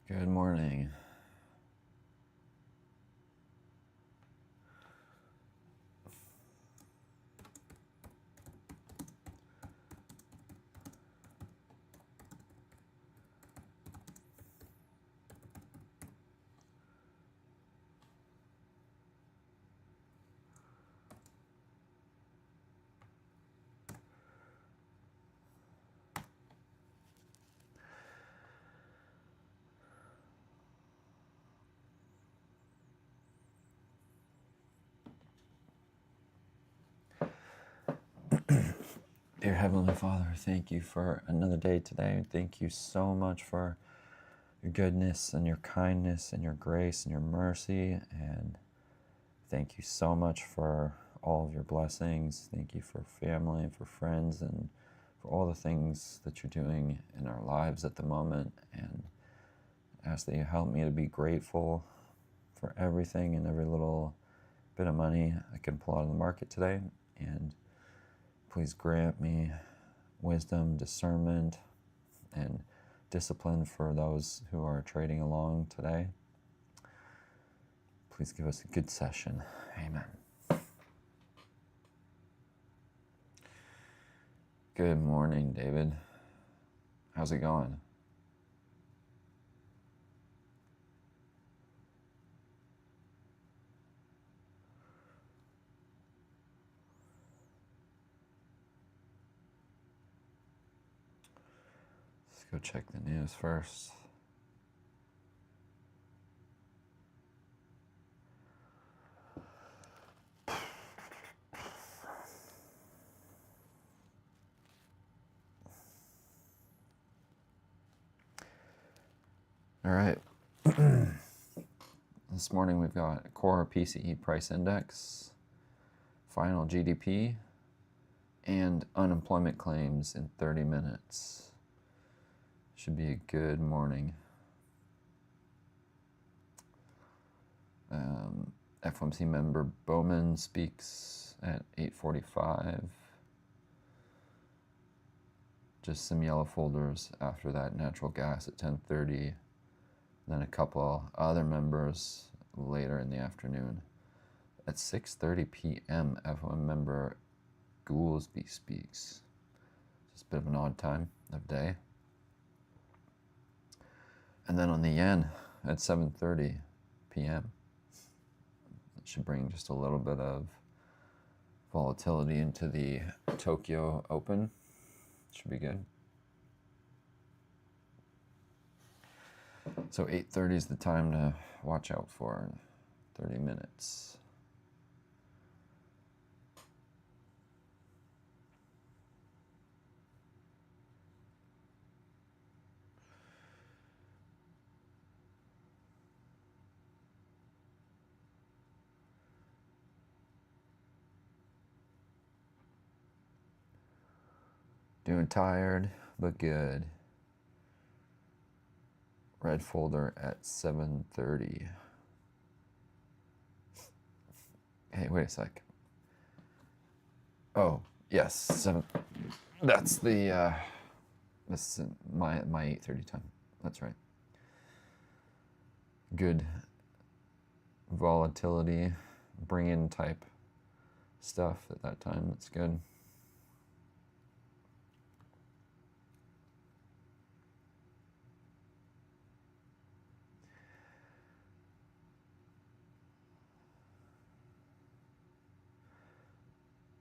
Good morning. Dear Heavenly Father, thank you for another day today. Thank you so much for your goodness and your kindness and your grace and your mercy. And thank you so much for all of your blessings. Thank you for family and for friends and for all the things that you're doing in our lives at the moment. And ask that you help me to be grateful for everything and every little bit of money I can pull out of the market today. And please grant me wisdom, discernment, and discipline for those who are trading along today. Please give us a good session. Amen. Good morning, David. How's it going? Let's go check the news first. All right. This morning we've got core PCE price index, final GDP, and unemployment claims in 30 minutes. Should be a good morning. FOMC member Bowman speaks at 8:45. Just some yellow folders after that. Natural gas at 10:30. Then a couple other members later in the afternoon. At 6:30 p.m., FOM member Goolsby speaks. Just a bit of an odd time of day. And then on the yen at 7:30 p.m. It should bring just a little bit of volatility into the Tokyo Open. Should be good. So 8:30 is the time to watch out for. 30 minutes. Doing tired, but good. Red folder at 7:30. Hey, wait a sec. Oh, yes, 7. That's the, that's my 8:30 time. That's right. Good volatility, bring in type stuff at that time. That's good.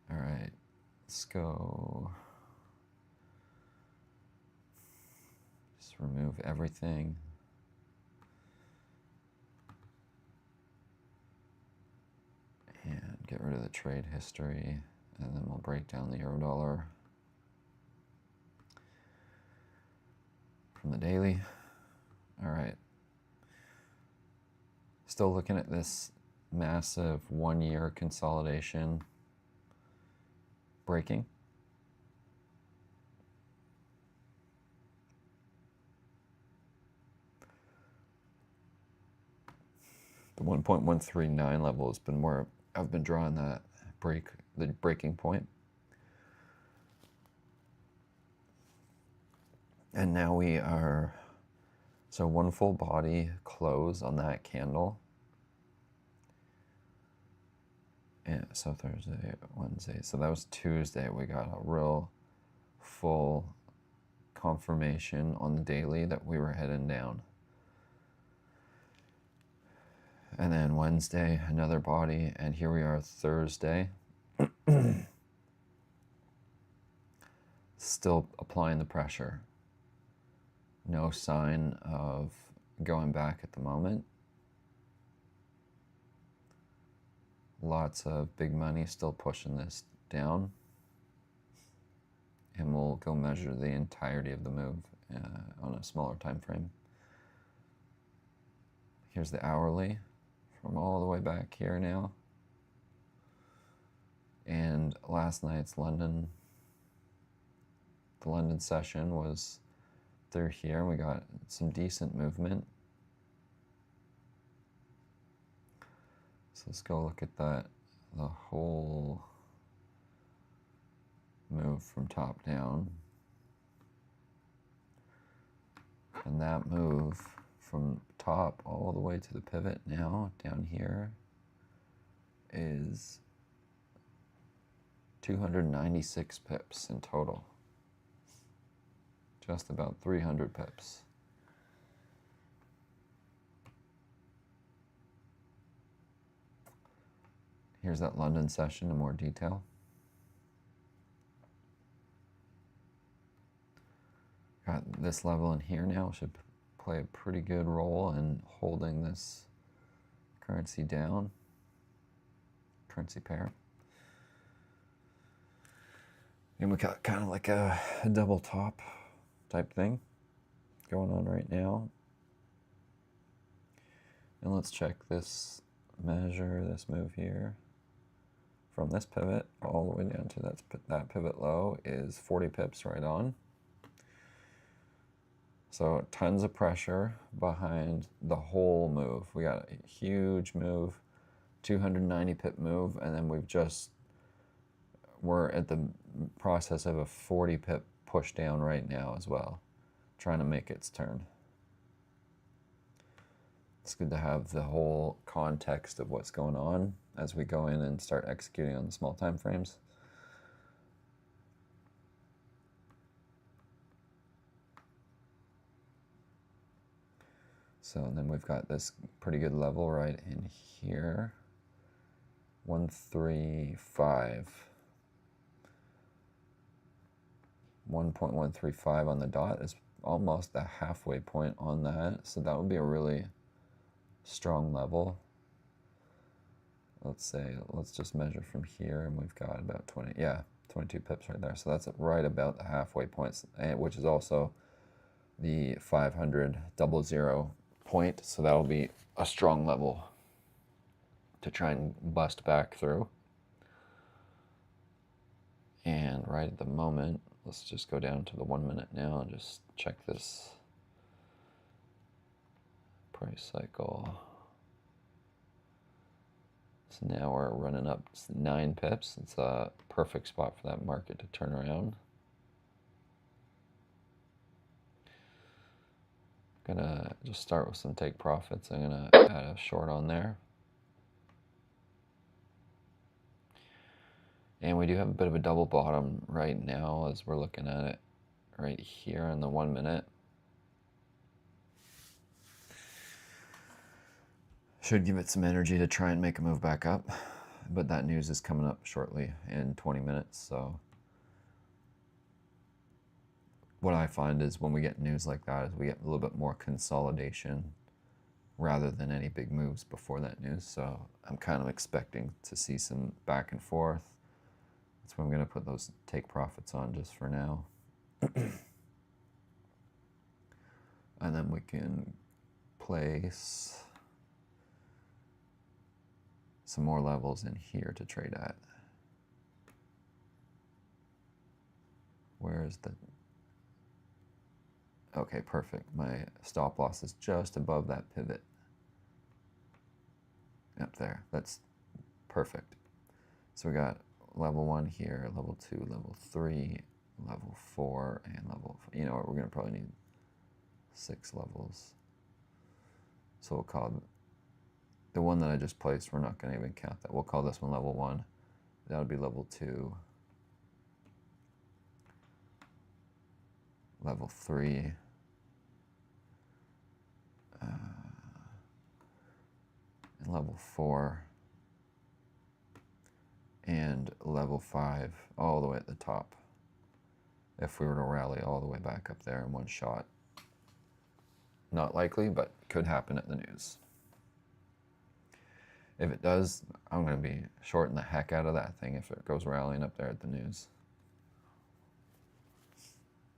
All right, let's go. Just remove everything. And get rid of the trade history. And then we'll break down the euro dollar from the daily. All right. Still looking at this massive 1-year consolidation breaking. The 1.139 level has been where I've been drawing that the breaking point. And now we are So one full body close on that candle. Yeah, so Thursday, Wednesday. So that was Tuesday. We got a real full confirmation on the daily that we were heading down. And then Wednesday, another body. And here we are Thursday. Still applying the pressure. No sign of going back at the moment. Lots of big money still pushing this down. And we'll go measure the entirety of the move on a smaller time frame. Here's the hourly from all the way back here now. And last night's London, the London session was through here. We got some decent movement. So let's go look at that, the whole move from top down. And that move from top all the way to the pivot now down here is 296 pips in total. Just about 300 pips. Here's that London session in more detail. Got this level in here now, should play a pretty good role in holding this currency down, currency pair. And we got kind of like a double top type thing going on right now. And let's check this measure, this move here. From this pivot all the way down to that pivot low is 40 pips right on. So tons of pressure behind the whole move. We got a huge move, 290 pip move, and then we're at the process of a 40 pip push down right now as well, trying to make its turn. It's good to have the whole context of what's going on as we go in and start executing on the small time frames. So and then we've got this pretty good level right in here. 135. 1.135 on the dot is almost a halfway point on that. So that would be a really strong level. Let's just measure from here, and we've got about 22 pips right there. So that's right about the halfway points, which is also the 500 00 point. So that'll be a strong level to try and bust back through. And right at the moment, let's just go down to the 1 minute now and just check this price cycle. So now we're running up 9 pips. It's a perfect spot for that market to turn around. Gonna just start with some take profits. I'm gonna add a short on there. And we do have a bit of a double bottom right now as we're looking at it right here in the 1 minute. Should give it some energy to try and make a move back up, but that news is coming up shortly in 20 minutes. So what I find is when we get news like that is we get a little bit more consolidation rather than any big moves before that news. So I'm kind of expecting to see some back and forth. That's why I'm going to put those take profits on just for now. And then we can place some more levels in here to trade at. Where is the... Okay, perfect. My stop loss is just above that pivot. Up there. That's perfect. So we got level 1 here, level 2, level 3, level 4, and level... You know what, we're going to probably need 6 levels. So we'll call the one that I just placed, we're not going to even count that. We'll call this one level 1. That would be level 2. Level 3. And level 4. And level 5 all the way at the top. If we were to rally all the way back up there in one shot. Not likely, but could happen at the news. If it does, I'm going to be shorting the heck out of that thing if it goes rallying up there at the news.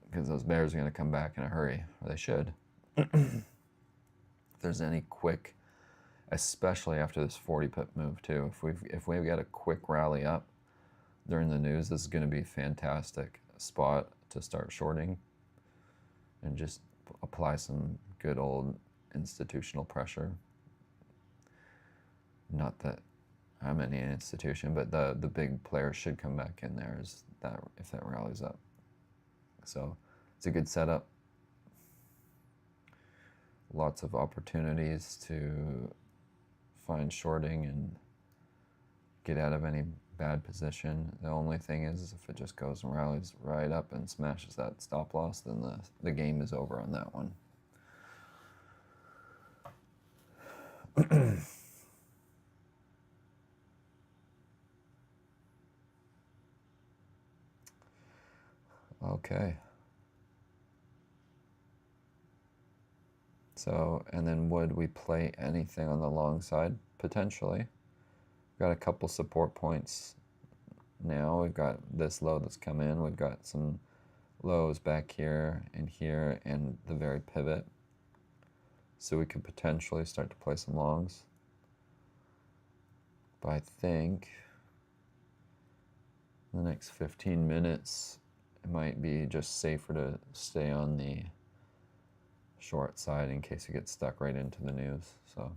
Because those bears are going to come back in a hurry, or they should. If there's any quick, especially after this 40 pip move too, if we get a quick rally up during the news, this is going to be a fantastic spot to start shorting and just apply some good old institutional pressure. Not that I'm any institution, but the big players should come back in there if that rallies up. So it's a good setup. Lots of opportunities to find shorting and get out of any bad position. The only thing is if it just goes and rallies right up and smashes that stop loss, then the game is over on that one. Okay. So, and then would we play anything on the long side? Potentially. We've got a couple support points now. We've got this low that's come in. We've got some lows back here, and the very pivot. So we could potentially start to play some longs. But I think in the next 15 minutes, it might be just safer to stay on the short side in case we get stuck right into the news. So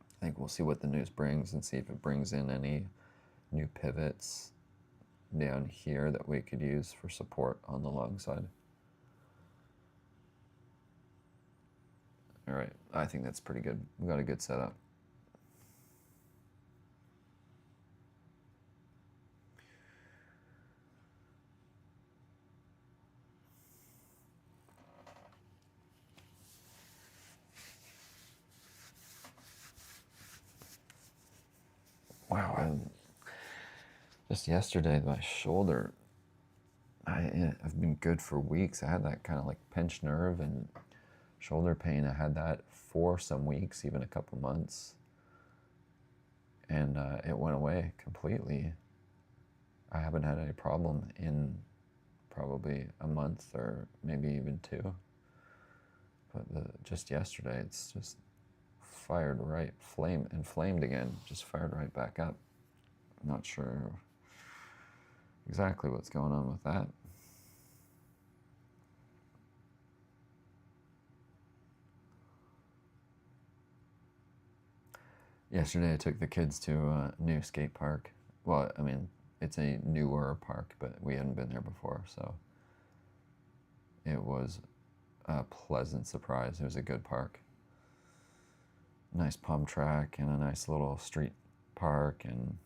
I think we'll see what the news brings and see if it brings in any new pivots down here that we could use for support on the long side. All right, I think that's pretty good. We've got a good setup. Wow, just yesterday, my shoulder, I've been good for weeks. I had that kind of like pinched nerve and shoulder pain. I had that for some weeks, even a couple months. And it went away completely. I haven't had any problem in probably a month or maybe even 2. But just yesterday, it's just fired right, inflamed again, just fired right back up. I'm not sure exactly what's going on with that. Yesterday I took the kids to a new skate park. Well, I mean, it's a newer park, but we hadn't been there before, so it was a pleasant surprise. It was a good park. Nice pump track and a nice little street park, and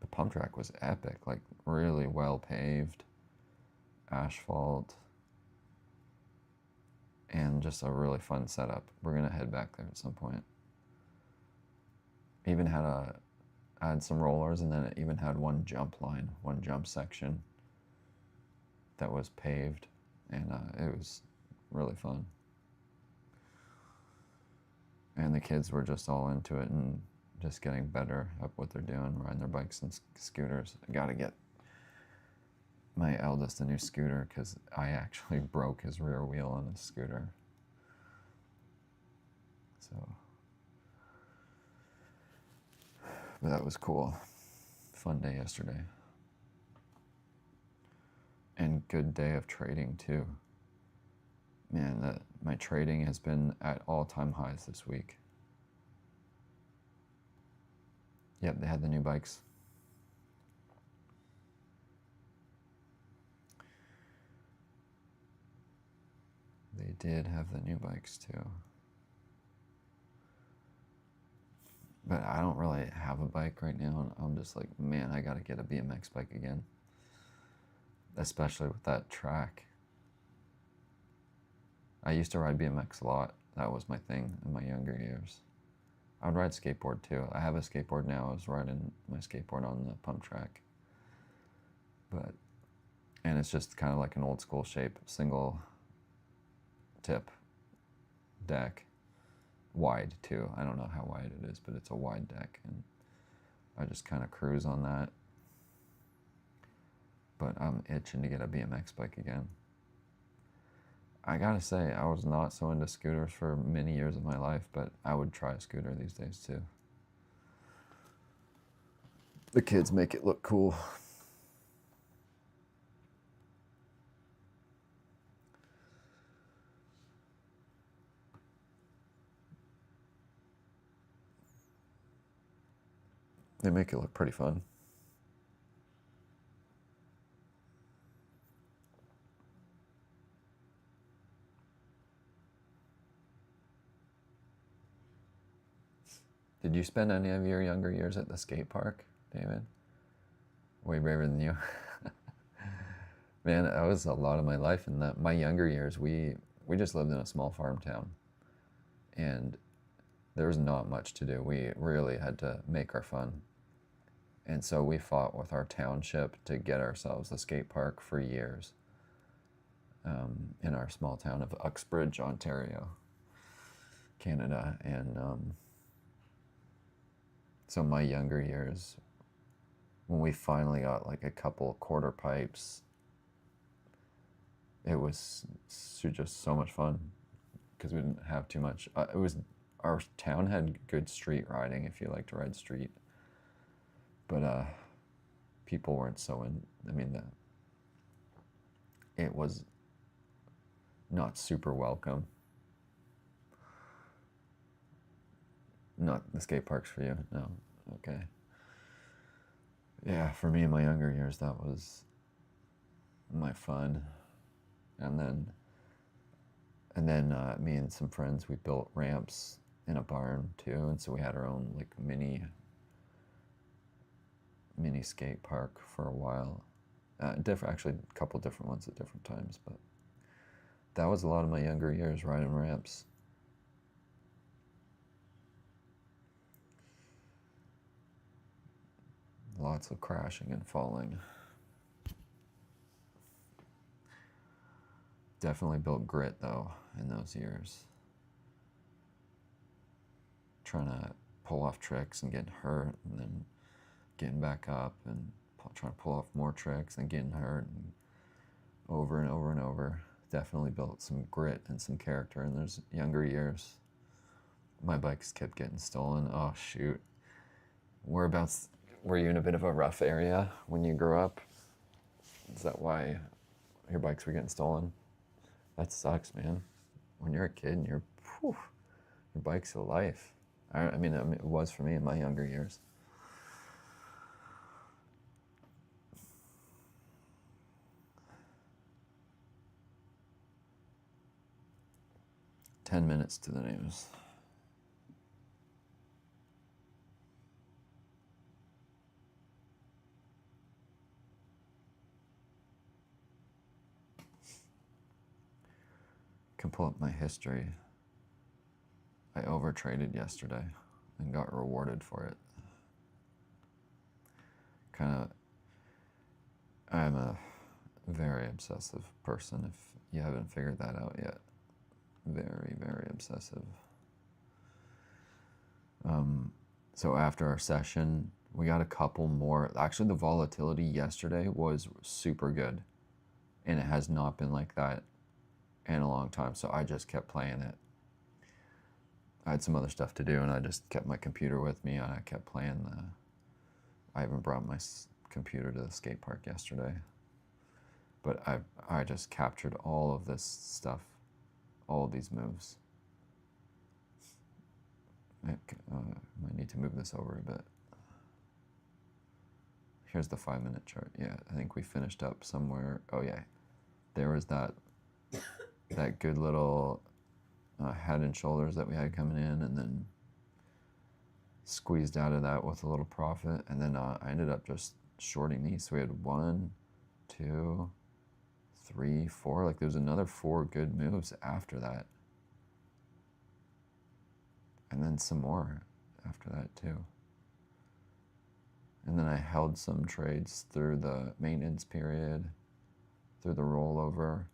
the pump track was epic, like really well paved, asphalt, and just a really fun setup. We're gonna head back there at some point. Even had some rollers, and then it even had one jump section that was paved, and it was really fun. And the kids were just all into it and just getting better at what they're doing, riding their bikes and scooters. I gotta get my eldest a new scooter because I actually broke his rear wheel on a scooter. So, but that was cool. Fun day yesterday. And good day of trading too. Man, my trading has been at all-time highs this week. Yep, they had the new bikes. They did have the new bikes too. But I don't really have a bike right now. I'm just like, man, I gotta get a BMX bike again. Especially with that track. I used to ride BMX a lot. That was my thing in my younger years. I would ride skateboard too. I have a skateboard now. I was riding my skateboard on the pump track. And it's just kind of like an old school shape, single tip deck. Wide too. I don't know how wide it is, but it's a wide deck, and I just kind of cruise on that. But I'm itching to get a BMX bike again. I gotta say, I was not so into scooters for many years of my life, but I would try a scooter these days too. The kids make it look cool. They make it look pretty fun. Did you spend any of your younger years at the skate park, David? Way braver than you. Man, that was a lot of my life in that. My younger years, we just lived in a small farm town, and there was not much to do. We really had to make our fun. And so we fought with our township to get ourselves a skate park for years in our small town of Uxbridge, Ontario, Canada. And so my younger years, when we finally got like a couple quarter pipes, it was just so much fun because we didn't have too much. Our town had good street riding if you like to ride street. But people weren't so in. I mean, it was not super welcome. Not the skate parks for you, no. Okay. Yeah, for me in my younger years, that was my fun. And then me and some friends, we built ramps in a barn too, and so we had our own like mini skate park for a while. Actually, a couple different ones at different times, but that was a lot of my younger years, riding ramps. Lots of crashing and falling. Definitely built grit though in those years. Trying to pull off tricks and getting hurt, and then getting back up and trying to pull off more tricks and getting hurt, and over and over and over. Definitely built some grit and some character in those younger years. My bikes kept getting stolen. Oh shoot. Whereabouts were you in a bit of a rough area when you grew up? Is that why your bikes were getting stolen? That sucks, man. When you're a kid and your bike's a life. I mean, it was for me in my younger years. "10 minutes to the news." Can pull up my history. I overtraded yesterday and got rewarded for it. I'm a very obsessive person, if you haven't figured that out yet. Very, very obsessive. So after our session, we got a couple more. Actually, the volatility yesterday was super good, and it has not been like that in a long time, so I just kept playing it. I had some other stuff to do, and I just kept my computer with me, and I kept playing I even brought my computer to the skate park yesterday. But I just captured all of this stuff, all of these moves. I might need to move this over a bit. Here's the 5-minute chart. Yeah, I think we finished up somewhere. Oh yeah, there was that that good little head and shoulders that we had coming in, and then squeezed out of that with a little profit. And then I ended up just shorting these. So we had 1, 2, 3, 4. Like there was another 4 good moves after that, and then some more after that too. And then I held some trades through the maintenance period, through the rollover,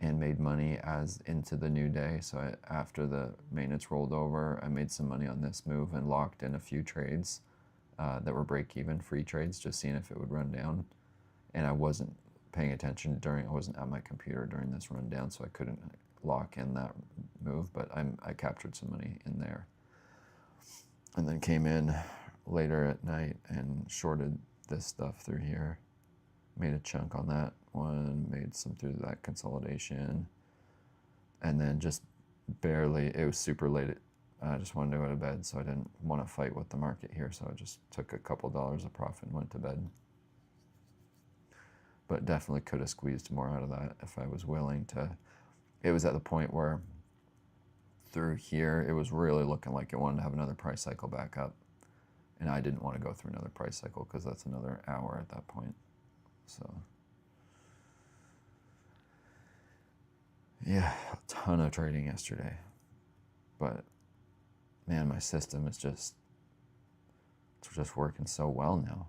and made money as into the new day. So after the maintenance rolled over, I made some money on this move and locked in a few trades that were break-even free trades, just seeing if it would run down. And I wasn't paying attention I wasn't at my computer during this rundown, so I couldn't lock in that move, but I captured some money in there. And then came in later at night and shorted this stuff through here. Made a chunk on that one, made some through that consolidation, and then just barely, it was super late. I just wanted to go to bed, so I didn't want to fight with the market here, so I just took a couple dollars of profit and went to bed. But definitely could have squeezed more out of that if I was willing to. It was at the point where through here, it was really looking like it wanted to have another price cycle back up. And I didn't want to go through another price cycle because that's another hour at that point. So, yeah, a ton of trading yesterday. But, man, my system is it's just working so well now.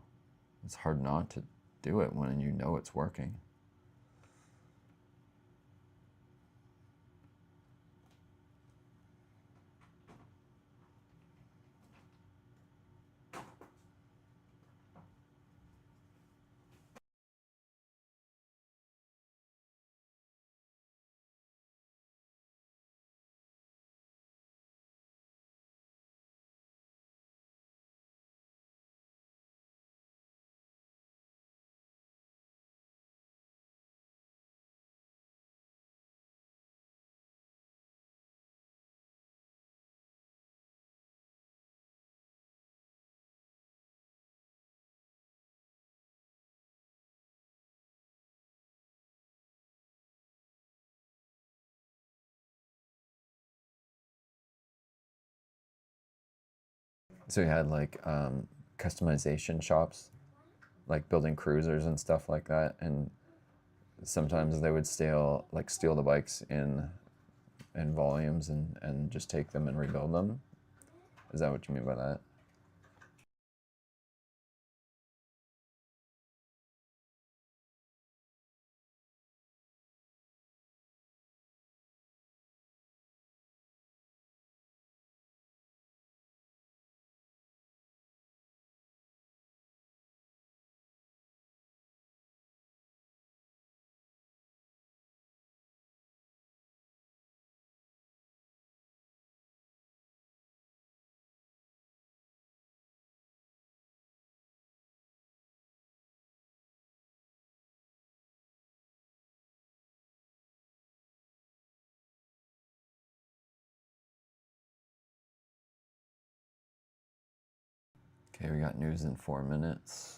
It's hard not to do it when you know it's working. So you had like customization shops, like building cruisers and stuff like that, and sometimes they would steal the bikes in volumes and just take them and rebuild them. Is that what you mean by that? Okay, we got news in 4 minutes.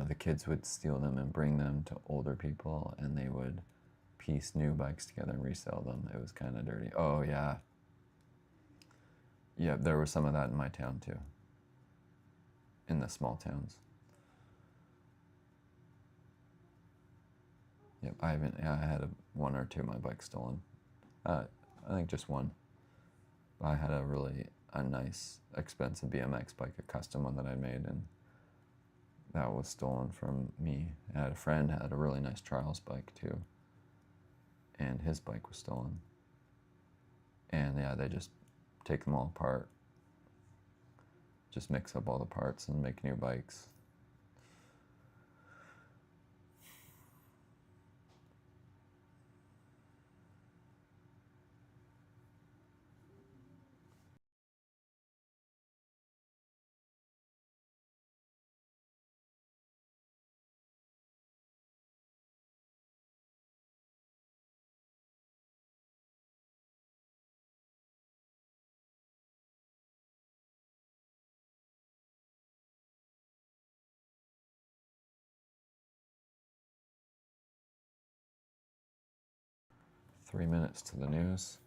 The kids would steal them and bring them to older people, and they would piece new bikes together and resell them. It was kind of dirty. Oh, yeah. Yeah, there was some of that in my town, too. In the small towns. Yep, I had 1 or 2 of my bikes stolen. I think just 1. I had a nice, expensive BMX bike, a custom one that I made, and that was stolen from me. I had a friend had a really nice trials bike too, and his bike was stolen. And yeah, they just take them all apart, just mix up all the parts and make new bikes. 3 minutes to the news.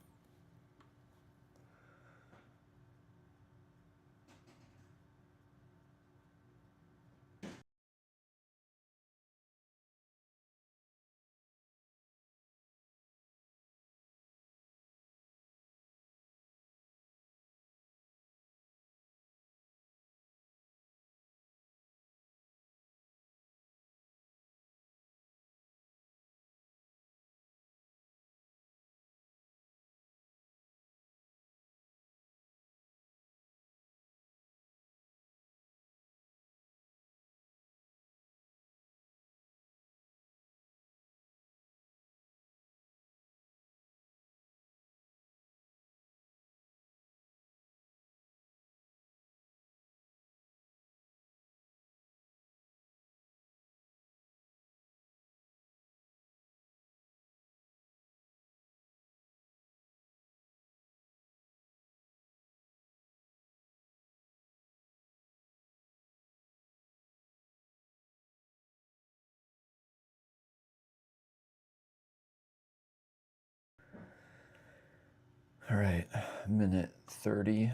All right, minute 30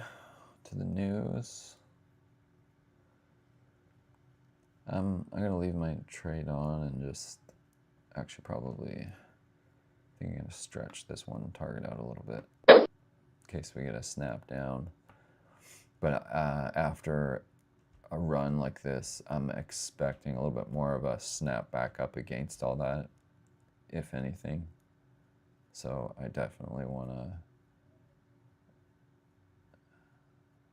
to the news. I'm gonna leave my trade on and just actually probably, I think I'm gonna stretch this one target out a little bit in case we get a snap down. But after a run like this, I'm expecting a little bit more of a snap back up against all that, if anything. So I definitely want to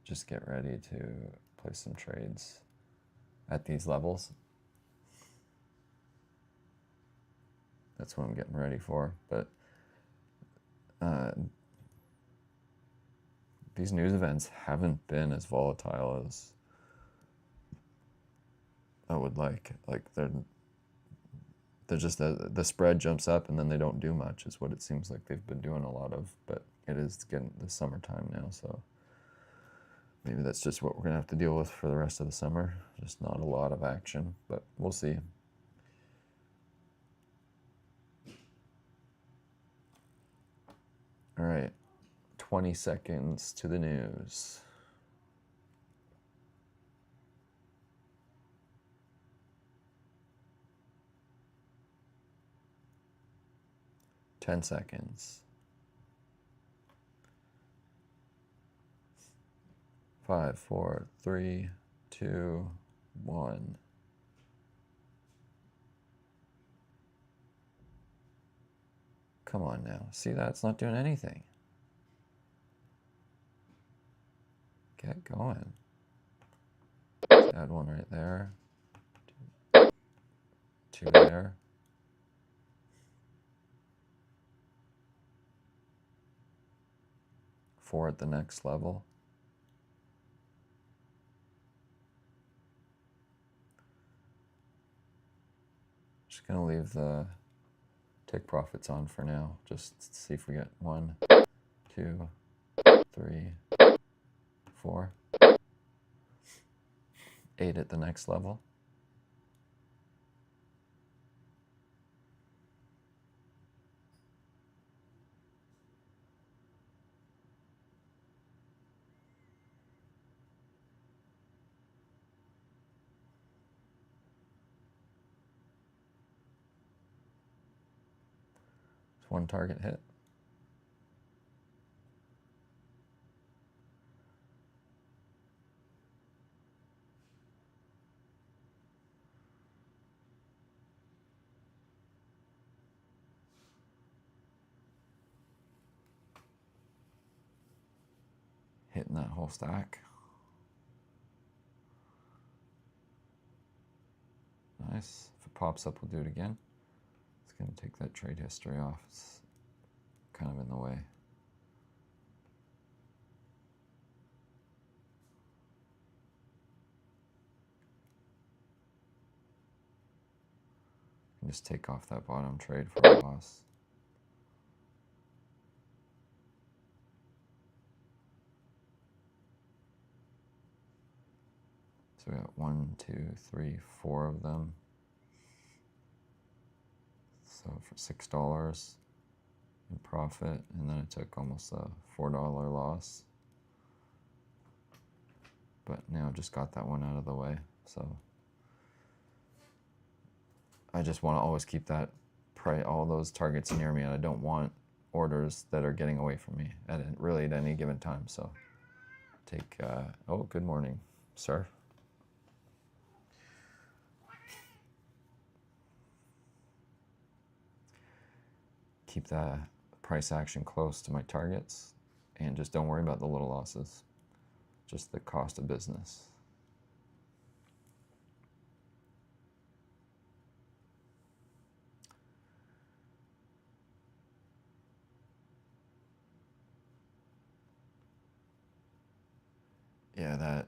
just get ready to place some trades at these levels. That's what I'm getting ready for. But these news events haven't been as volatile as I would like. Like they're just the spread jumps up and then they don't do much is what it seems like they've been doing a lot of. But it is getting the summertime now, so maybe that's just what we're gonna have to deal with for the rest of the summer. Just not a lot of action, but we'll see. All right, 20 seconds to the news. Ten seconds. 5, 4, 3, 2, 1. Come on now. See that? It's not doing anything. Get going. Let's add one right there. Two there. Four at the next level. Just gonna leave the take profits on for now. Just see if we get 1, 2, 3, 4. 8 at the next level. It's one target hit. Hitting that whole stack. Nice. If it pops up, we'll do it again. It's going to take that trade history off. It's kind of in the way. And just take off that bottom trade for a loss. So we got 1, 2, 3, 4 of them. So for $6. in profit, and then I took almost a $4 loss. But now just got that one out of the way. So I just want to always keep that all those targets near me, and I don't want orders that are getting away from me at any given time. So take, oh, good morning, sir. Keep the price action close to my targets, and just don't worry about the little losses, just the cost of business. Yeah,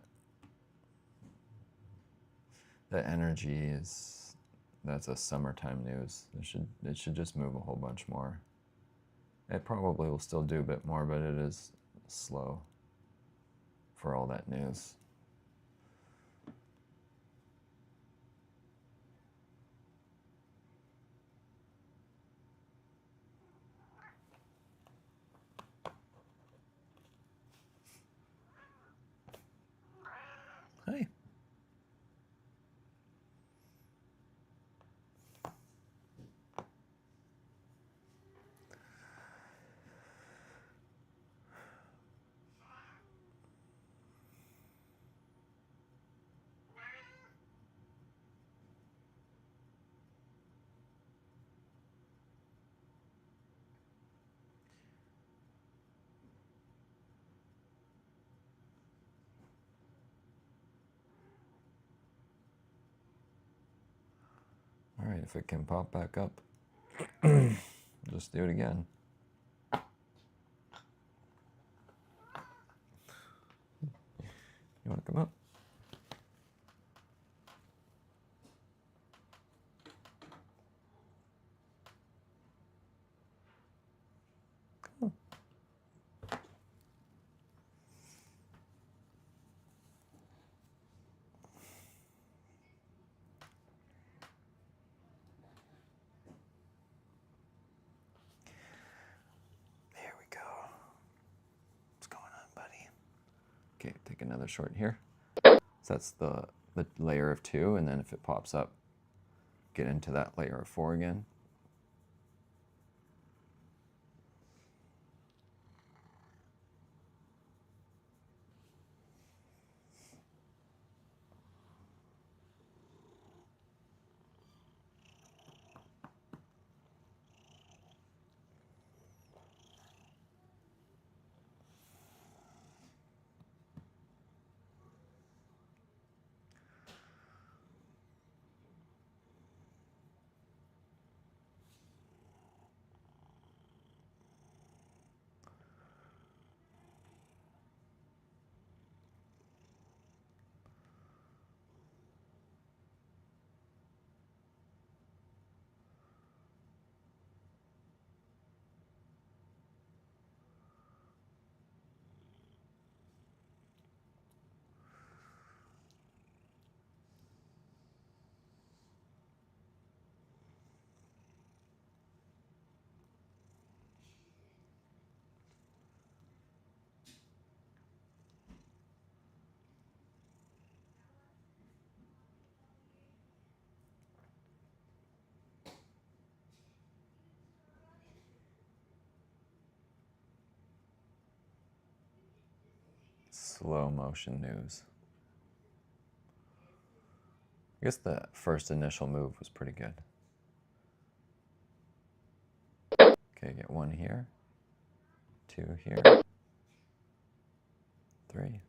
that energy that's a summertime news. It should just move a whole bunch more. It probably will still do a bit more, but it is slow for all that news. Hi. All right, if it can pop back up, just do it again. You want to come up? Come on. There we go. What's going on, buddy? Okay, take another short here. So that's the layer of 2, and then if it pops up, get into that layer of 4 again. Slow motion news. I guess the first initial move was pretty good. Okay, get 1 here, 2 here, 3.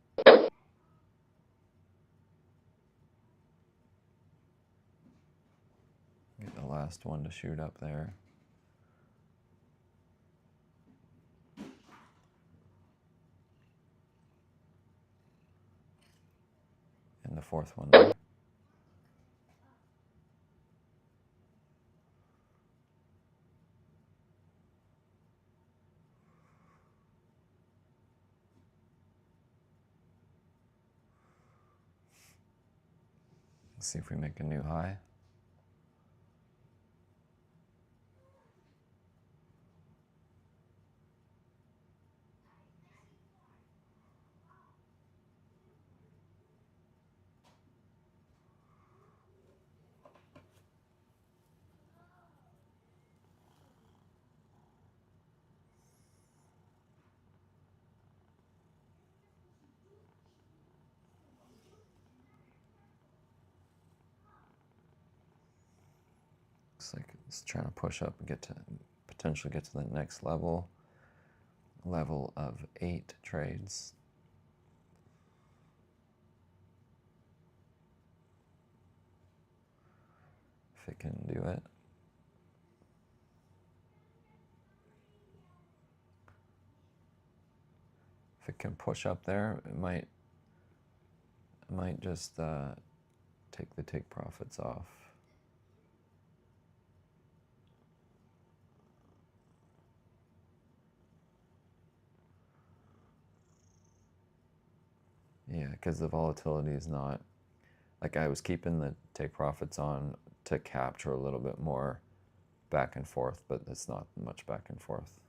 Get the last one to shoot up there. And the 4th one there. Let's see if we make a new high. Just trying to push up and potentially get to the next level of 8 trades. If it can do it. If it can push up there, it might just take profits off. Yeah, because the volatility is not, like, I was keeping the take profits on to capture a little bit more back and forth, but it's not much back and forth.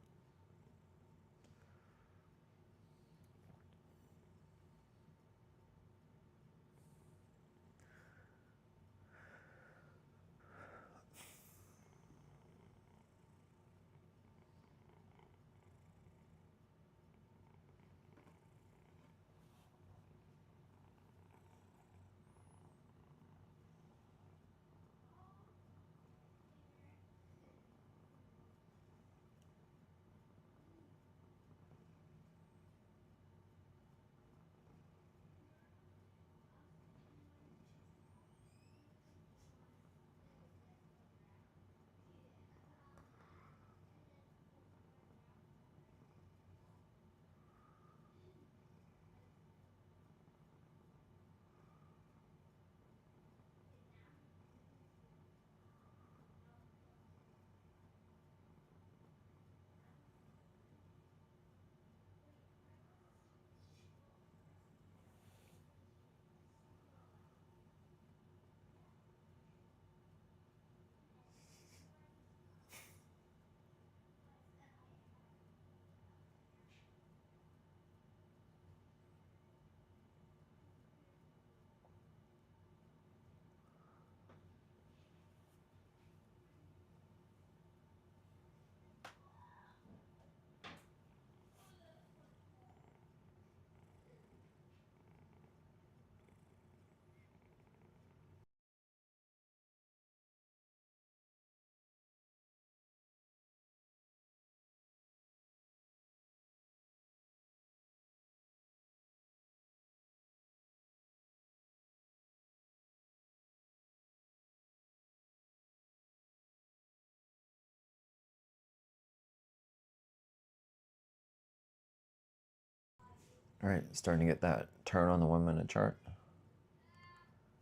All right, starting to get that turn on the 1 minute chart.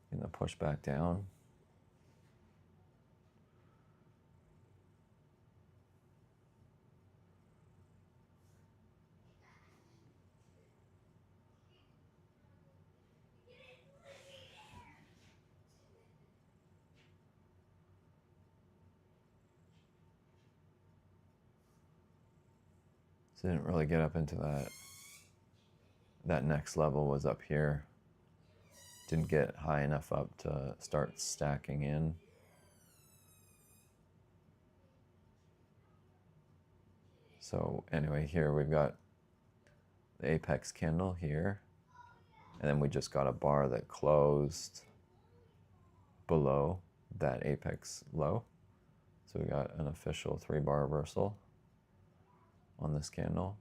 Getting the push back down. So didn't really get up into that. That next level was up here. Didn't get high enough up to start stacking in. So anyway, here we've got the apex candle here. And then we just got a bar that closed below that apex low. So we got an official 3-bar reversal on this candle.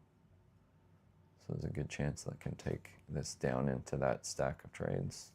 So there's a good chance that can take this down into that stack of trades.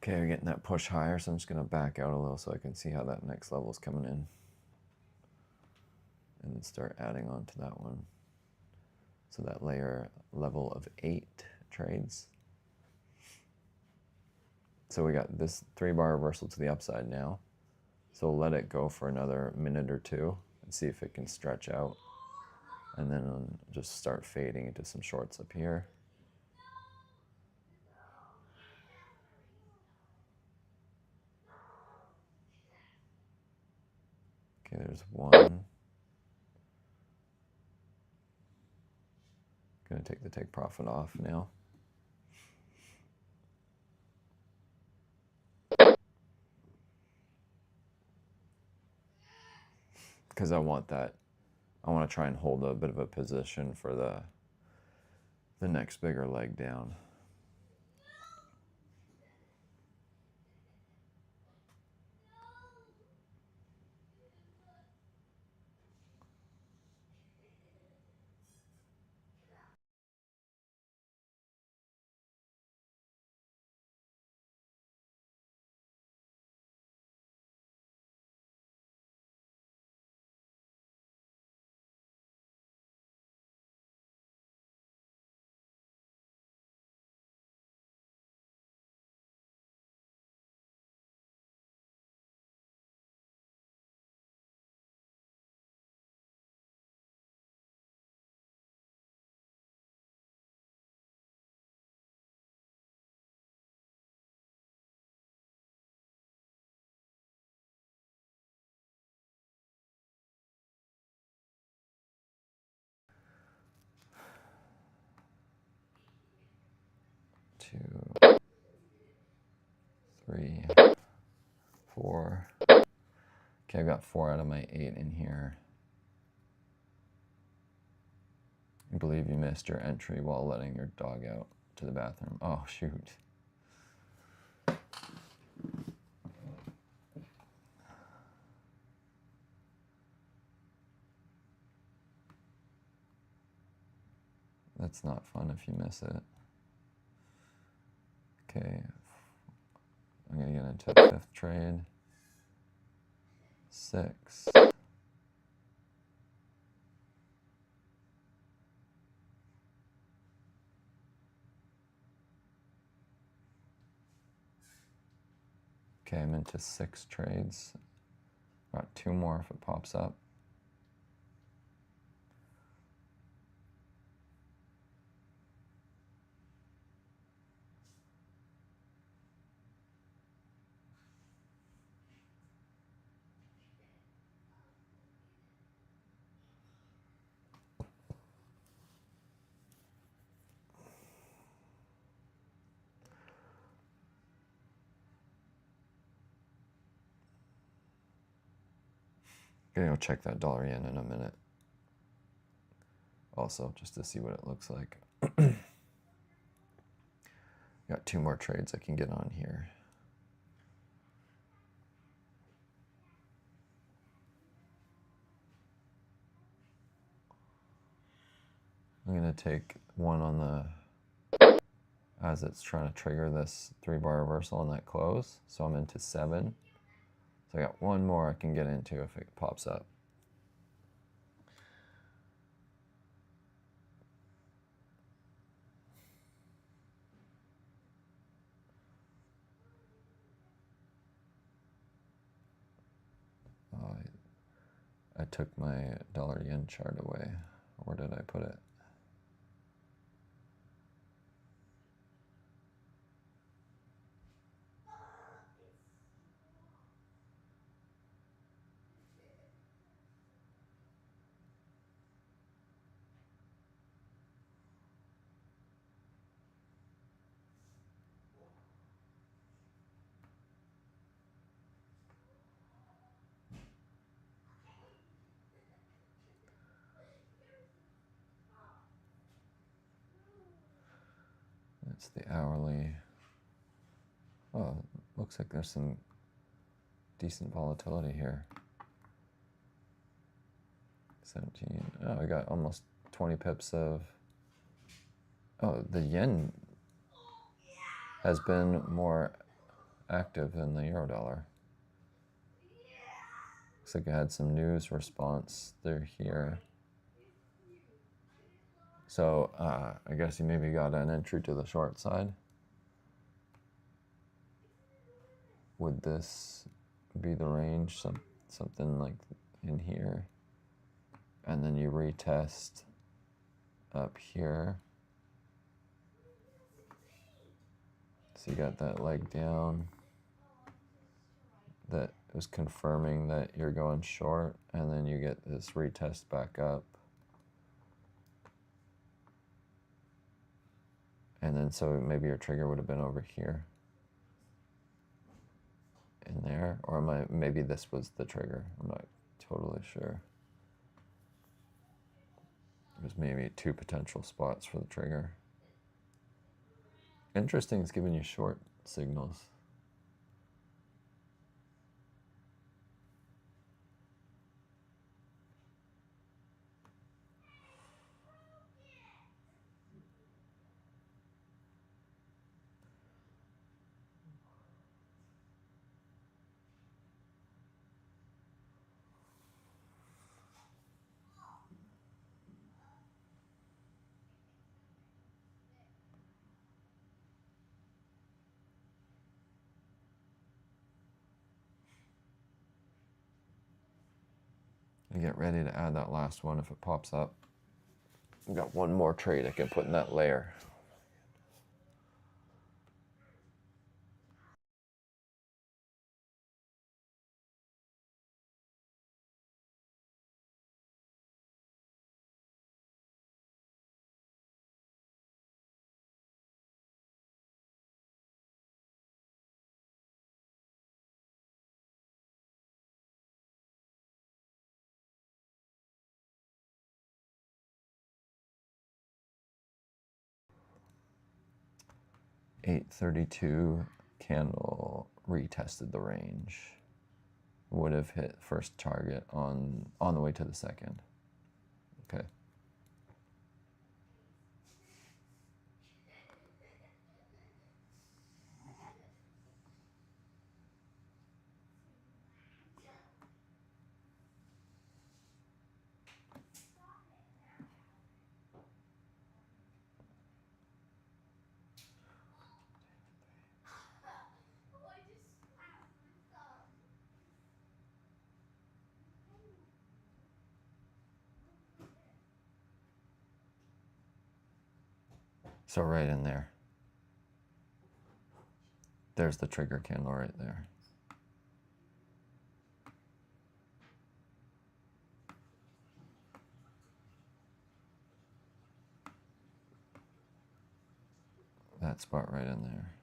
Okay, we're getting that push higher, so I'm just going to back out a little so I can see how that next level is coming in. And then start adding on to that one. So that level of 8 trades. So we got this 3-bar reversal to the upside now. So we'll let it go for another minute or two and see if it can stretch out. And then just start fading into some shorts up here. Okay, there's one. Gonna take the take profit off now. Because I want that. I want to try and hold a bit of a position for the next bigger leg down. Two, three, four. Okay, I've got 4 out of my 8 in here. I believe you missed your entry while letting your dog out to the bathroom. Oh, shoot. That's not fun if you miss it. Okay, I'm gonna get into the 5th trade. 6. Okay, I'm into 6 trades. Got 2 more if it pops up. Gonna go check that dollar yen in a minute. Also, just to see what it looks like. Got 2 more trades I can get on here. I'm gonna take one on the, as it's trying to trigger this 3-bar reversal on that close. So I'm into 7. So I got 1 more I can get into if it pops up. I took my dollar yen chart away. Where did I put it? It's the hourly. Oh, looks like there's some decent volatility here. 17. Oh, we got almost 20 pips of. Oh, the yen has been more active than the euro dollar. Looks like I had some news response there here. So I guess you maybe got an entry to the short side. would this be the range? Something like in here. And then you retest up here. So you got that leg down that was confirming that you're going short, and then you get this retest back up. And then so maybe your trigger would have been over here in there, or maybe this was the trigger. I'm not totally sure. There's maybe two potential spots for the trigger. Interesting, it's giving you short signals. You get ready to add that last one if it pops up. I've got one more trade I can put in that layer. $8.32 candle retested the range. Would have hit first target on the way to the second. Okay. So right in there. There's the trigger candle right there. That spot right in there.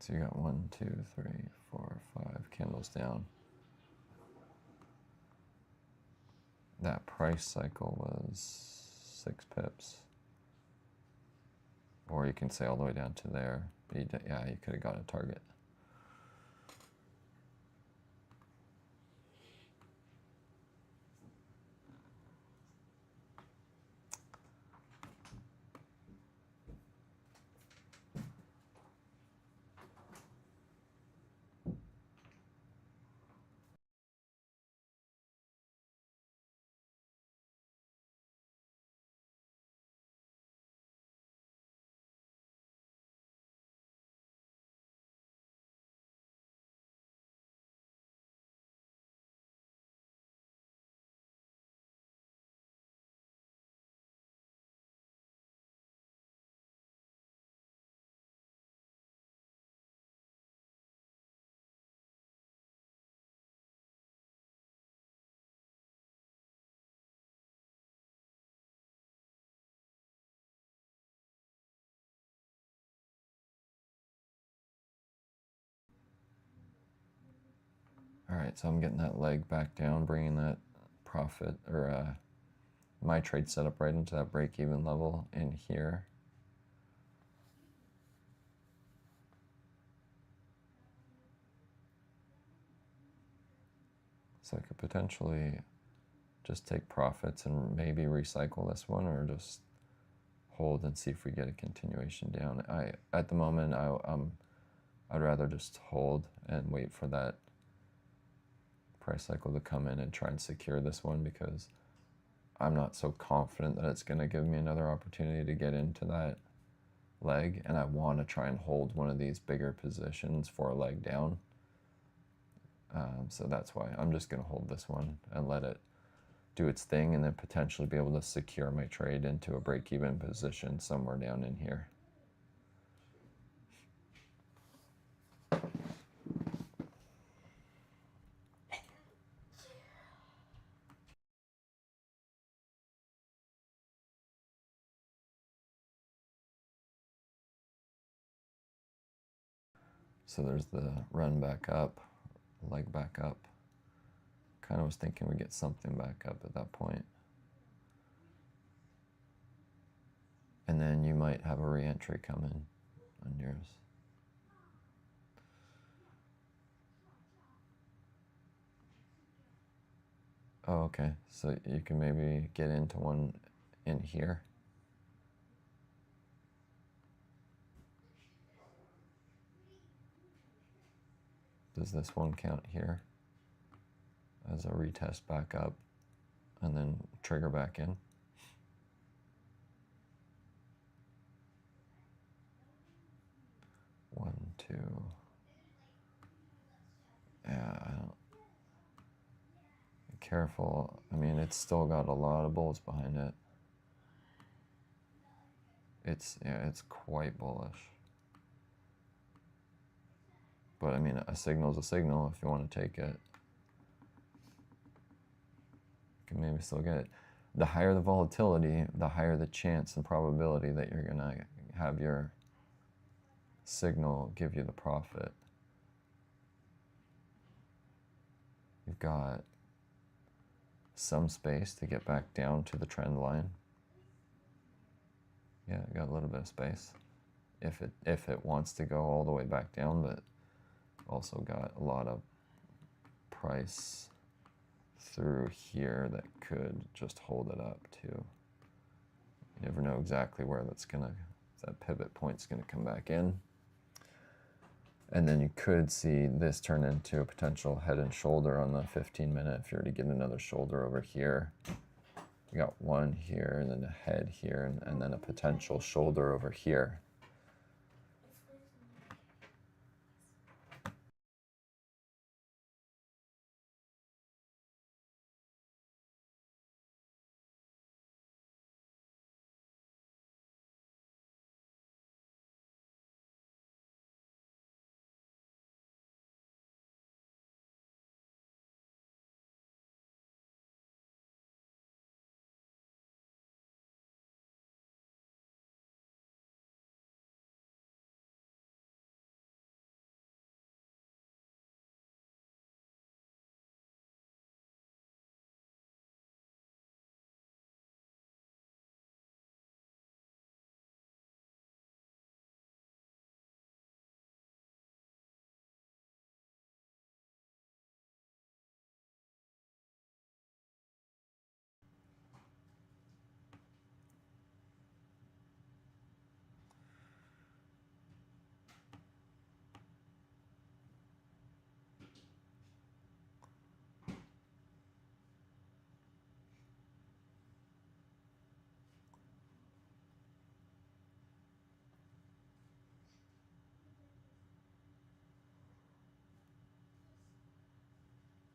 So you got 1, 2, 3, 4, 5 candles down. That price cycle was 6 pips. Or you can say all the way down to there. Yeah, you could have got a target. All right, so I'm getting that leg back down, bringing that profit or my trade setup right into that break-even level in here. So I could potentially just take profits and maybe recycle this one, or just hold and see if we get a continuation down. At the moment, I'd rather just hold and wait for that price cycle to come in and try and secure this one, because I'm not so confident that it's going to give me another opportunity to get into that leg, and I want to try and hold one of these bigger positions for a leg down. So that's why I'm just going to hold this one and let it do its thing, and then potentially be able to secure my trade into a break-even position somewhere down in here. So there's the run back up, leg back up. Kind of was thinking we'd get something back up at that point. And then you might have a re-entry come in on yours. Oh, okay. So you can maybe get into one in here. Does this one count here as a retest back up and then trigger back in? One, two. Yeah, I don't. Be careful. I mean, it's still got a lot of bullets behind it. It's quite bullish. But I mean, a signal's a signal. If you want to take it, you can maybe still get it. The higher the volatility, the higher the chance and probability that you're gonna have your signal give you the profit. You've got some space to get back down to the trend line. Yeah, got a little bit of space if it wants to go all the way back down, but also got a lot of price through here that could just hold it up too. You never know exactly where that pivot point's gonna come back in. And then you could see this turn into a potential head and shoulder on the 15-minute if you were to get another shoulder over here. You got one here, and then a head here, and then a potential shoulder over here.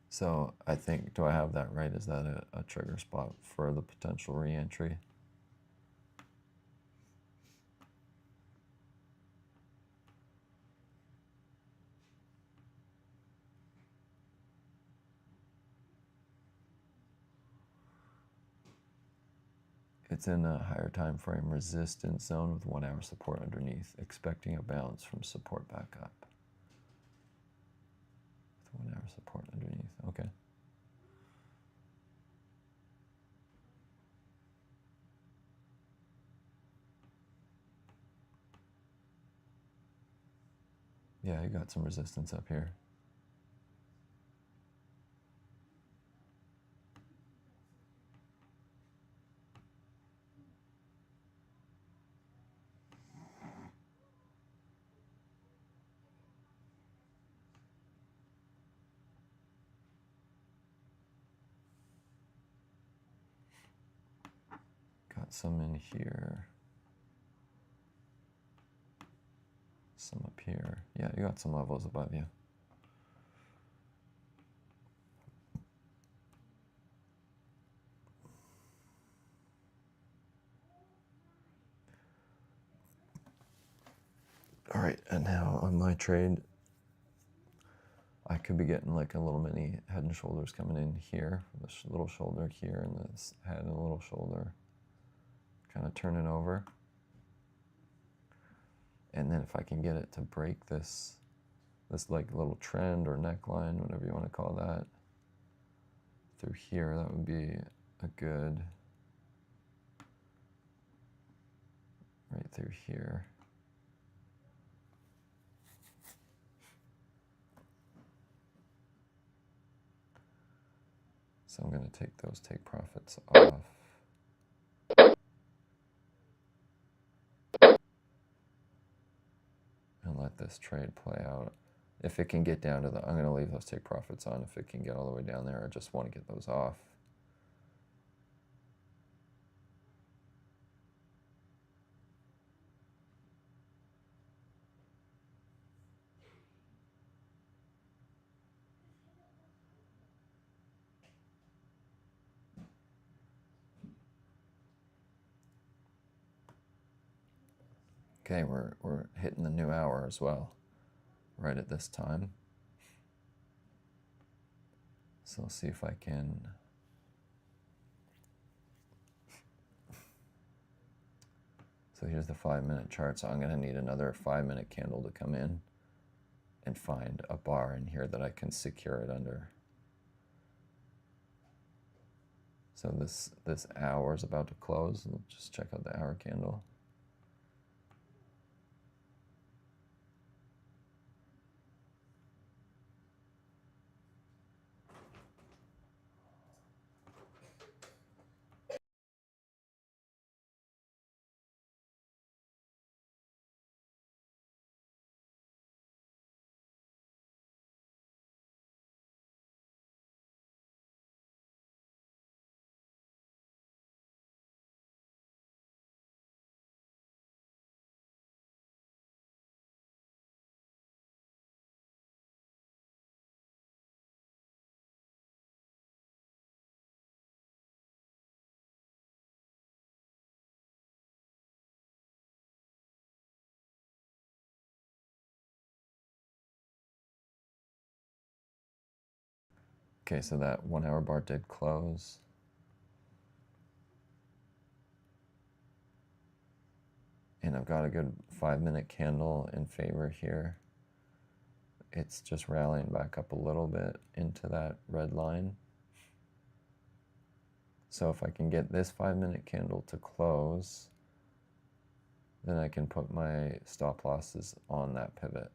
So I think, do I have that right? Is that a trigger spot for the potential re-entry? It's in a higher time frame resistance zone with 1 hour support underneath, expecting a bounce from support back up. With 1 hour support underneath, okay. Yeah, you got some resistance up here. some in here. Some up here. Yeah, you got some levels above you. All right, and now on my trade, I could be getting like a little mini head and shoulders coming in here, this little shoulder here, and this head and a little shoulder, kind of turning over. And then if I can get it to break this like little trend or neckline, whatever you want to call that, through here, that would be a good, right through here. So I'm going to take those take profits off. And let this trade play out. If it can get down to I'm going to leave those take profits on. If it can get all the way down there, I just want to get those off. Okay, we're hitting the new hour as well, right at this time. So I'll see if I can So here's the 5-minute chart. So I'm going to need another 5-minute candle to come in and find a bar in here that I can secure it under. So this hour is about to close. Let's just check out the hour candle. Okay, so that 1 hour bar did close. And I've got a good 5-minute candle in favor here. It's just rallying back up a little bit into that red line. So if I can get this 5-minute candle to close, then I can put my stop losses on that pivot.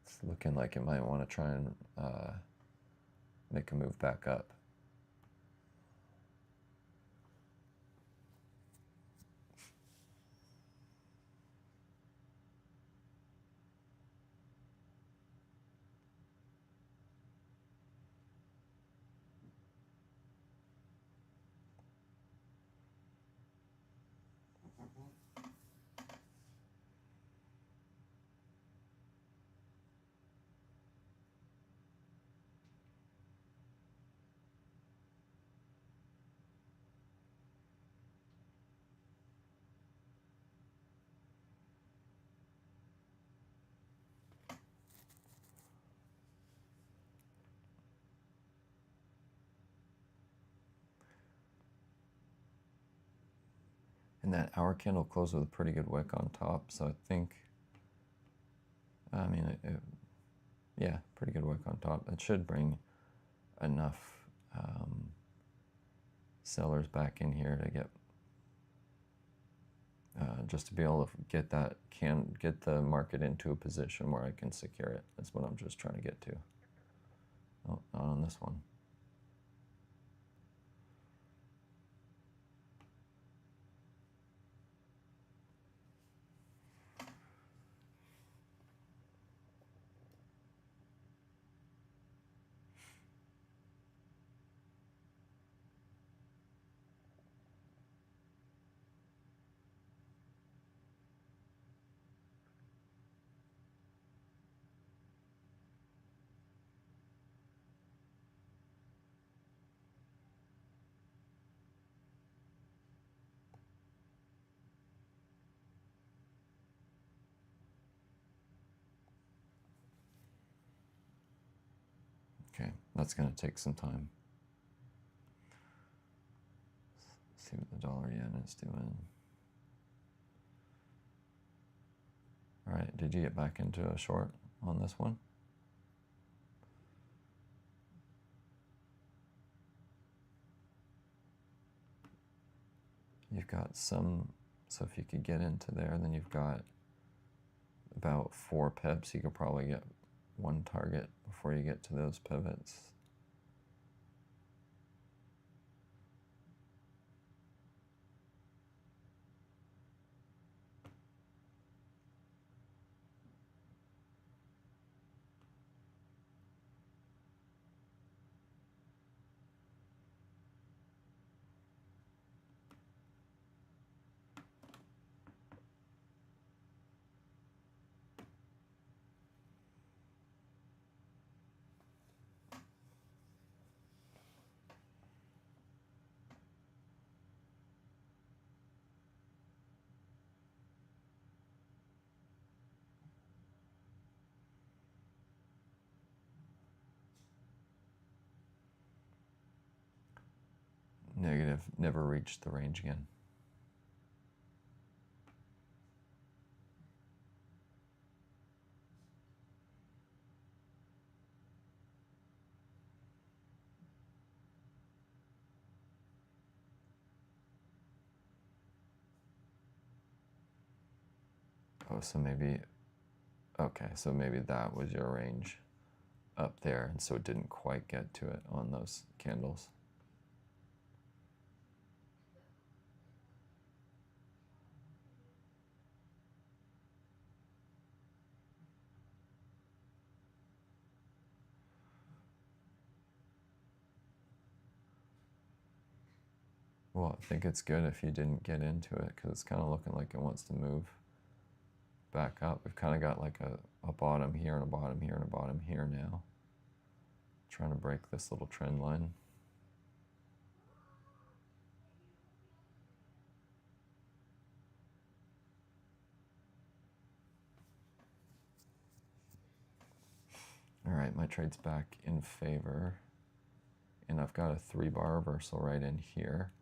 It's looking like it might want to try and make a move back up. And that hour candle closed with a pretty good wick on top, so I think, yeah, pretty good wick on top. It should bring enough sellers back in here to get, just to be able to get the market into a position where I can secure it. That's what I'm just trying to get to. Oh, not on this one. That's going to take some time. Let's see what the dollar yen is doing. All right, did you get back into a short on this one? You've got some, so if you could get into there, then you've got about 4 pips. You could probably get one target before you get to those pivots. Negative, never reached the range again. Oh, so maybe, okay, so maybe that was your range up there, and so it didn't quite get to it on those candles. Well, I think it's good if you didn't get into it, because it's kind of looking like it wants to move back up. We've kind of got like a bottom here and a bottom here and a bottom here now. Trying to break this little trend line. All right, my trade's back in favor. And I've got a 3-bar reversal right in here.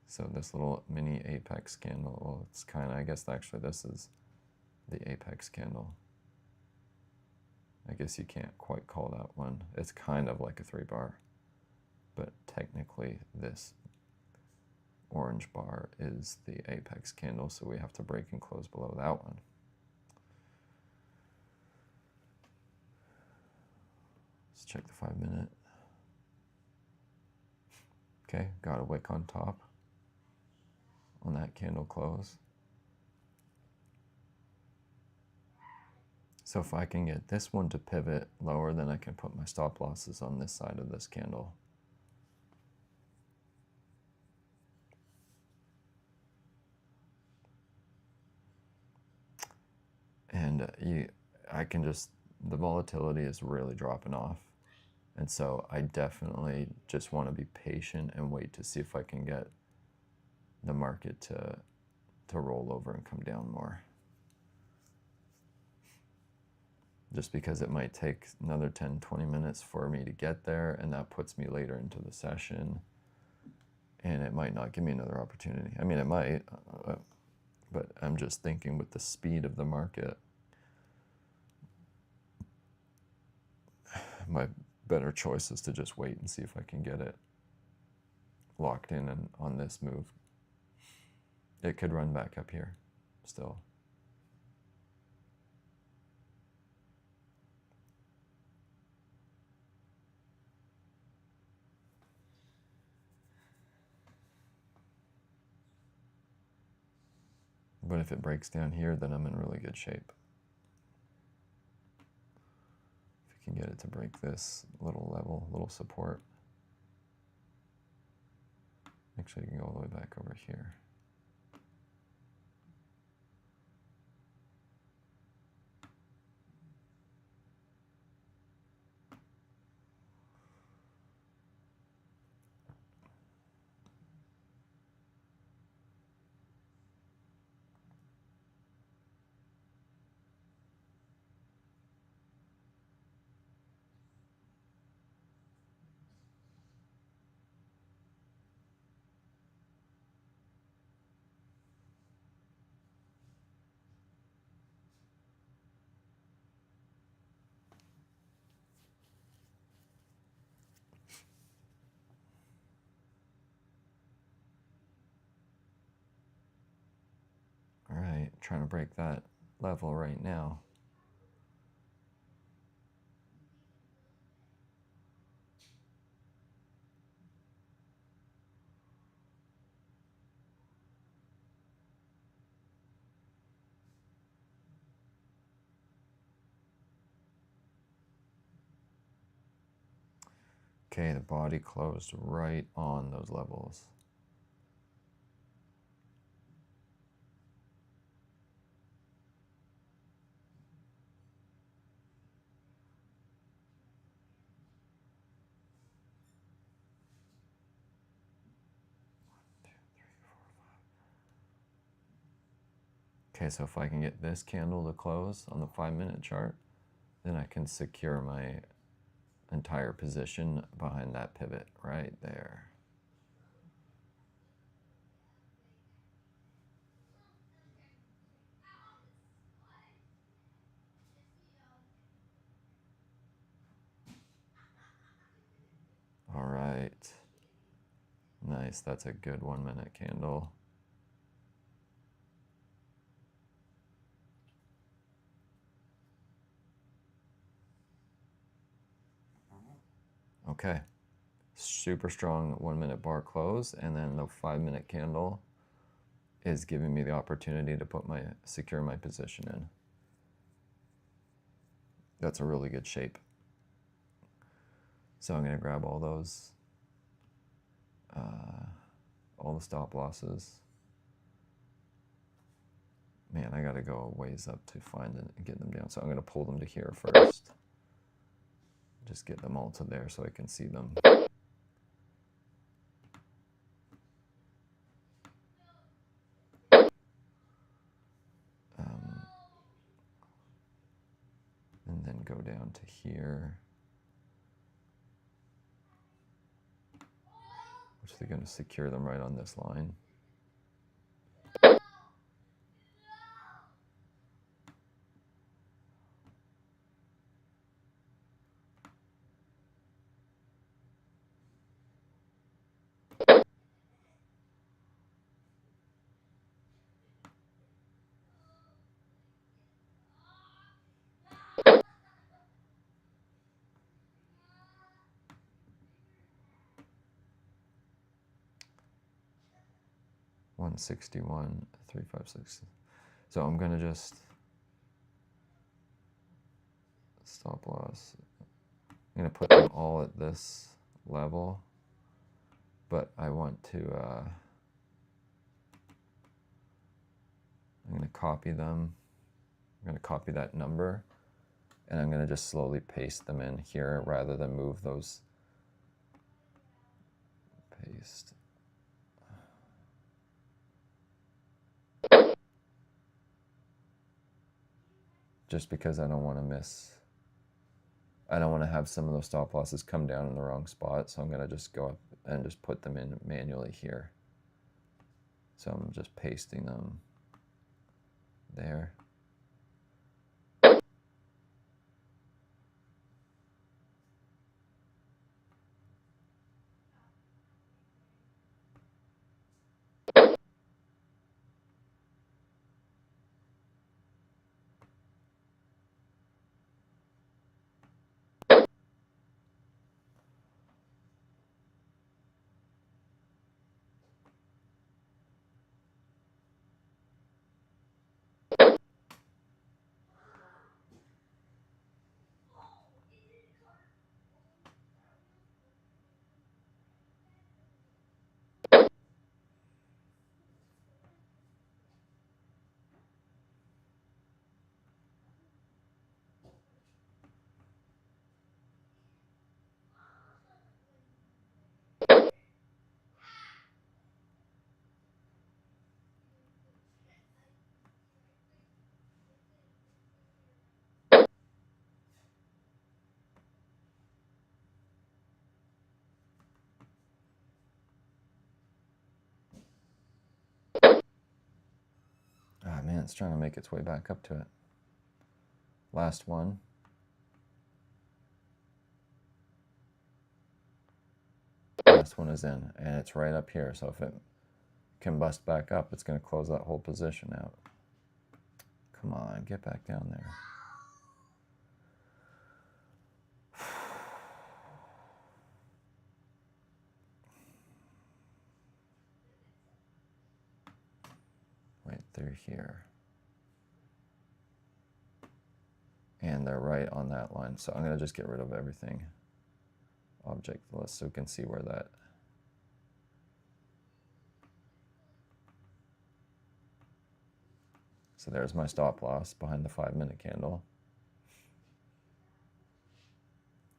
So this little mini apex candle, well, it's kind of, I guess actually this is the apex candle. I guess you can't quite call that one. It's kind of like a 3-bar, but technically this orange bar is the apex candle, so we have to break and close below that one. Let's check the 5-minute. Okay, got a wick on top on that candle close. So if I can get this one to pivot lower, then I can put my stop losses on this side of this candle. And I can just, the volatility is really dropping off. And so I definitely just want to be patient and wait to see if I can get the market to roll over and come down more. Just because it might take another 10, 20 minutes for me to get there, and that puts me later into the session, and it might not give me another opportunity. I mean, it might, but I'm just thinking with the speed of the market, my better choice is to just wait and see if I can get it locked in and on this move. It could run back up here still. But if it breaks down here, then I'm in really good shape. If you can get it to break this little level, little support. Actually, you can go all the way back over here. trying to break that level right now. Okay, the body closed right on those levels. Okay, so if I can get this candle to close on the 5-minute chart, then I can secure my entire position behind that pivot right there. All right. Nice, that's a good 1-minute candle. Okay, super strong 1-minute bar close, and then the 5-minute candle is giving me the opportunity to secure my position in. That's a really good shape. So I'm going to grab all those, all the stop losses. Man, I got to go a ways up to find it and get them down. So I'm going to pull them to here first. Just get them all to there so I can see them. And then go down to here, which they're going to secure them right on this line. $161, 356. So I'm gonna just stop loss. I'm gonna put them all at this level, but I want to. I'm gonna copy them. I'm gonna copy that number, and I'm gonna just slowly paste them in here rather than move those. Paste. Just because I don't want to miss. I don't want to have some of those stop losses come down in the wrong spot, so I'm going to just go up and just put them in manually here. So I'm just pasting them there. Ah, man, it's trying to make its way back up to it. Last one. Last one is in, and it's right up here. So if it can bust back up, it's going to close that whole position out. Come on, get back down there. Right through here. And they're right on that line. So I'm going to just get rid of everything. Object list so we can see where that. So there's my stop loss behind the 5-minute candle,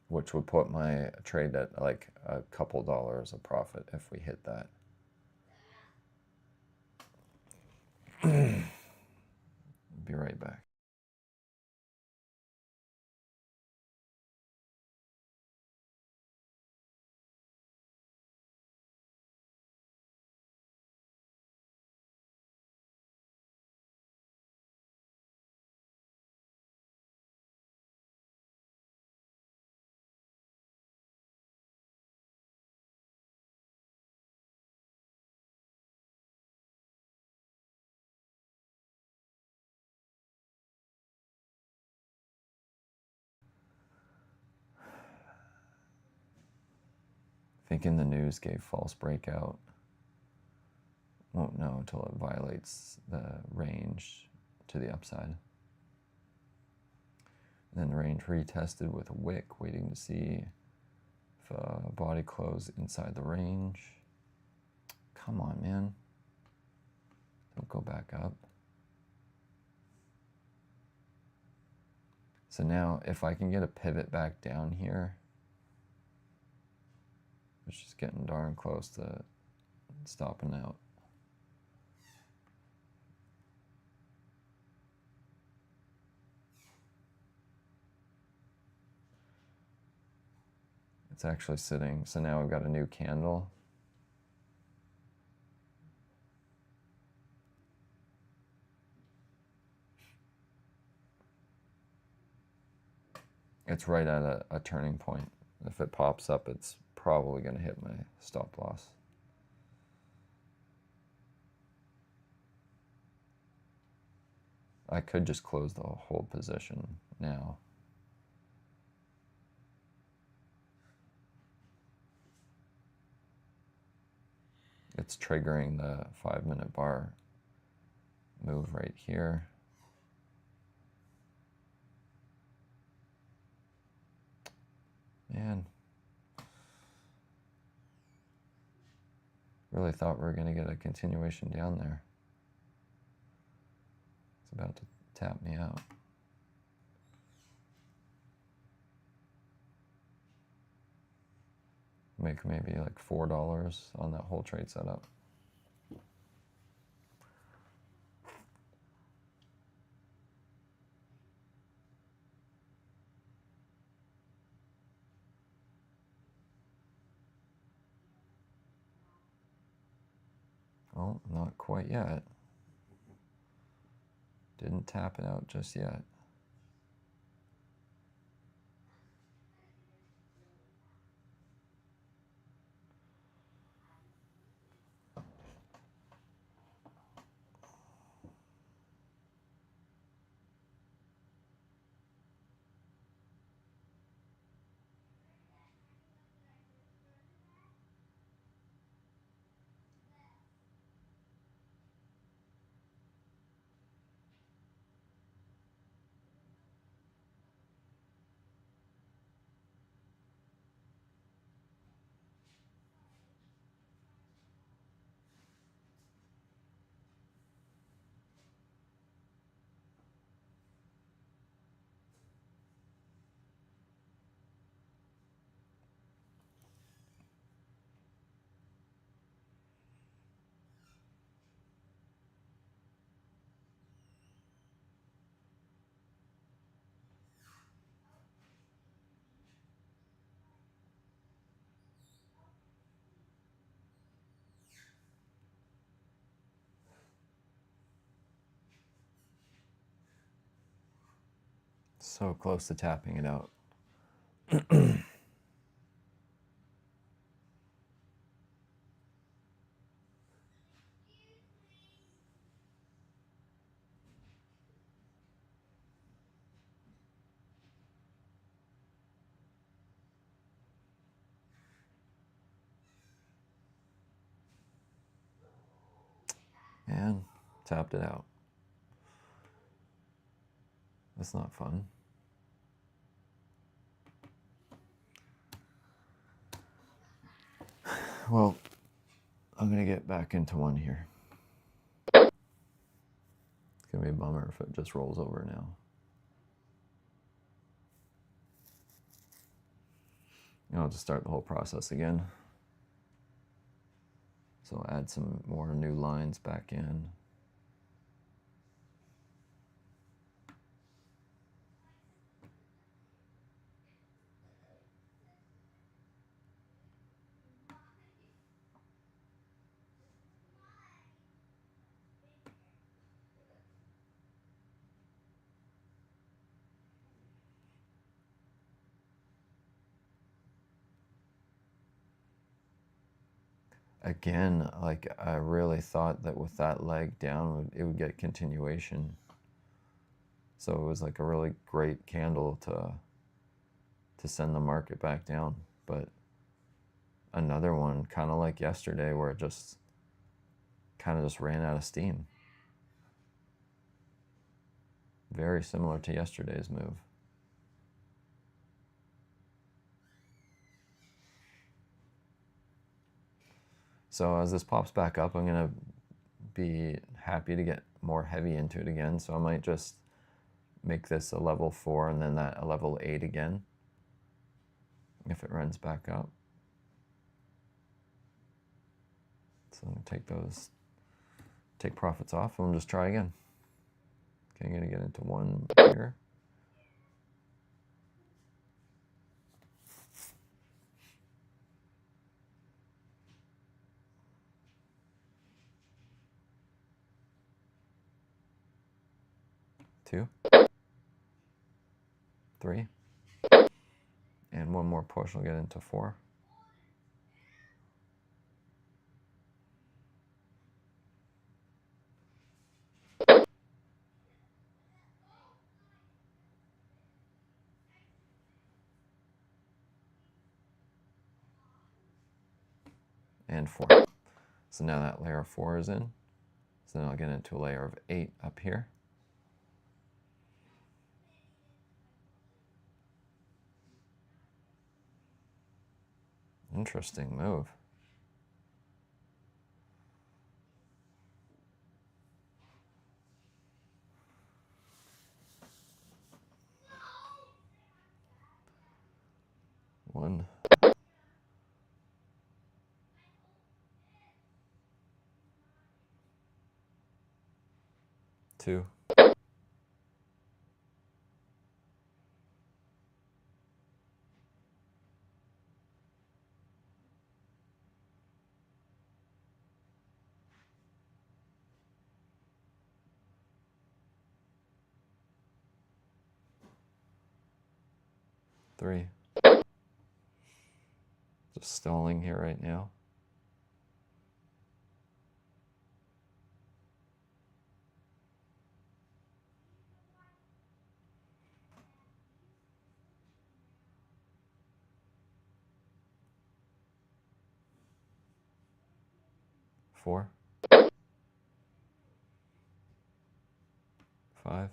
which would put my trade at like a couple dollars of profit if we hit that. Be right back. Thinking the news gave false breakout. Won't know until it violates the range to the upside. And then the range retested with a wick, waiting to see if a body closed inside the range. Come on, man. Don't go back up. So now if I can get a pivot back down here, which is getting darn close to stopping out. It's actually sitting, so now we've got a new candle. It's right at a turning point. If it pops up, it's probably going to hit my stop loss. I could just close the whole position now. It's triggering the 5-minute bar move right here. Man, really thought we were going to get a continuation down there. It's about to tap me out. Make maybe like $4 on that whole trade setup. Oh, not quite yet. Didn't tap it out just yet. So close to tapping it out. And tapped it out. That's not fun. Well, I'm going to get back into one here. It's going to be a bummer if it just rolls over now. And I'll just start the whole process again. So I'll add some more new lines back in. Again, like I really thought that with that leg down, it would get continuation. So it was like a really great candle to send the market back down. But another one, kind of like yesterday, where it just kind of just ran out of steam. Very similar to yesterday's move. So as this pops back up, I'm going to be happy to get more heavy into it again. So I might just make this a level 4 and then that a level 8 again if it runs back up. So I'm going to take profits off and we'll just try again. Okay, I'm going to get into one here. Two. 3. And one more push will get into 4. And 4. So now that layer of 4 is in. So then I'll get into a layer of 8 up here. Interesting move. One. 2. 3. Just stalling here right now. 4. 5.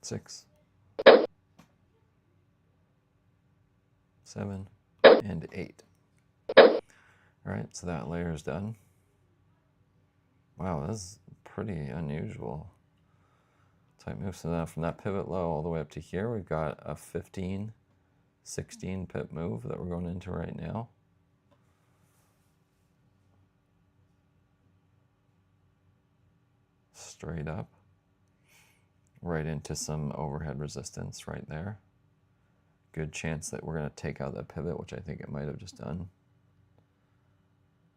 6. 7. And 8. All right, so that layer is done. Wow, this is pretty unusual type move. So now from that pivot low all the way up to here, we've got a 15, 16 pip move that we're going into right now. Straight up, right into some overhead resistance right there. Good chance that we're going to take out that pivot, which I think it might have just done.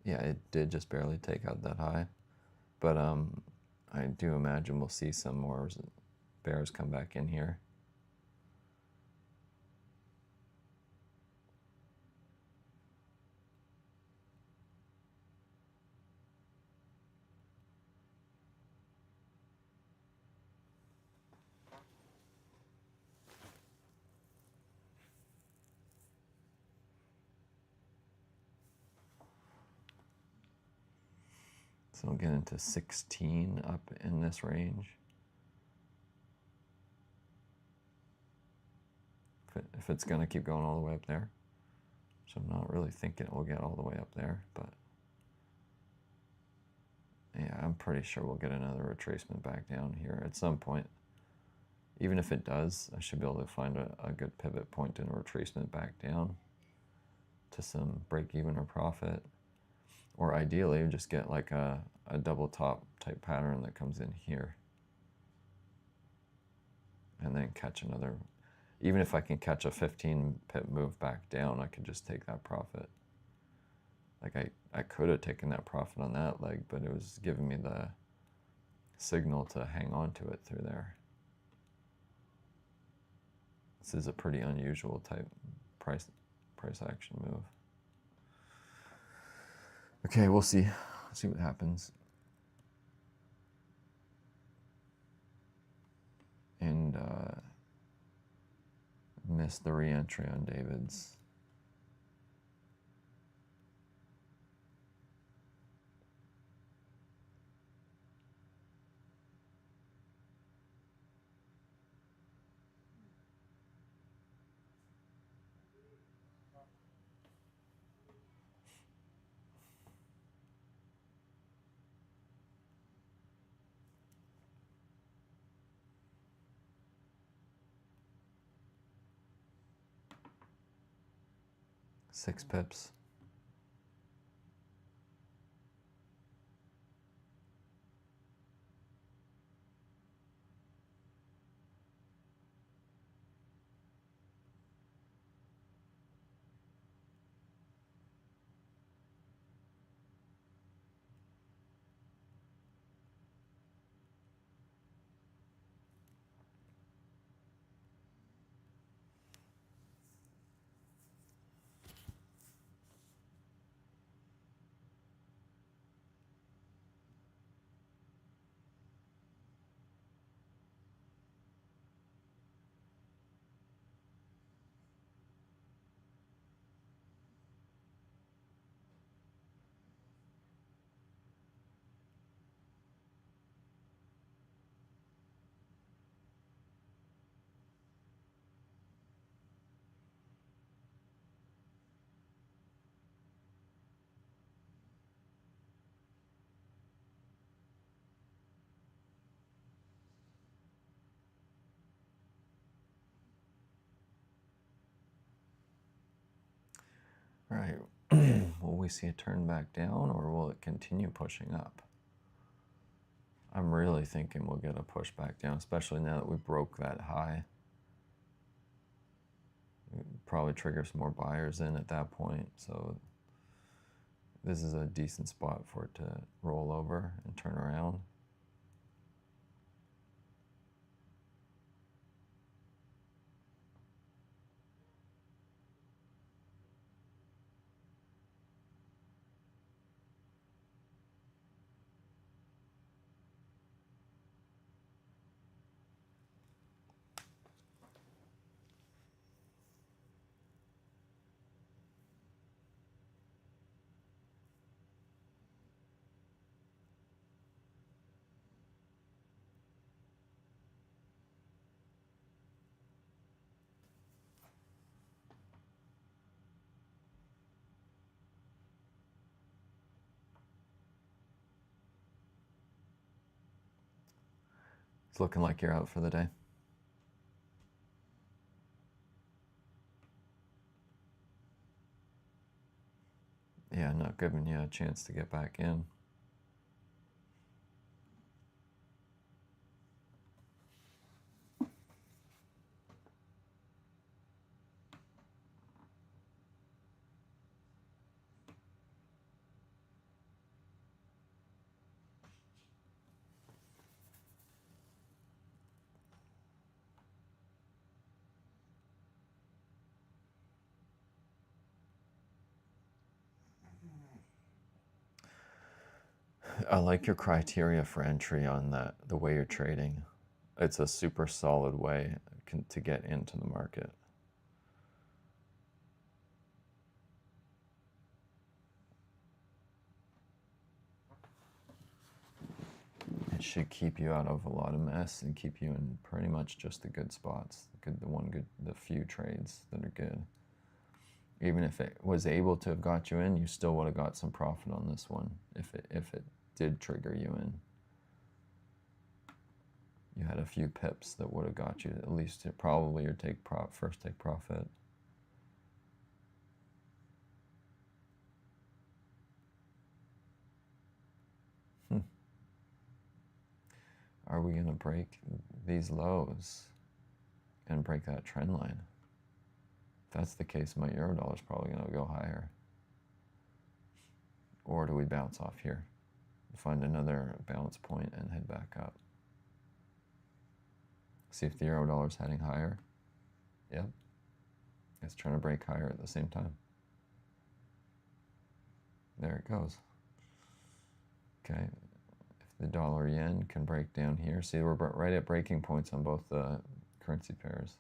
Yeah, it did just barely take out that high. But I do imagine we'll see some more bears come back in here. So we'll get into 16 up in this range. If it's going to keep going all the way up there. So I'm not really thinking it will get all the way up there, but yeah, I'm pretty sure we'll get another retracement back down here at some point. Even if it does, I should be able to find a good pivot point and a retracement back down to some break even or profit. Or ideally, just get like a double top type pattern that comes in here. And then catch another, even if I can catch a 15 pip move back down, I could just take that profit. Like I could have taken that profit on that leg, but it was giving me the signal to hang on to it through there. This is a pretty unusual type price action move. Okay, we'll see. See what happens. And missed the re-entry on David's. Six pips. All right, will we see a turn back down or will it continue pushing up? I'm really thinking we'll get a push back down, especially now that we broke that high. Probably trigger some more buyers in at that point, so this is a decent spot for it to roll over and turn around. It's looking like you're out for the day. Yeah, not giving you a chance to get back in. I like your criteria for entry on that, the way you're trading. It's a super solid way to get into the market. It should keep you out of a lot of mess and keep you in pretty much just the good spots, the few trades that are good. Even if it was able to have got you in, you still would have got some profit on this one if it did trigger you in. You had a few pips that would have got you at least to probably your first take profit. Are we going to break these lows and break that trend line? If that's the case, my euro dollar is probably going to go higher. Or do we bounce off here, find another bounce point and head back up? See if the euro dollar is heading higher. Yep. It's trying to break higher at the same time. There it goes. Okay. If the dollar yen can break down here, see, we're right at breaking points on both the currency pairs.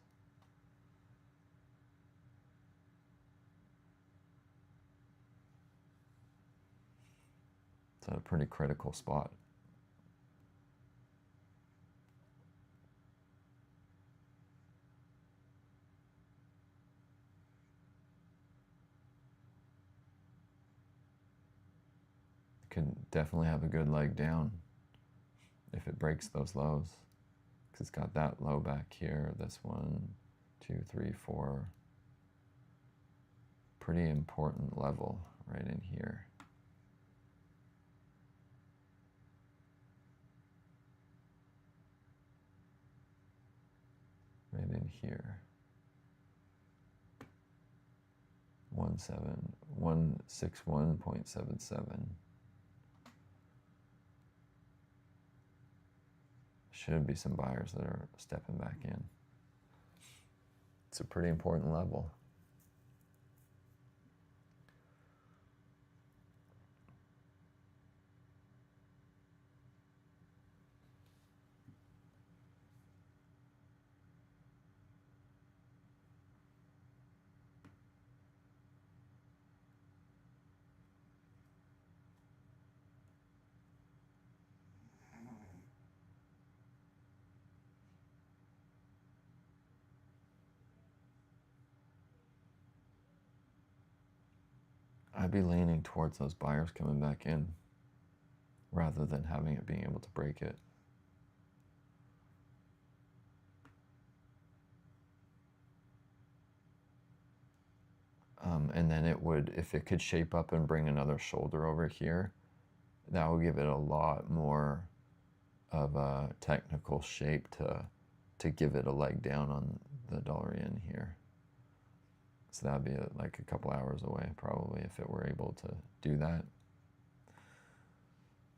It's a pretty critical spot. Could definitely have a good leg down if it breaks those lows, because it's got that low back here, this 1, 2, 3, 4. Pretty important level right in here. Right in here. 161.77. Should be some buyers that are stepping back in. It's a pretty important level. I'd be leaning towards those buyers coming back in rather than having it being able to break it. And then it would, if it could shape up and bring another shoulder over here, that would give it a lot more of a technical shape to give it a leg down on the dollar yen here. So that'd be like a couple hours away probably if it were able to do that.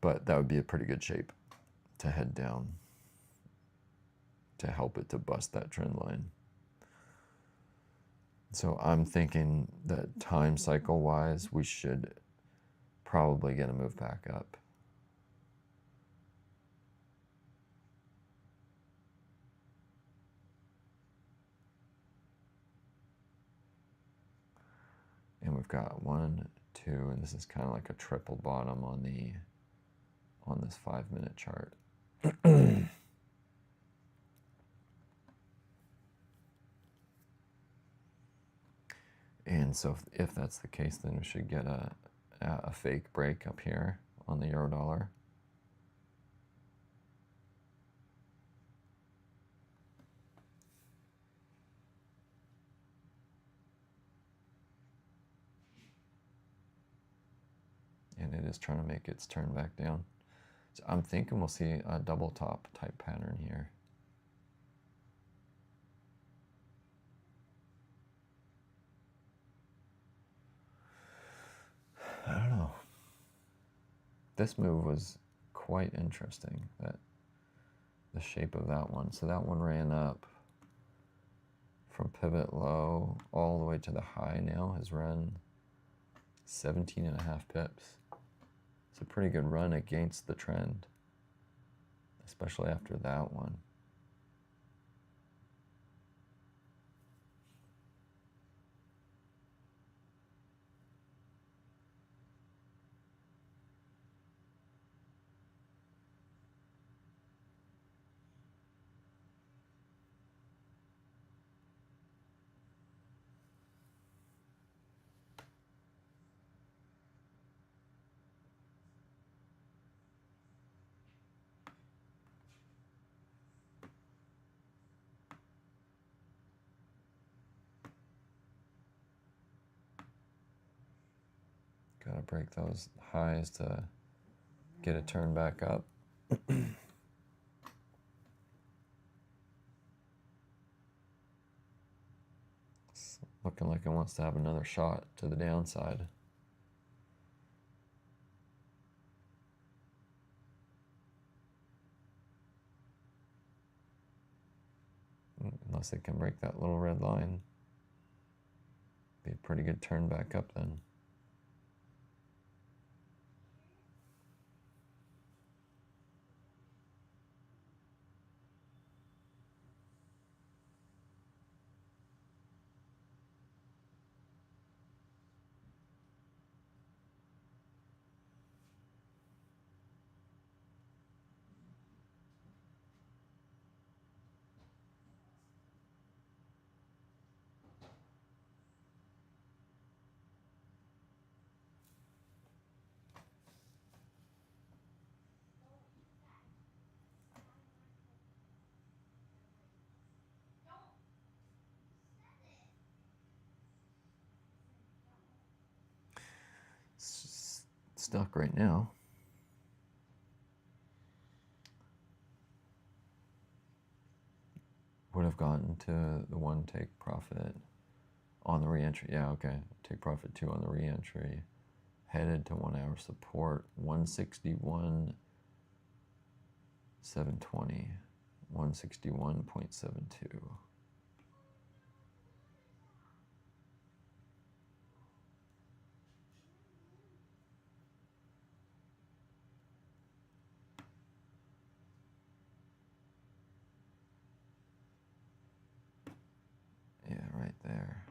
But that would be a pretty good shape to head down to help it to bust that trend line. So I'm thinking that time cycle wise, we should probably get a move back up. And we've got 1, 2, and this is kind of like a triple bottom on this 5-minute chart. And so if that's the case, then we should get a fake break up here on the euro dollar. And it is trying to make its turn back down. So I'm thinking we'll see a double top type pattern here. I don't know. This move was quite interesting, the shape of that one. So that one ran up from pivot low all the way to the high now, has run 17.5 pips. It's a pretty good run against the trend, especially after that one. Gotta break those highs to get a turn back up. It's looking like it wants to have another shot to the downside. Unless they can break that little red line. Be a pretty good turn back up then. Stuck right now. Would have gotten to the one take profit on the re-entry. Yeah, okay. Take profit 2 on the re-entry. Headed to 1 hour support. 161, 720. 161.72. Yeah, right there.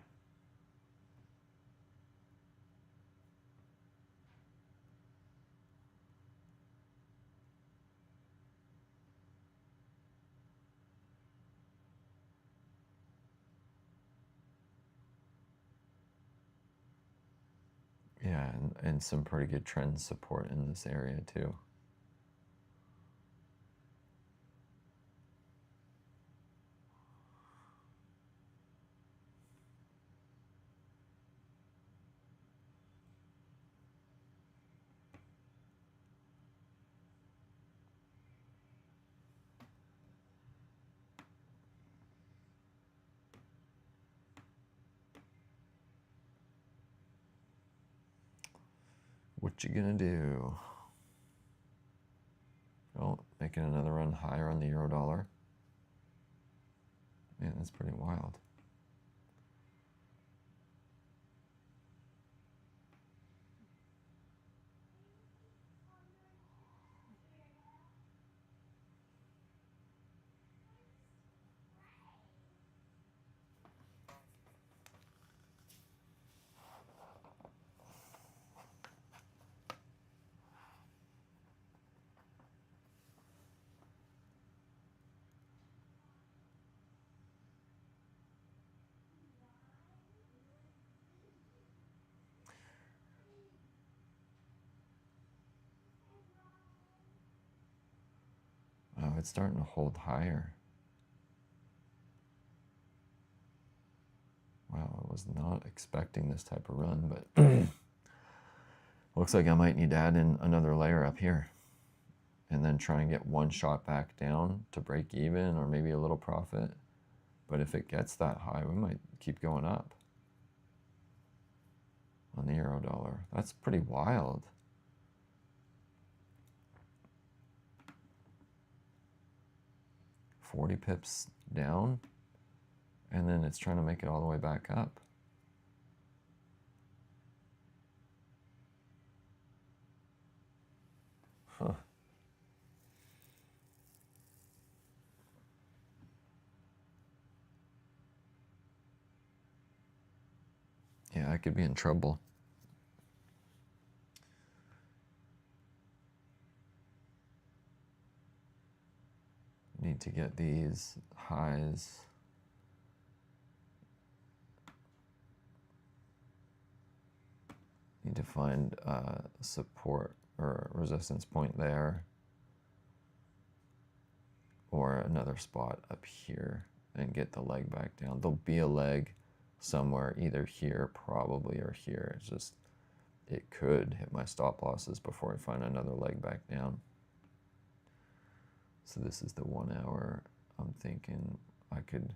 Yeah, and some pretty good trend support in this area too. What you gonna do? Oh, making another run higher on the euro dollar. Man, that's pretty wild. Oh, it's starting to hold higher. Wow, I was not expecting this type of run, but looks like I might need to add in another layer up here and then try and get one shot back down to break even or maybe a little profit. But if it gets that high, we might keep going up on the euro dollar. That's pretty wild. $40 pips down, and then it's trying to make it all the way back up. Yeah, I could be in trouble. Need to get these highs. Need to find support or resistance point there, or another spot up here, and get the leg back down. There'll be a leg somewhere, either here probably or here. It's just, it could hit my stop losses before I find another leg back down. So this is the 1 hour. I'm thinking I could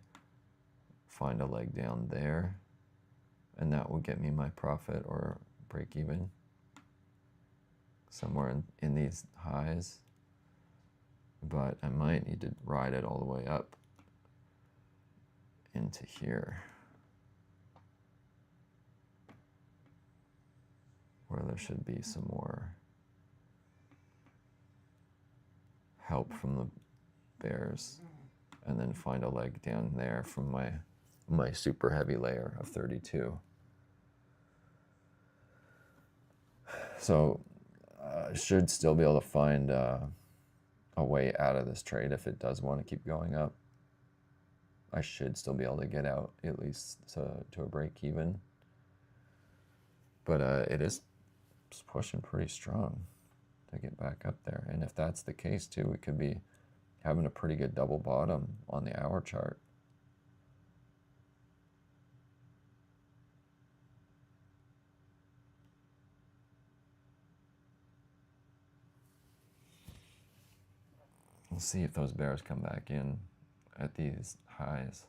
find a leg down there, and that will get me my profit or break even somewhere in these highs. But I might need to ride it all the way up into here, where there should be some more help from the bears, and then find a leg down there from my super heavy layer of 32. So I should still be able to find a way out of this trade if it does want to keep going up. I should still be able to get out at least to a break even. But it is pushing pretty strong to get back up there. And if that's the case too, we could be having a pretty good double bottom on the hour chart. We'll see if those bears come back in at these highs.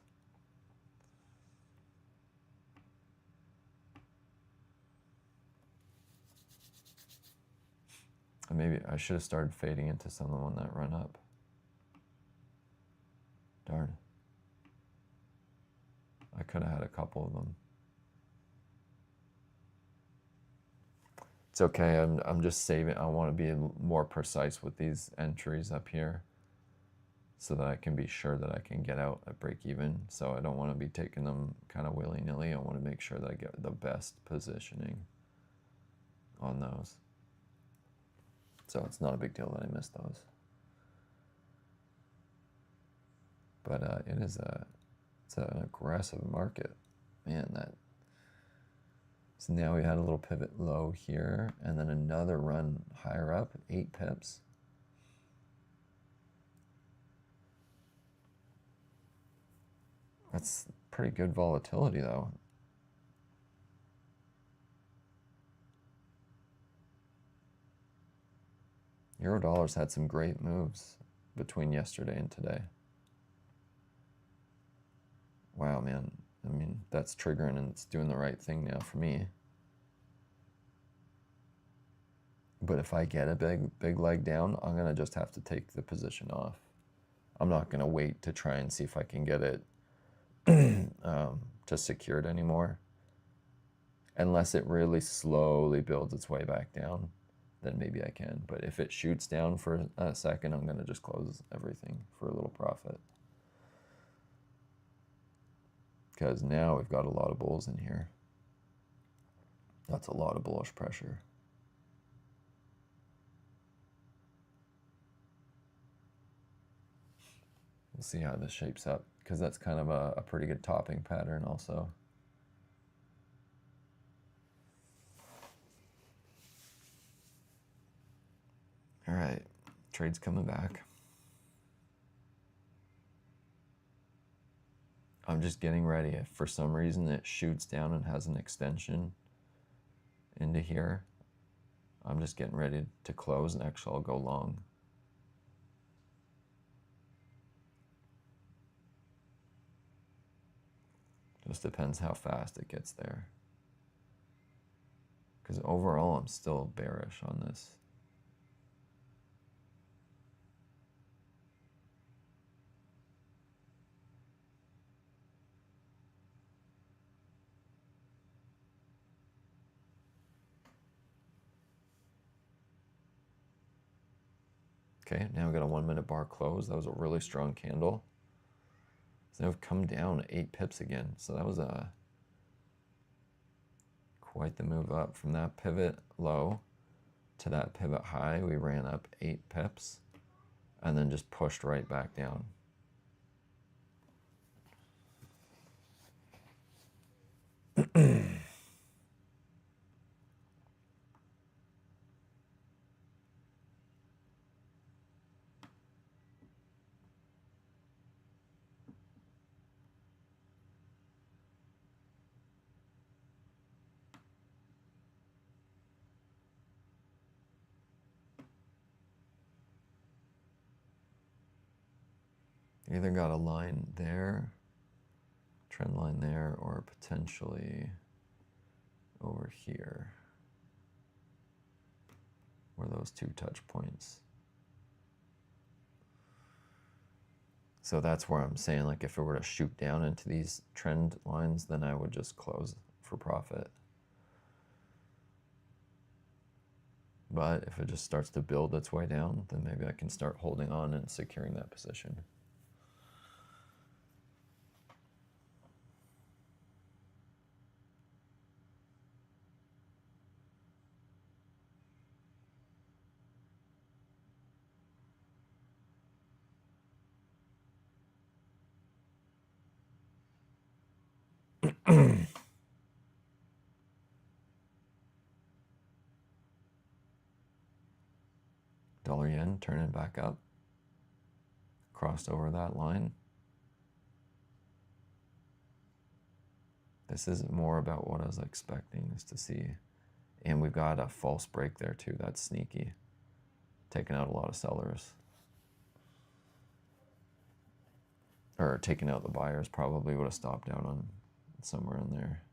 And maybe I should have started fading into some of them on that run up. Darn. I could have had a couple of them. It's okay, I'm just saving. I want to be more precise with these entries up here, so that I can be sure that I can get out at break even. So I don't want to be taking them kind of willy-nilly. I want to make sure that I get the best positioning on those. So it's not a big deal that I missed those. But it's an aggressive market. Man, so now we had a little pivot low here, and then another run higher up, 8 pips. That's pretty good volatility though. Eurodollars had some great moves between yesterday and today. Wow, man. I mean, that's triggering and it's doing the right thing now for me. But if I get a big leg down, I'm going to just have to take the position off. I'm not going to wait to try and see if I can get it to secure it anymore. Unless it really slowly builds its way back down, then maybe I can. But if it shoots down for a second, I'm going to just close everything for a little profit. Because now we've got a lot of bulls in here. That's a lot of bullish pressure. We'll see how this shapes up, because that's kind of a pretty good topping pattern also. All right, trade's coming back. I'm just getting ready. If for some reason it shoots down and has an extension into here, I'm just getting ready to close, and actually I'll go long. Just depends how fast it gets there. Because overall I'm still bearish on this. Okay, now we've got a 1 minute bar close. That was a really strong candle. So now we've come down 8 pips again. So that was quite the move up. From that pivot low to that pivot high, we ran up 8 pips and then just pushed right back down. Either got a line there, trend line there, or potentially over here, where those 2 touch points. So that's where I'm saying, like, if it were to shoot down into these trend lines, then I would just close for profit. But if it just starts to build its way down, then maybe I can start holding on and securing that position. Dollar yen turning back up, crossed over that line. This is more about what I was expecting is to see. And we've got a false break there too. That's sneaky. Taking out a lot of sellers. Or taking out the buyers. Probably would have stopped out on somewhere in there.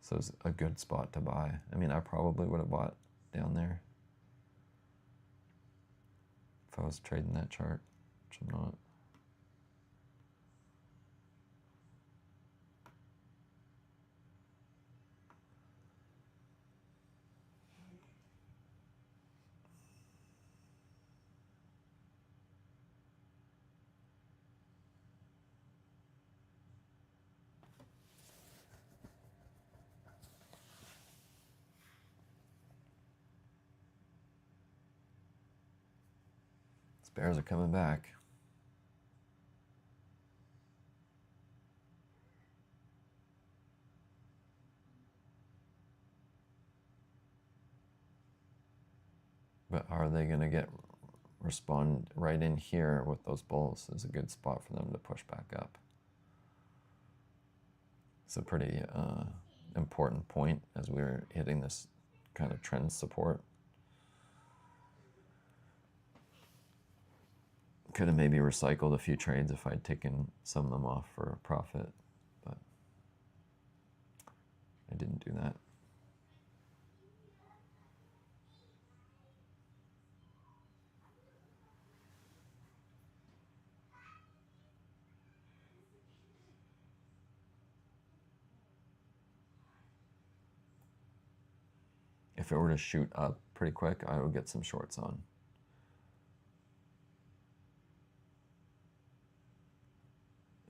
So it's a good spot to buy. I mean, I probably would have bought down there if I was trading that chart, which I'm not. Bears are coming back. But are they going to respond right in here with those bulls? Is a good spot for them to push back up. It's a pretty important point as we're hitting this kind of trend support. Could have maybe recycled a few trades if I'd taken some of them off for a profit, but I didn't do that. If it were to shoot up pretty quick, I would get some shorts on.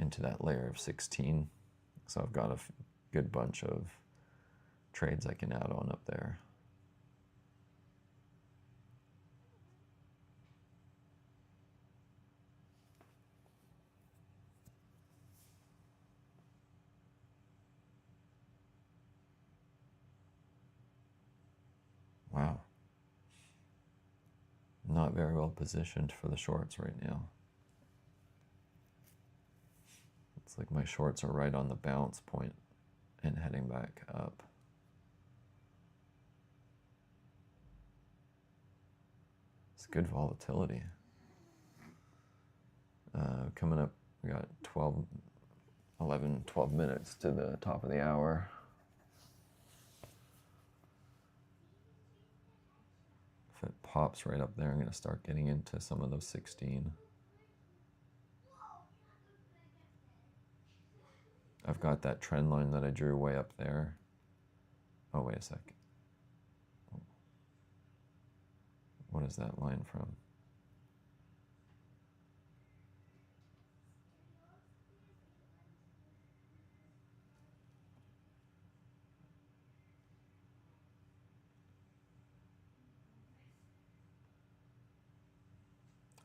Into that layer of 16. So I've got a good bunch of trades I can add on up there. Wow. Not very well positioned for the shorts right now. It's like my shorts are right on the bounce point and heading back up. It's good volatility. Coming up, we got 12 minutes to the top of the hour. If it pops right up there, I'm going to start getting into some of those 16. I've got that trend line that I drew way up there. Oh, wait a sec. What is that line from?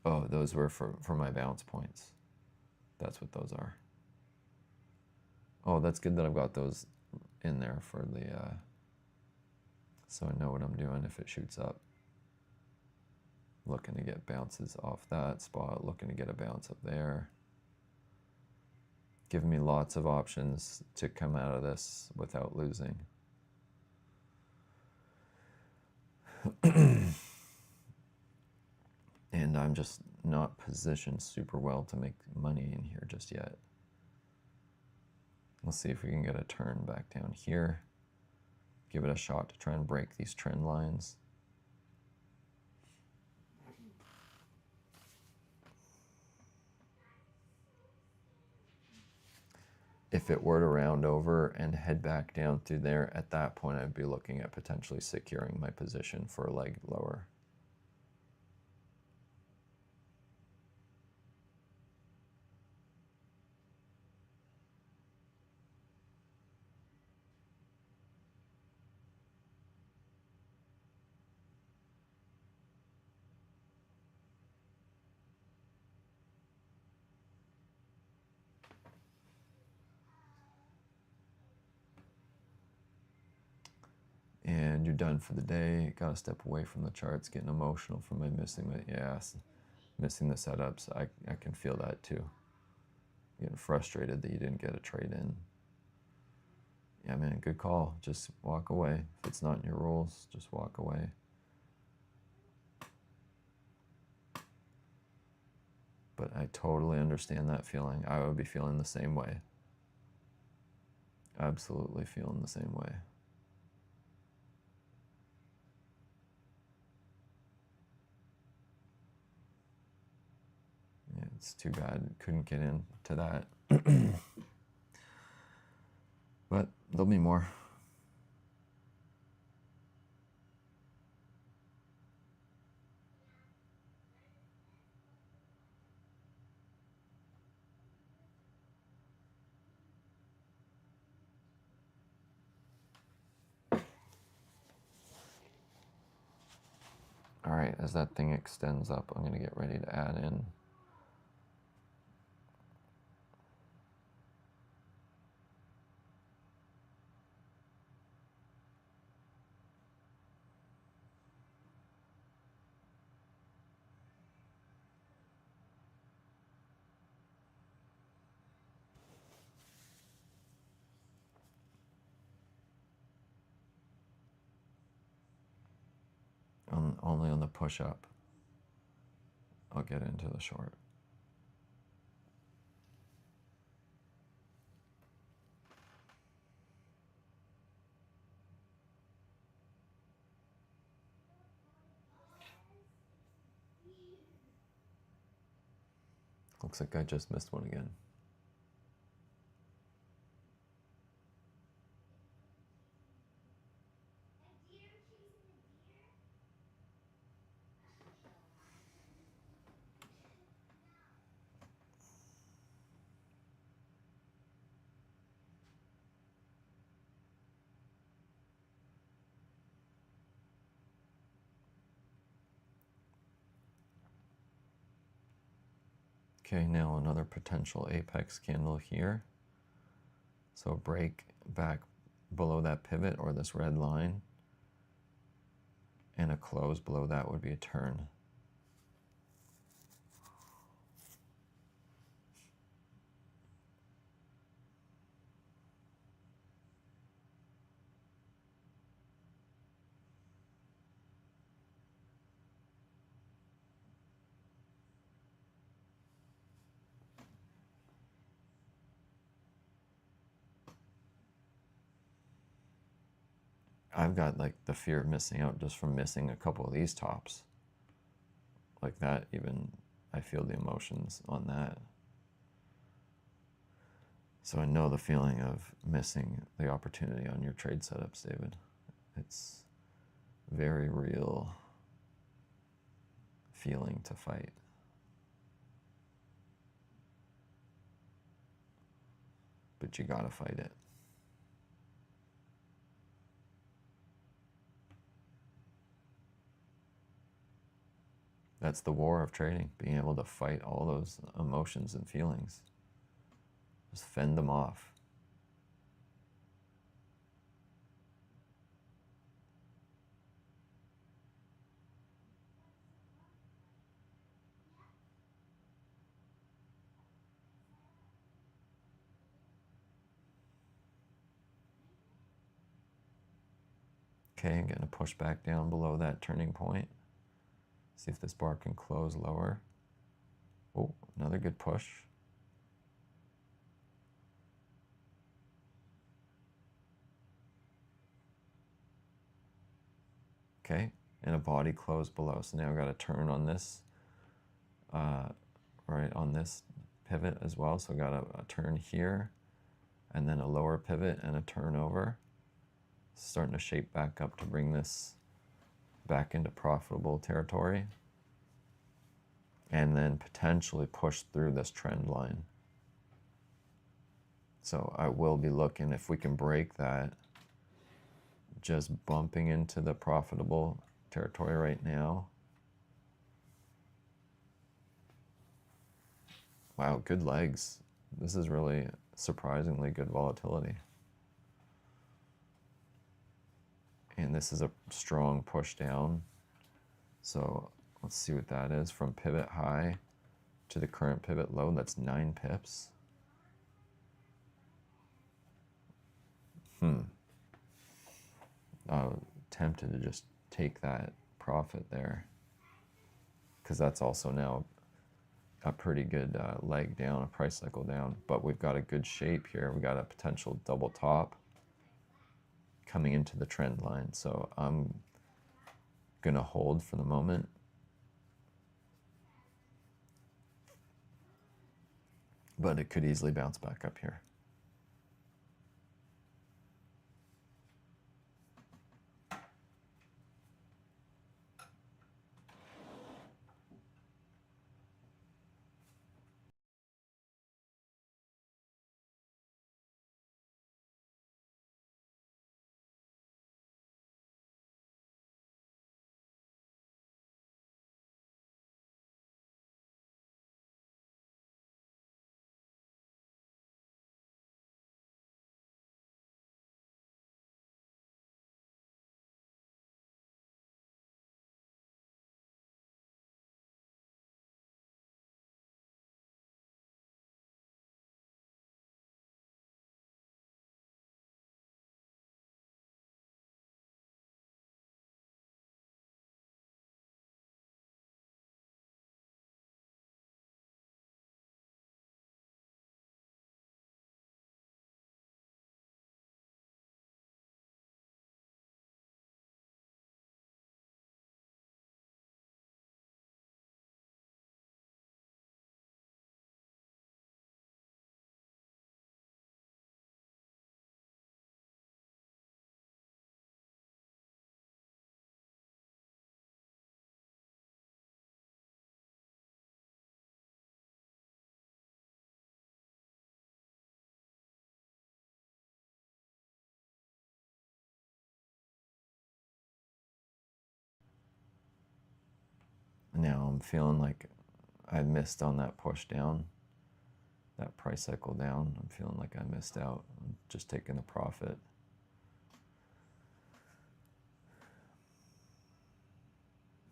Oh, those were for my bounce points. That's what those are. Oh, that's good that I've got those in there for the, so I know what I'm doing if it shoots up. Looking to get bounces off that spot, looking to get a bounce up there. Giving me lots of options to come out of this without losing. And I'm just not positioned super well to make money in here just yet. Let's see if we can get a turn back down here. Give it a shot to try and break these trend lines. If it were to round over and head back down through there, at that point I'd be looking at potentially securing my position for a leg lower. And you're done for the day. Got to step away from the charts, getting emotional from my missing the setups. I can feel that too. Getting frustrated that you didn't get a trade in. Yeah, man, good call. Just walk away. If it's not in your rules, just walk away. But I totally understand that feeling. I would be feeling the same way. Absolutely feeling the same way. Yeah, it's too bad couldn't get into that. But there'll be more. All right, as that thing extends up, I'm going to get ready to add in. Only on the push up, I'll get into the short. Looks like I just missed one again. Okay, now another potential apex candle here. So break back below that pivot or this red line, and a close below that would be a turn. I've got like the fear of missing out just from missing a couple of these tops. Like that, even I feel the emotions on that. So I know the feeling of missing the opportunity on your trade setups, David. It's very real feeling to fight. But you gotta fight it. That's the war of trading, being able to fight all those emotions and feelings. Just fend them off. Okay, I'm going to push back down below that turning point. See if this bar can close lower. Oh, another good push. Okay, and a body close below. So now I've got to turn on this, right on this pivot as well. So I've got a turn here, and then a lower pivot and a turn over. Starting to shape back up to bring this back into profitable territory. And then potentially push through this trend line. So I will be looking if we can break that, just bumping into the profitable territory right now. Wow, good legs. This is really surprisingly good volatility. And this is a strong push down. So let's see what that is. From pivot high to the current pivot low, that's 9 pips. Tempted to just take that profit there, because that's also now a pretty good leg down, a price cycle down. But we've got a good shape here. We got a potential double top coming into the trend line. So I'm gonna hold for the moment. But it could easily bounce back up here. Now I'm feeling like I missed on that push down, that price cycle down. I'm feeling like I missed out. I'm just taking the profit.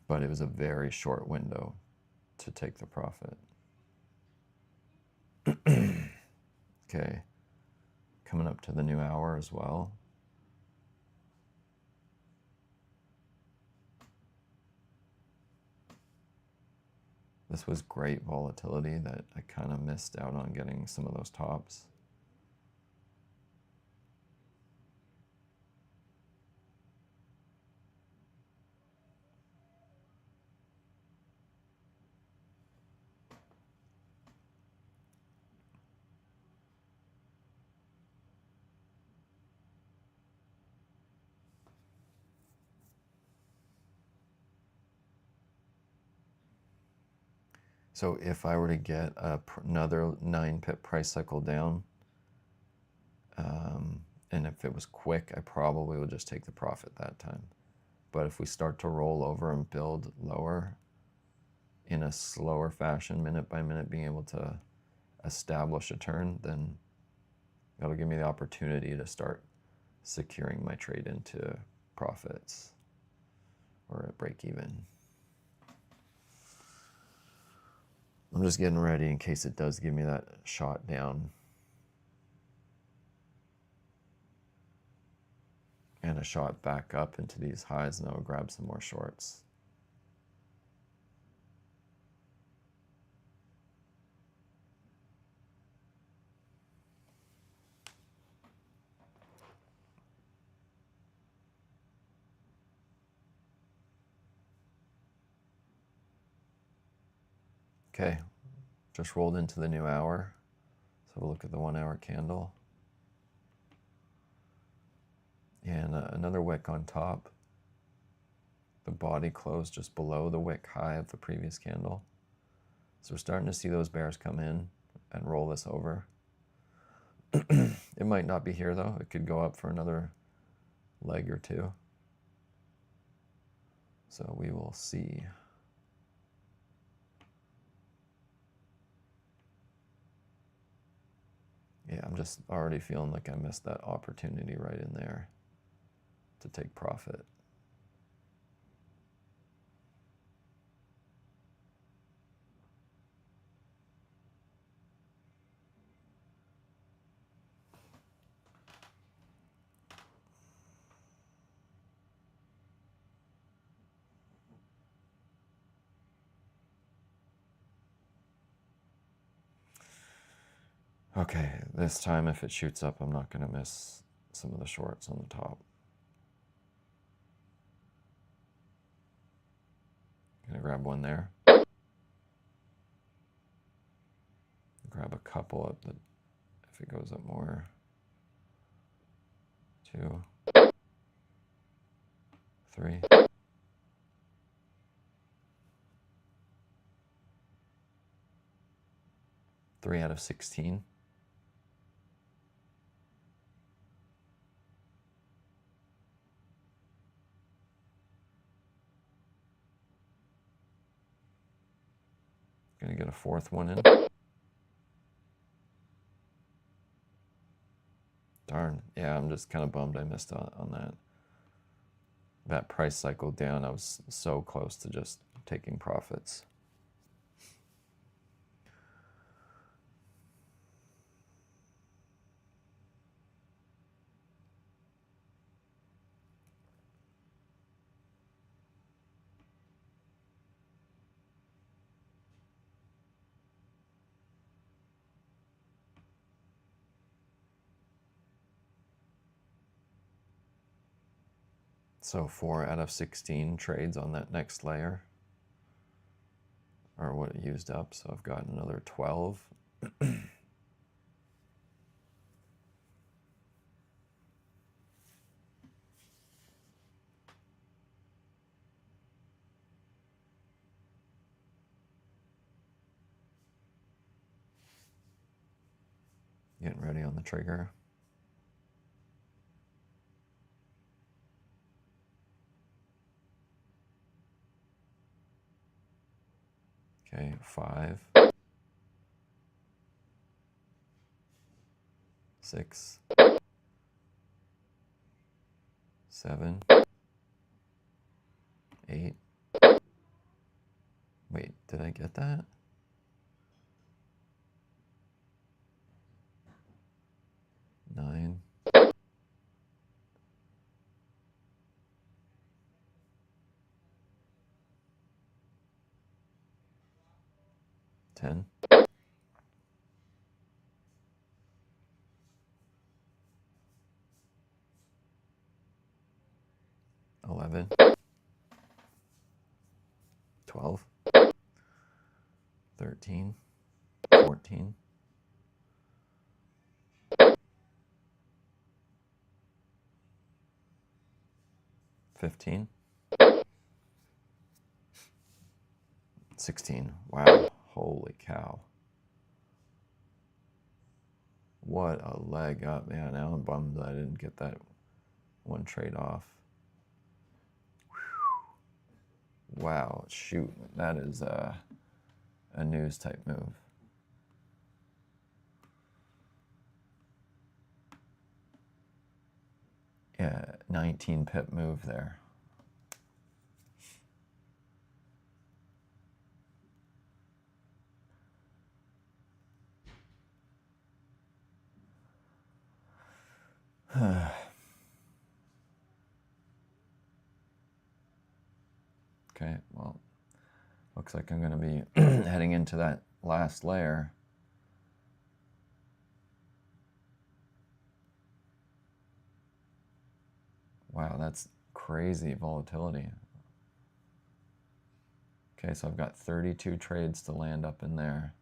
But it was a very short window to take the profit. Okay, coming up to the new hour as well. This was great volatility that I kind of missed out on getting some of those tops. So if I were to get another 9 pip price cycle down, and if it was quick, I probably would just take the profit that time. But if we start to roll over and build lower, in a slower fashion, minute by minute, being able to establish a turn, then that'll give me the opportunity to start securing my trade into profits or a break even. I'm just getting ready in case it does give me that shot down and a shot back up into these highs, and I'll grab some more shorts. Okay, just rolled into the new hour. Let's have a look at the 1 hour candle. And another wick on top. The body closed just below the wick high of the previous candle. So we're starting to see those bears come in and roll this over. It might not be here though. It could go up for another leg or two. So we will see. Yeah, I'm just already feeling like I missed that opportunity right in there to take profit. Okay, this time if it shoots up, I'm not going to miss some of the shorts on the top. Gonna grab one there. Grab a couple up the, if it goes up more. 2, 3. Three out of 16. Gonna get a fourth one in. Darn, yeah, I'm just kind of bummed I missed on that. That price cycle down, I was so close to just taking profits. So 4 out of 16 trades on that next layer are what it used up. So I've got another 12. Getting ready on the trigger. Okay, 5, 6, 7, 8. Wait, did I get that? 9. 10. 11. 12. 13. 14. 15. 16. Wow. Holy cow. What a leg up. Yeah, now I'm bummed that I didn't get that one trade off. Whew. Wow. Shoot. That is a news type move. Yeah, 19 pip move there. Okay, well, looks like I'm going to be heading into that last layer. Wow, that's crazy volatility. Okay, so I've got 32 trades to land up in there.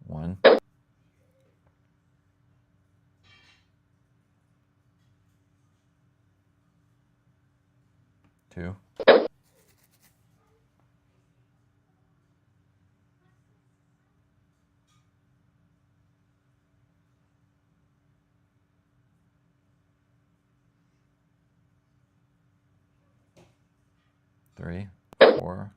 One. Two. Three. Four.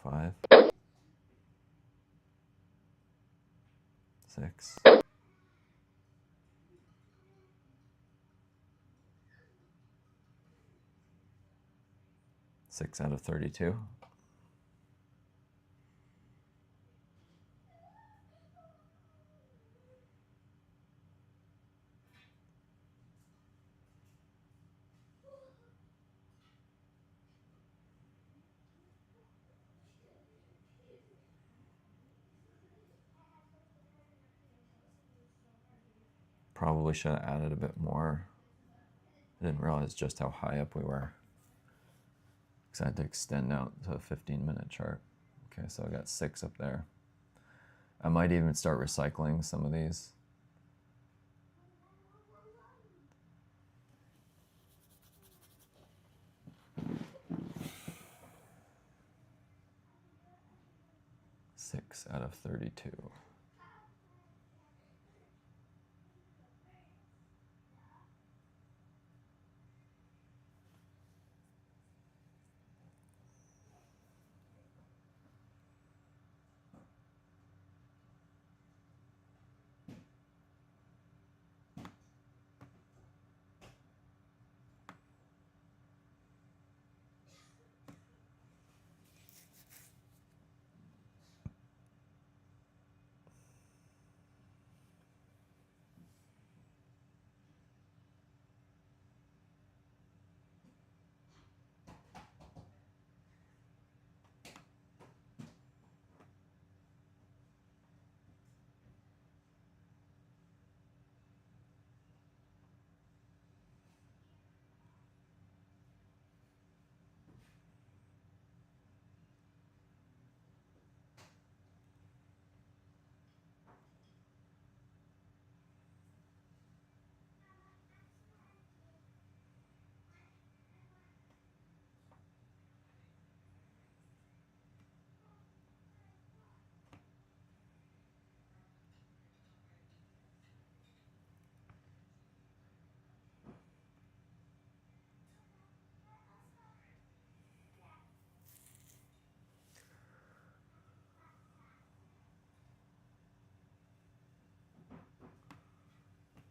Five. Six. 6 out of 32. Probably should have added a bit more. I didn't realize just how high up we were, because I had to extend out to a 15-minute chart. Okay, so I got 6 up there. I might even start recycling some of these. Six out of 32.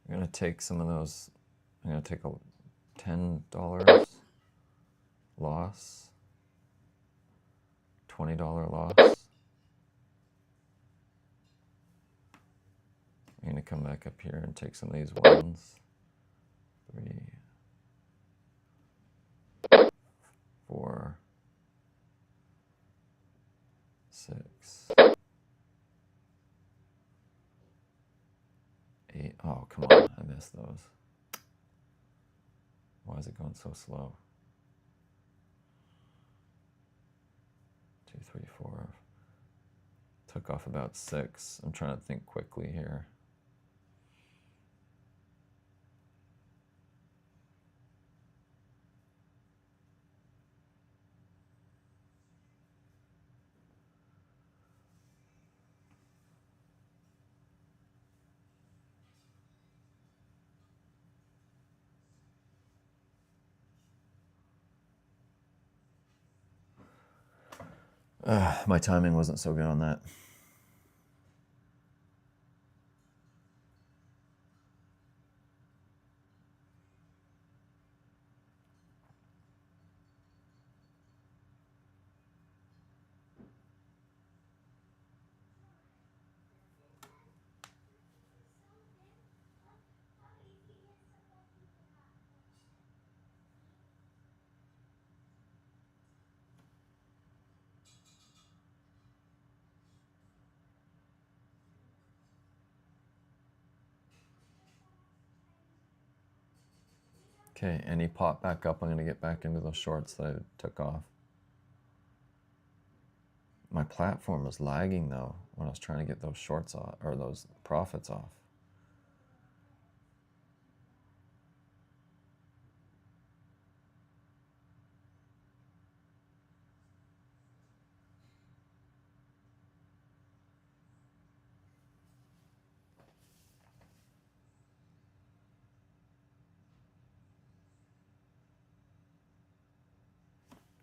I'm going to take some of those. I'm going to take a $10 loss, $20 loss. I'm going to come back up here and take some of these ones. 3, 4, 6, 8. Oh, come on. I missed those. Why is it going so slow? 2, 3, 4. Took off about 6. I'm trying to think quickly here. My timing wasn't so good on that. Okay, any pop back up, I'm going to get back into those shorts that I took off. My platform was lagging though when I was trying to get those shorts off, or those profits off.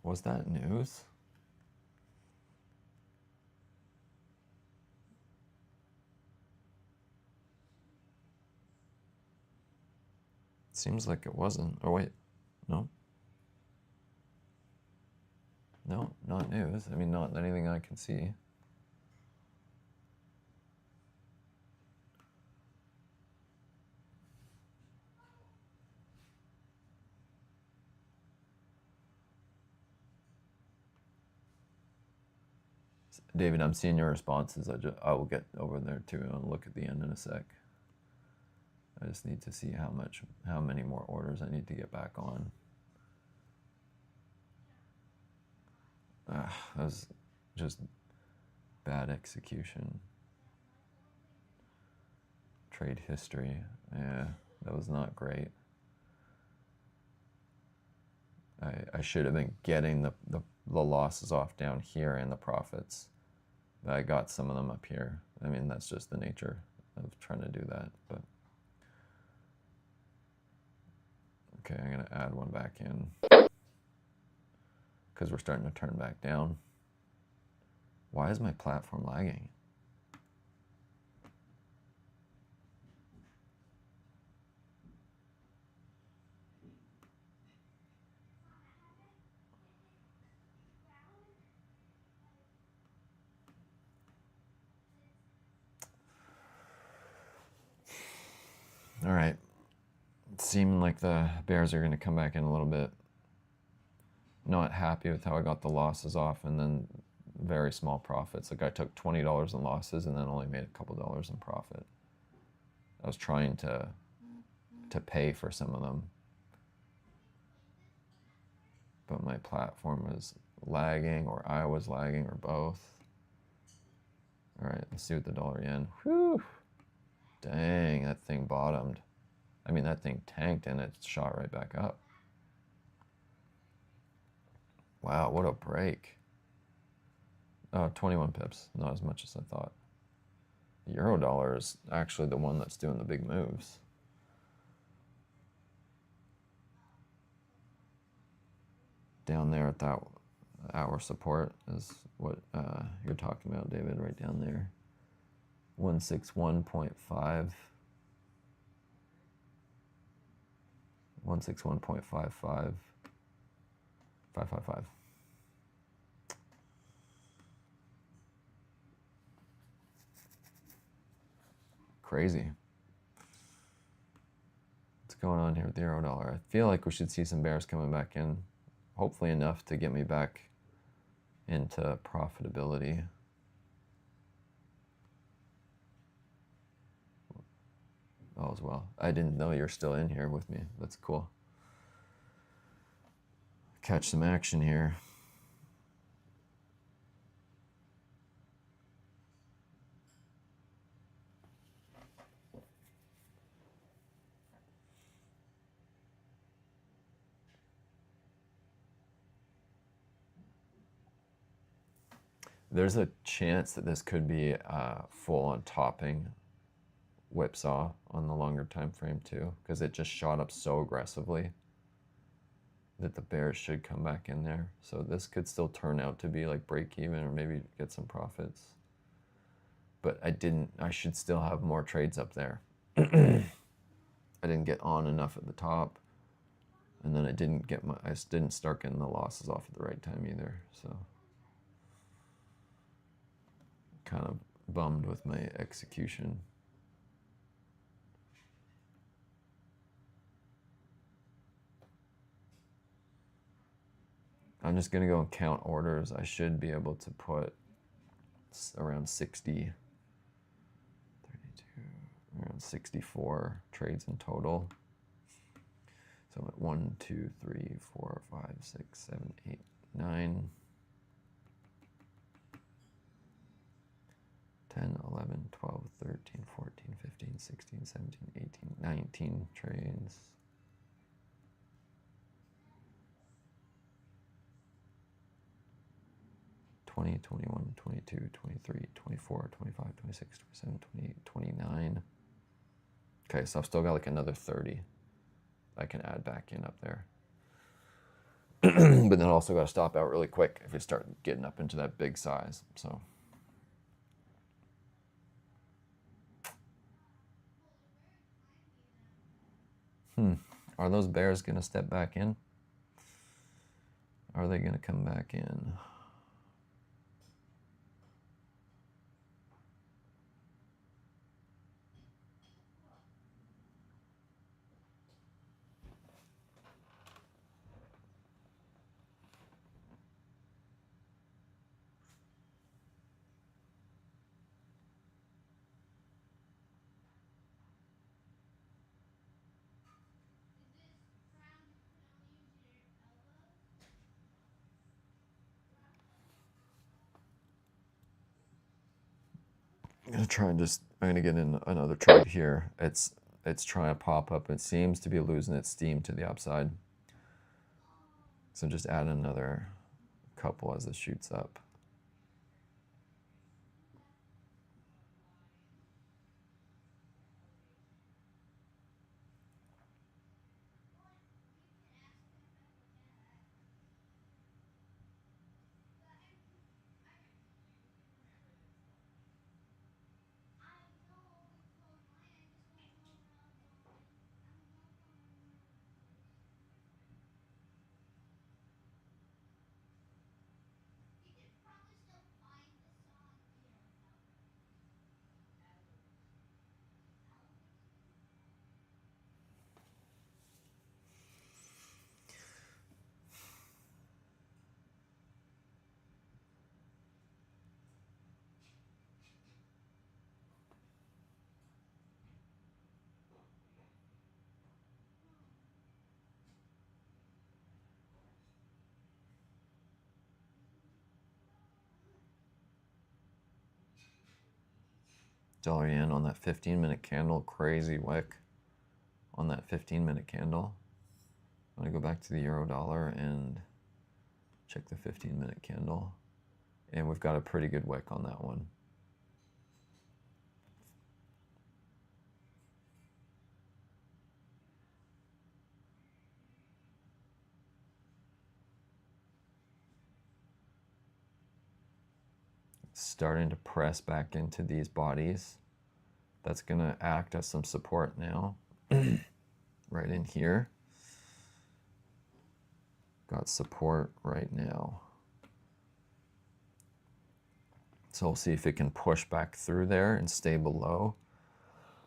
Was that news? Seems like it wasn't. Oh wait, no. No, not news. I mean, not anything I can see. David, I'm seeing your responses. I will get over there too, and I'll look at the end in a sec. I just need to see how many more orders I need to get back on. That was just bad execution. Trade history, yeah, that was not great. I should have been getting the losses off down here and the profits. But I got some of them up here. I mean, that's just the nature of trying to do that. But okay, I'm gonna add one back in because we're starting to turn back down. Why is my platform lagging? All right, it's seeming like the bears are going to come back in a little bit. Not happy with how I got the losses off, and then very small profits. Like I took $20 in losses and then only made a couple dollars in profit. I was trying to pay for some of them, but my platform was lagging, or I was lagging, or both. All right, let's see what the dollar yen. Whew. Dang, that thing bottomed. I mean, that thing tanked and it shot right back up. Wow, what a break. 21 pips, not as much as I thought. The euro dollar is actually the one that's doing the big moves. Down there at that hour support is what you're talking about, David, right down there. 161.5. 161.55. 555. Crazy. What's going on here with the euro dollar? I feel like we should see some bears coming back in. Hopefully enough to get me back into profitability. all is well. I didn't know you're still in here with me. That's cool. Catch some action here. There's a chance that this could be a full-on topping whipsaw on the longer time frame too, because it just shot up so aggressively that the bears should come back in there. So this could still turn out to be like break even or maybe get some profits. But I should still have more trades up there. I didn't get on enough at the top, and then I didn't start getting the losses off at the right time either. So kind of bummed with my execution. I'm just gonna go and count orders. I should be able to put around 60, 32, around 64 trades in total. So I'm at 1, 2, 3, 4, 5, 6, 7, 8, 9, 10, 11, 12, 13, 14, 15, 16, 17, 18, 19 trades. $20, $21, $22, $23, $24, $25, $26, $27, $28, $29. Okay, so I've still got like another 30 I can add back in up there. But then I also got to stop out really quick if it start getting up into that big size. So are those bears going to step back in? Are they going to come back in? I'm gonna get in another trade here. It's trying to pop up. It seems to be losing its steam to the upside. So just add another couple as it shoots up. Dollar yen on that 15-minute candle, crazy wick on that 15-minute candle. I'm gonna go back to the euro dollar and check the 15-minute candle. And we've got a pretty good wick on that one. Starting to press back into these bodies. That's gonna act as some support now. Right in here. Got support right now. So we'll see if it can push back through there and stay below.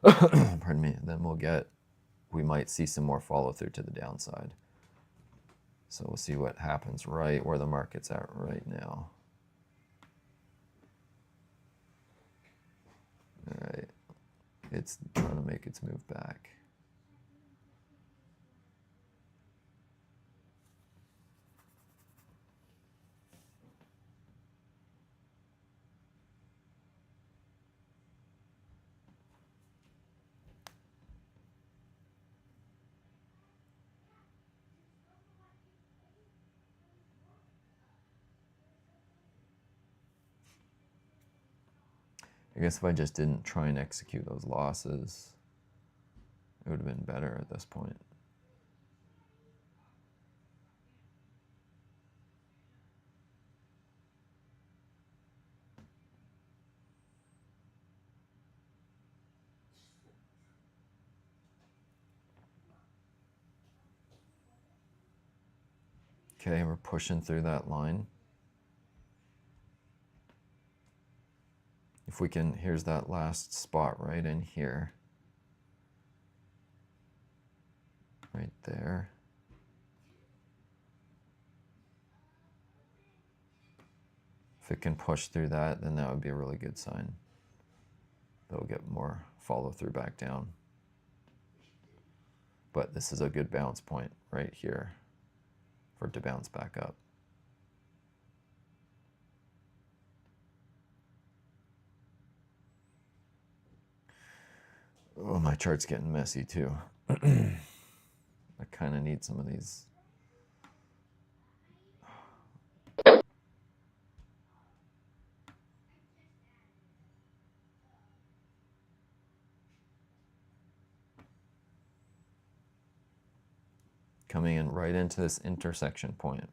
Pardon me. Then we might see some more follow through to the downside. So we'll see what happens right where the market's at right now. All right. It's trying to make its move back. I guess if I just didn't try and execute those losses, it would have been better at this point. Okay, we're pushing through that line. If we can, here's that last spot right in here. Right there. If it can push through that, then that would be a really good sign. They'll get more follow through back down. But this is a good bounce point right here for it to bounce back up. Oh, my chart's getting messy too. I kind of need some of these. Coming in right into this intersection point.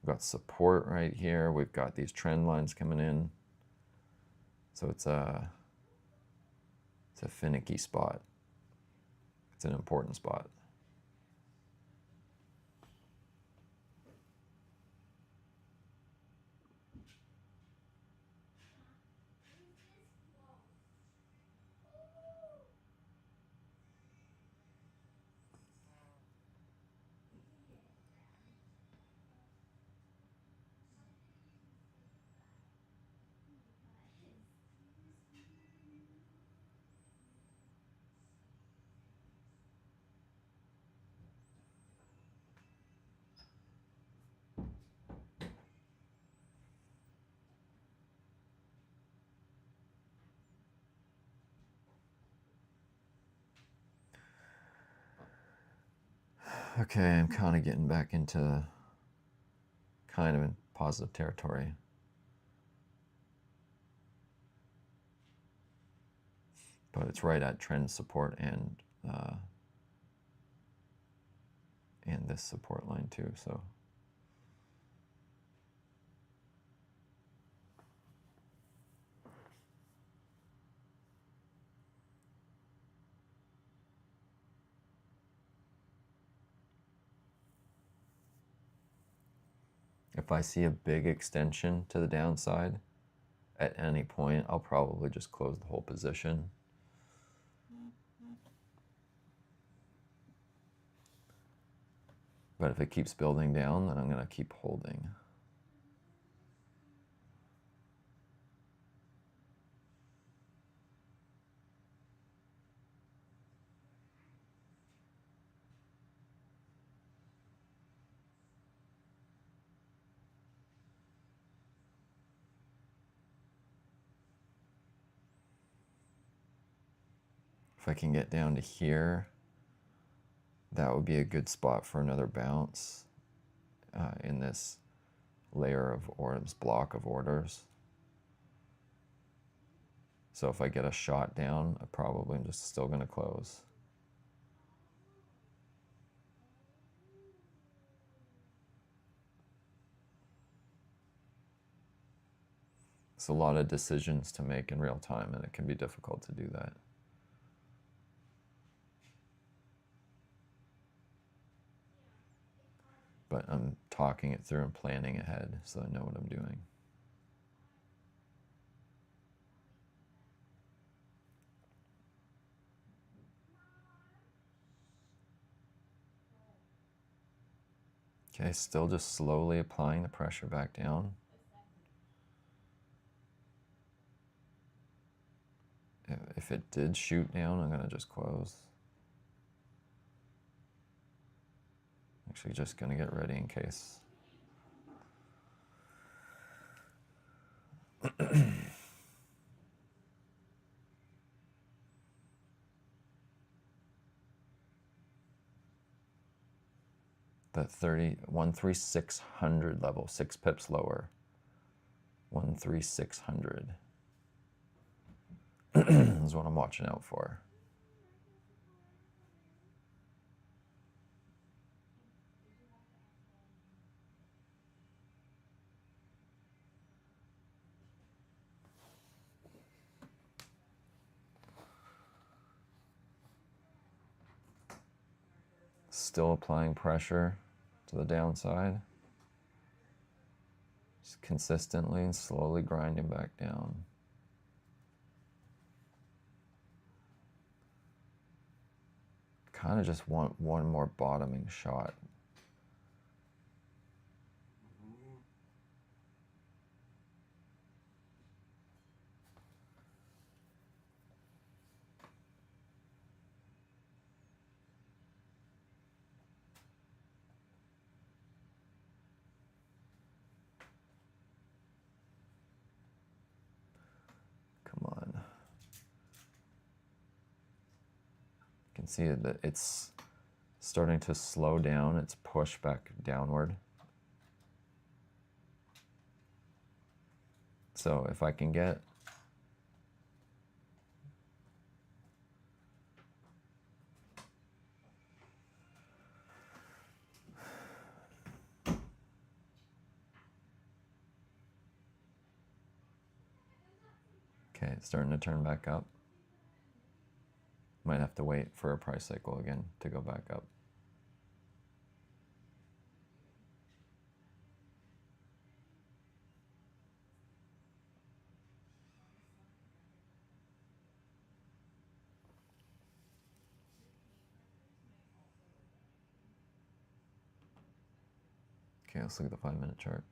We've got support right here. We've got these trend lines coming in. So it's a finicky spot. It's an important spot. Okay, I'm kind of getting back into kind of in positive territory. But it's right at trend support and this support line too, so. If I see a big extension to the downside at any point, I'll probably just close the whole position. But if it keeps building down, then I'm going to keep holding. If I can get down to here, that would be a good spot for another bounce in this layer of, or this block of orders. So if I get a shot down, I probably am just still going to close. It's a lot of decisions to make in real time, and it can be difficult to do that. But I'm talking it through and planning ahead so I know what I'm doing. Okay, still just slowly applying the pressure back down. if it did shoot down, I'm going to just close. Actually, just going to get ready in case. That 13600 level, 6 pips lower. 13600 is what I'm watching out for. Still applying pressure to the downside. Just consistently and slowly grinding back down. Kind of just want one more bottoming shot. Come on. You can see that it's starting to slow down. It's pushed back downward. So if I can get okay, it's starting to turn back up. Might have to wait for a price cycle again to go back up. Okay, let's look at the 5-minute chart.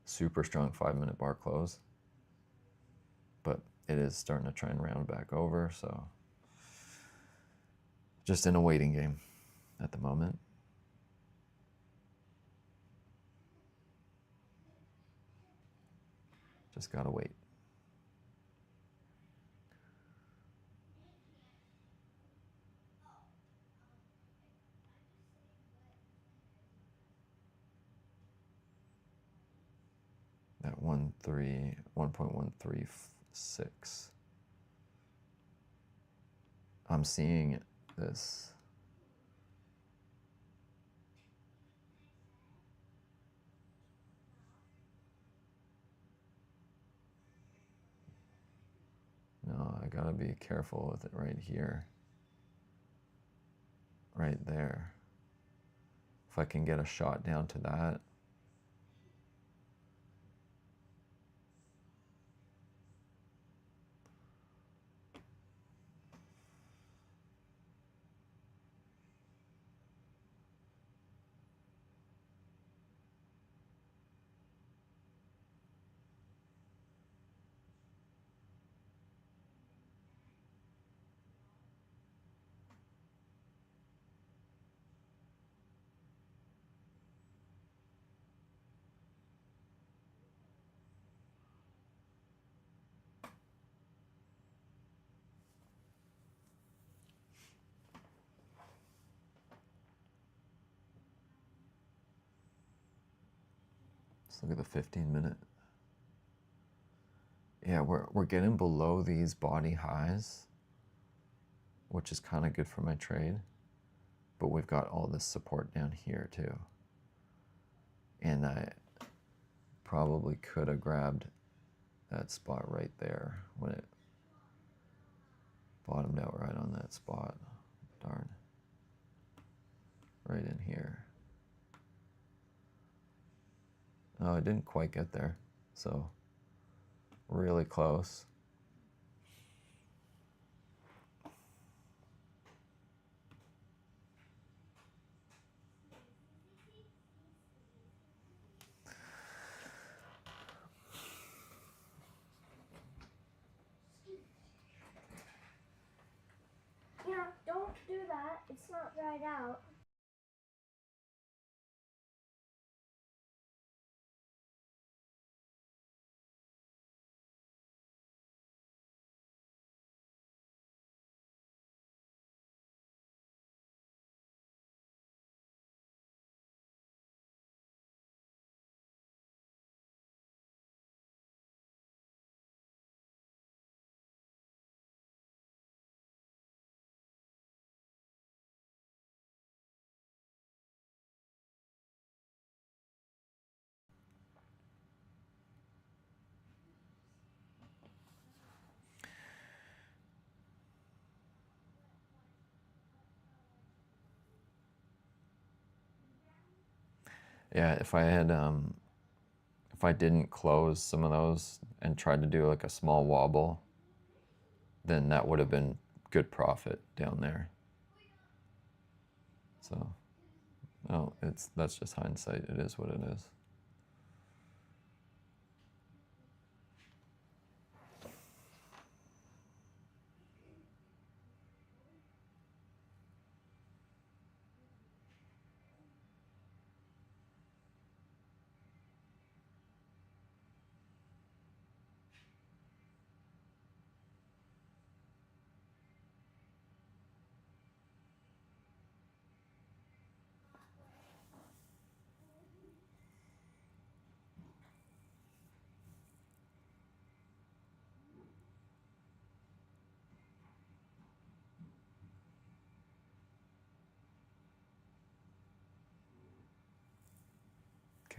Super strong 5-minute bar close, but it is starting to try and round back over, so just in a waiting game at the moment. Just gotta wait. That 1.136. I'm seeing this. No, I gotta be careful with it right here. Right there. If I can get a shot down to that. Let's look at the 15-minute. Yeah, we're getting below these body highs, which is kind of good for my trade. But we've got all this support down here too. And I probably could have grabbed that spot right there when it bottomed out right on that spot. Darn. Right in here. Oh, I didn't quite get there. So, really close. It's not dried out. Yeah, if I didn't close some of those and tried to do like a small wobble, then that would have been good profit down there. So, no, that's just hindsight. It is what it is.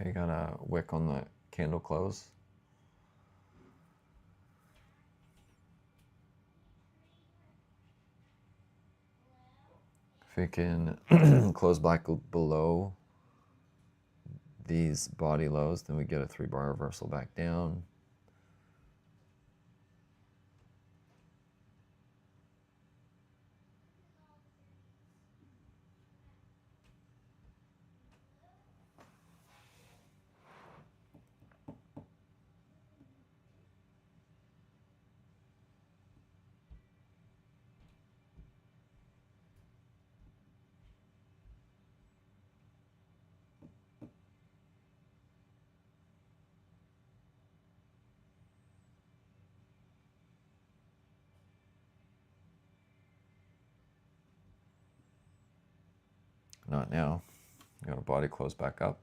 Okay, got a wick on the candle close. If we can close back below these body lows, then we get a 3-bar reversal back down. Not now. Got a body close back up.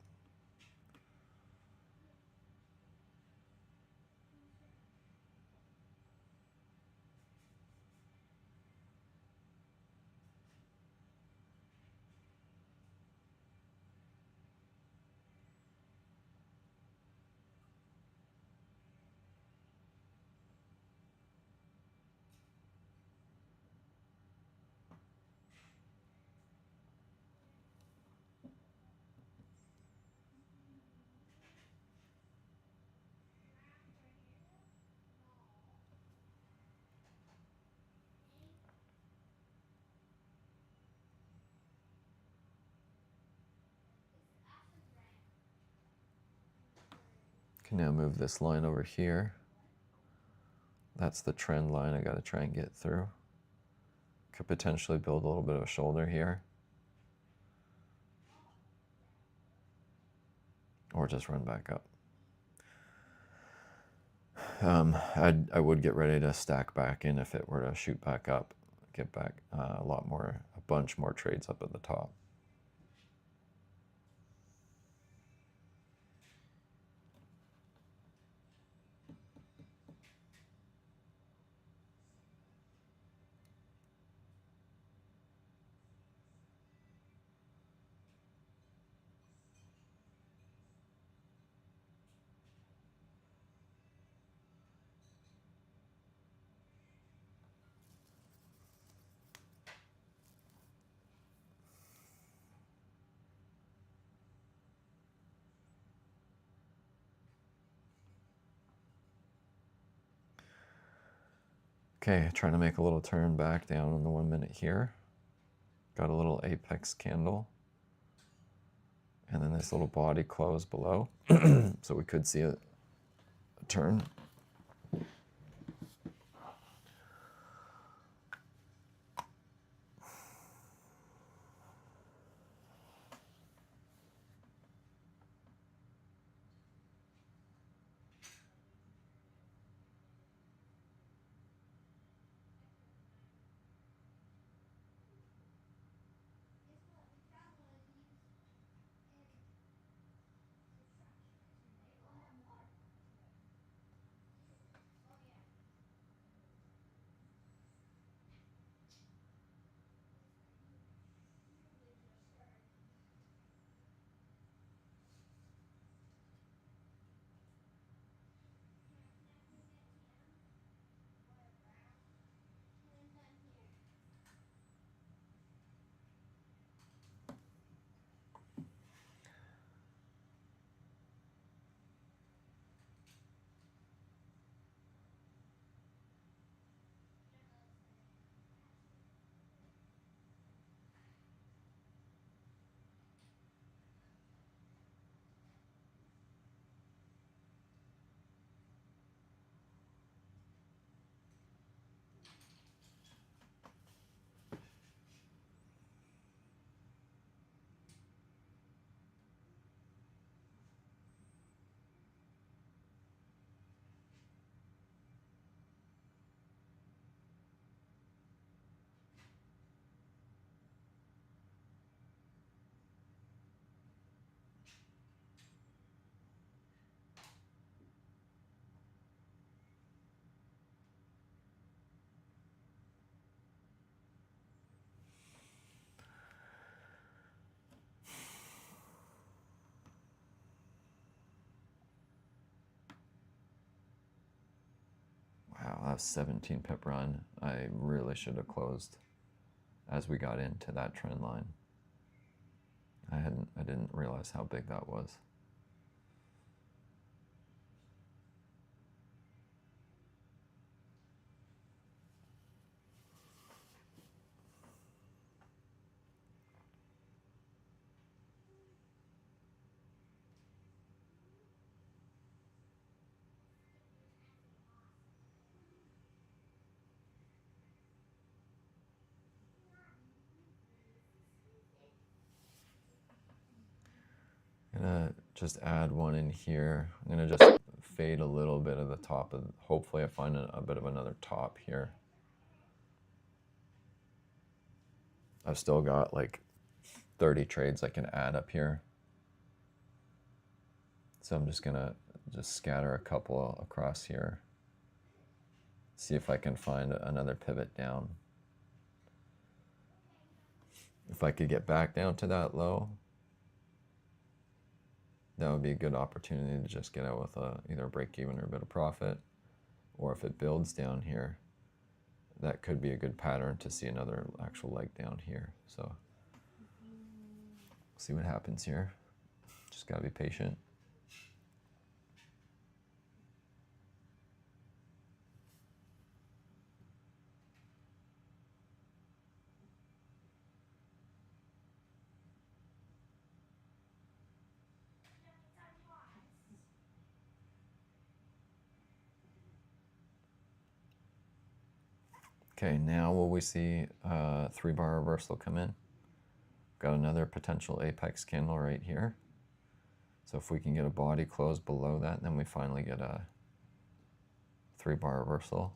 Can now move this line over here. That's the trend line I got to try and get through. Could potentially build a little bit of a shoulder here. Or just run back up. I would get ready to stack back in if it were to shoot back up, get back a bunch more trades up at the top. Okay, trying to make a little turn back down on the 1 minute here. Got a little apex candle. And then this little body close below. So we could see a turn. last 17 pip run, I really should have closed as we got into that trend line. I didn't realize how big that was. I'm gonna just add one in here. I'm gonna just fade a little bit of the top of, hopefully I find a bit of another top here. I've still got like 30 trades I can add up here. So I'm just gonna scatter a couple across here. See if I can find another pivot down. If I could get back down to that low, that would be a good opportunity to just get out with either a break even or a bit of profit. Or if it builds down here, that could be a good pattern to see another actual leg down here. So see what happens here. Just gotta be patient. Okay, now will we see a 3-bar reversal come in? Got another potential apex candle right here. So if we can get a body close below that, then we finally get a 3-bar reversal.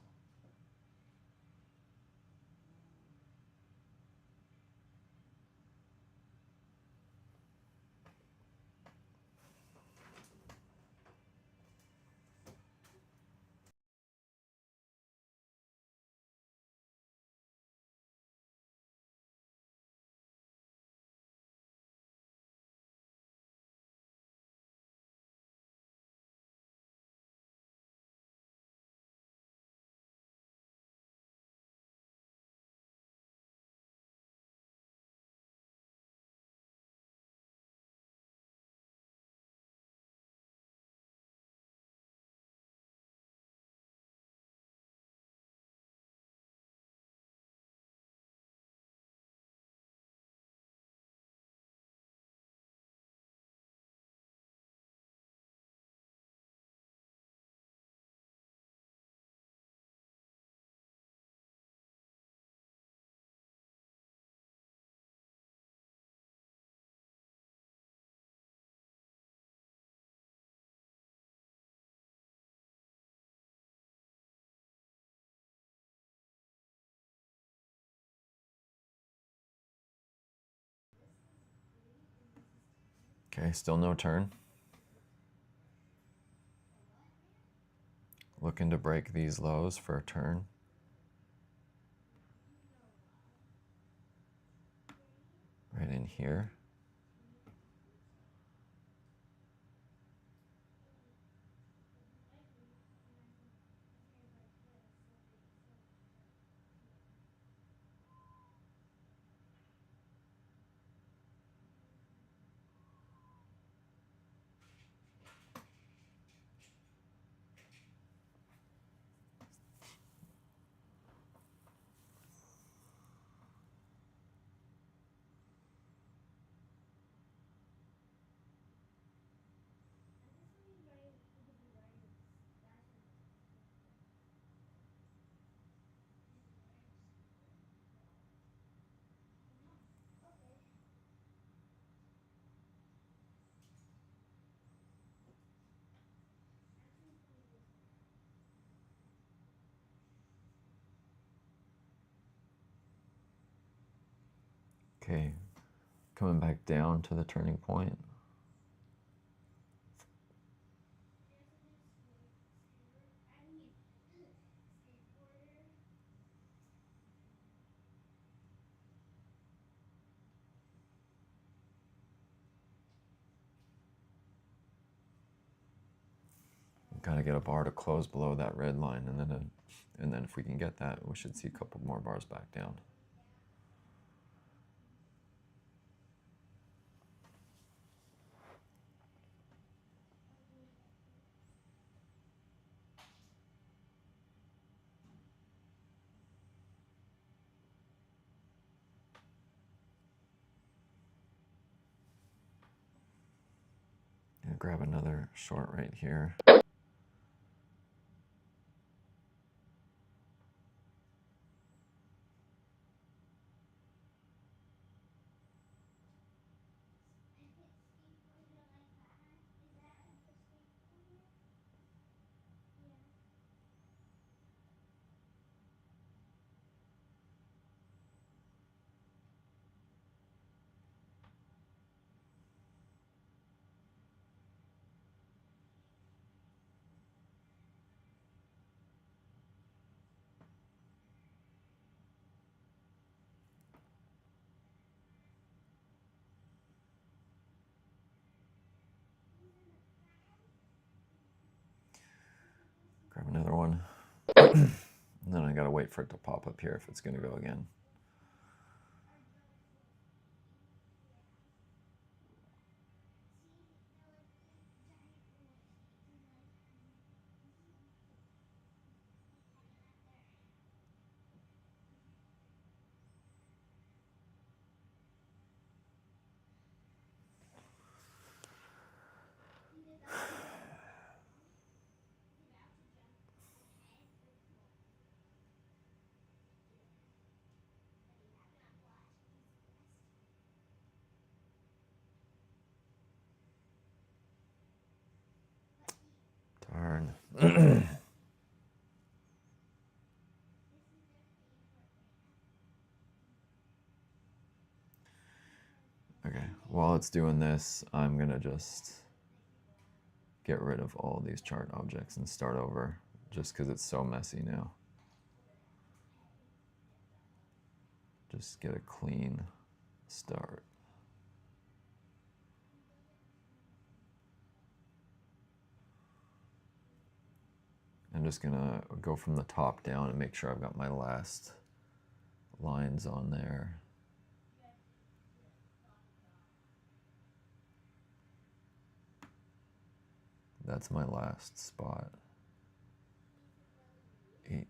Okay, still no turn. Looking to break these lows for a turn. Right in here. Okay, coming back down to the turning point. Got to get a bar to close below that red line, and then if we can get that, we should see a couple more bars back down. And grab another short right here. Grab another one. And then I gotta wait for it to pop up here if it's gonna go again. Darn. Okay, while it's doing this, I'm gonna just get rid of all these chart objects and start over, just because it's so messy now. Just get a clean start. I'm just gonna go from the top down and make sure I've got my last lines on there. That's my last spot. 8,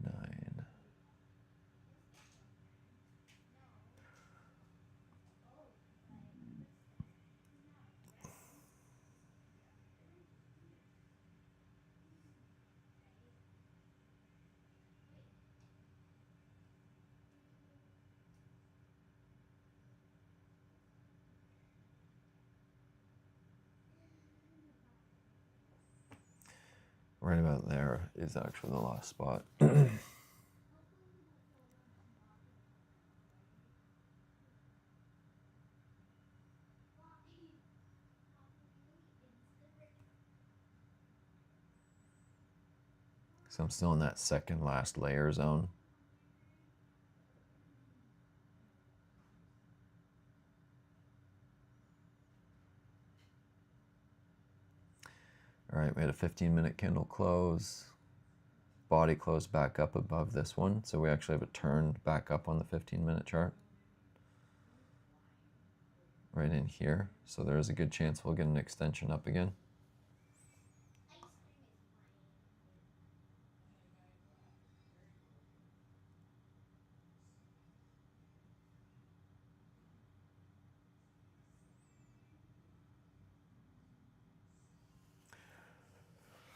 9. Right about there is actually the last spot. So I'm still in that second last layer zone. All right, we had a 15-minute candle close. Body closed back up above this one, so we actually have a turn back up on the 15-minute chart. Right in here, so there is a good chance we'll get an extension up again.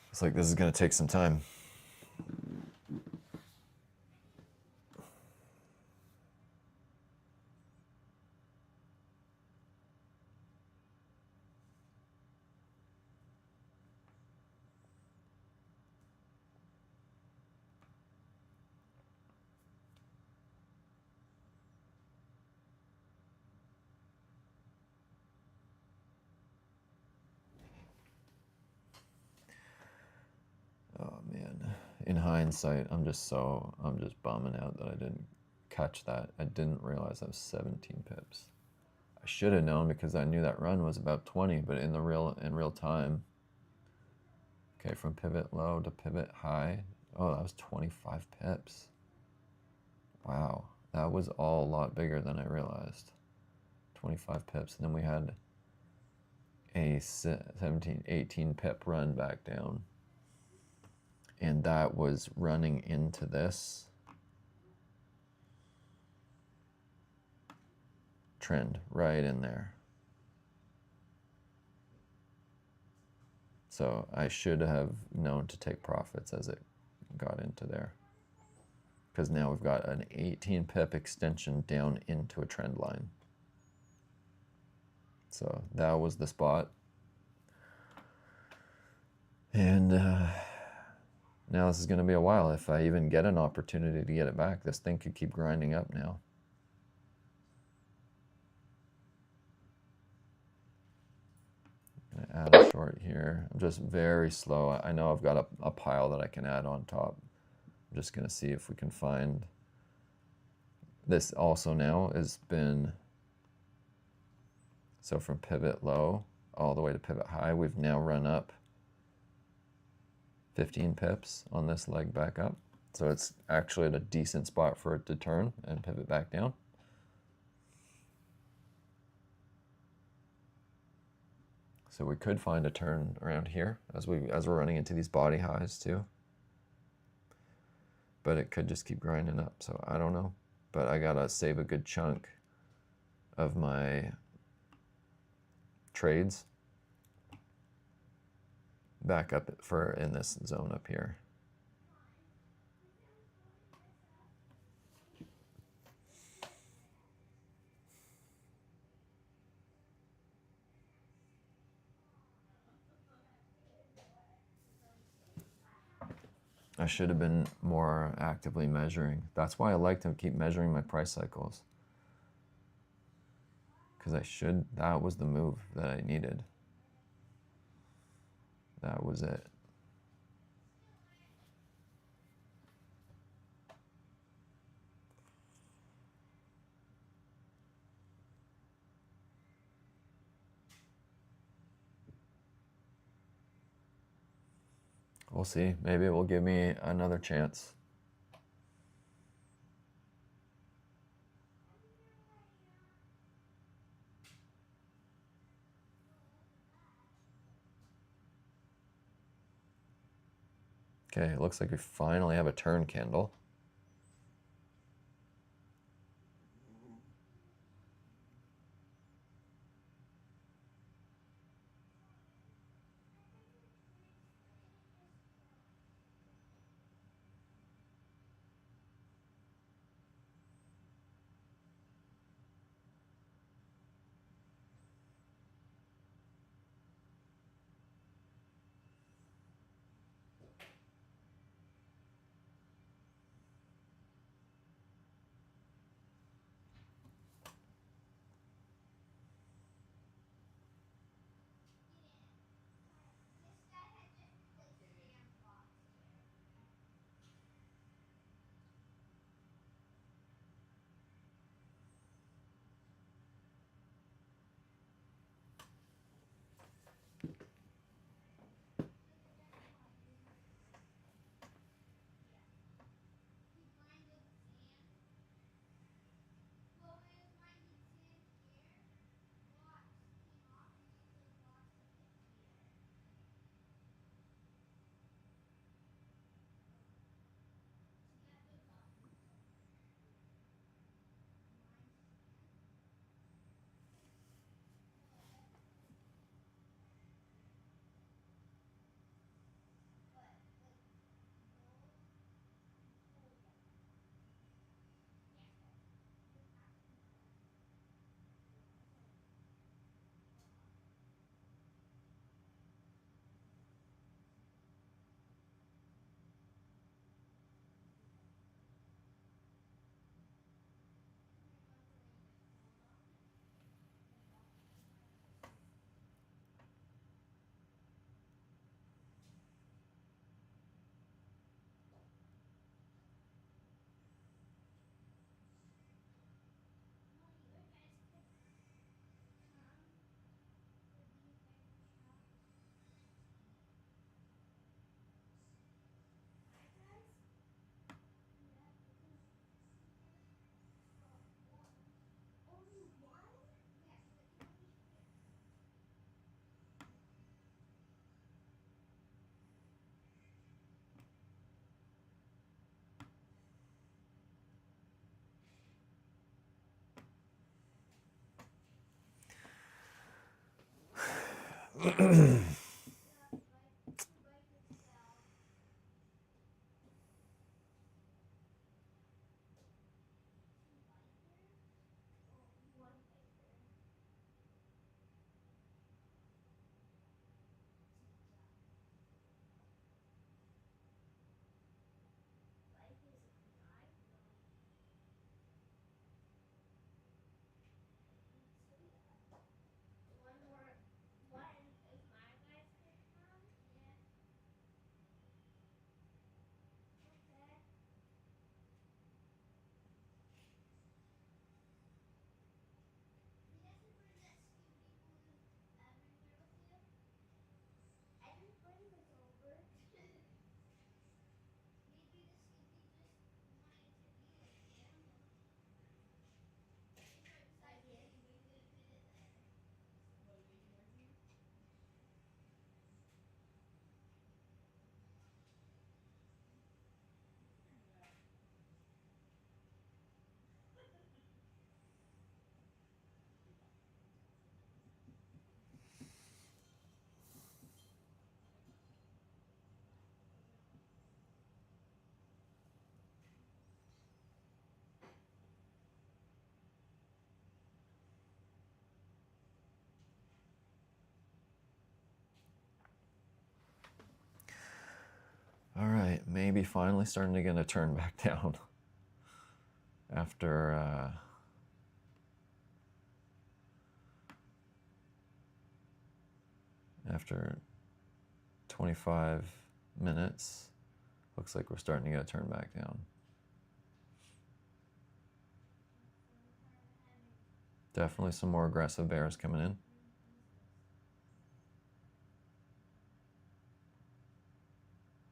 Looks like this is going to take some time. Oh man, in hindsight, I'm just bumming out that I didn't catch that. I didn't realize I was 17 pips I should have known because I knew that run was about 20, but in real time. Okay, from pivot low to pivot high. Oh, that was 25 pips. Wow, that was all a lot bigger than I realized. 25 pips, and then we had a 17, 18 pip run back down. And that was running into this trend right in there. So I should have known to take profits as it got into there. Because now we've got an 18 pip extension down into a trend line. So that was the spot. And now this is going to be a while. If I even get an opportunity to get it back, this thing could keep grinding up now. Add a short here. I'm just very slow. I know I've got a pile that I can add on top. I'm just going to see if we can find. This also now has been, so from pivot low all the way to pivot high, we've now run up 15 pips on this leg back up. So it's actually at a decent spot for it to turn and pivot back down. So we could find a turn around here as we're running into these body highs too. But it could just keep grinding up, so I don't know. But I gotta save a good chunk of my trades back up for in this zone up here. I should have been more actively measuring. That's why I like to keep measuring my price cycles. Because that was the move that I needed. That was it. We'll see. Maybe it will give me another chance. Okay, it looks like we finally have a turn candle. All right, maybe finally starting to get a turn back down after 25 minutes. Looks like we're starting to get a turn back down. Definitely some more aggressive bears coming in.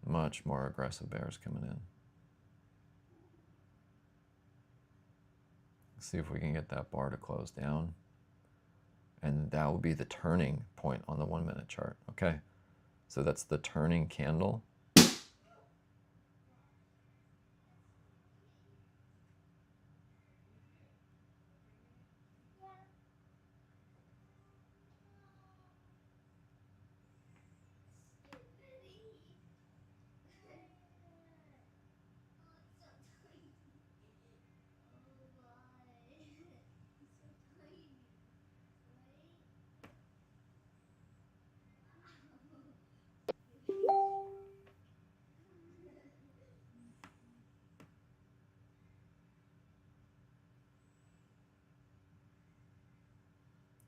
Much more aggressive bears coming in. Let's see if we can get that bar to close down. And that will be the turning point on the 1 minute chart. Okay, so that's the turning candle.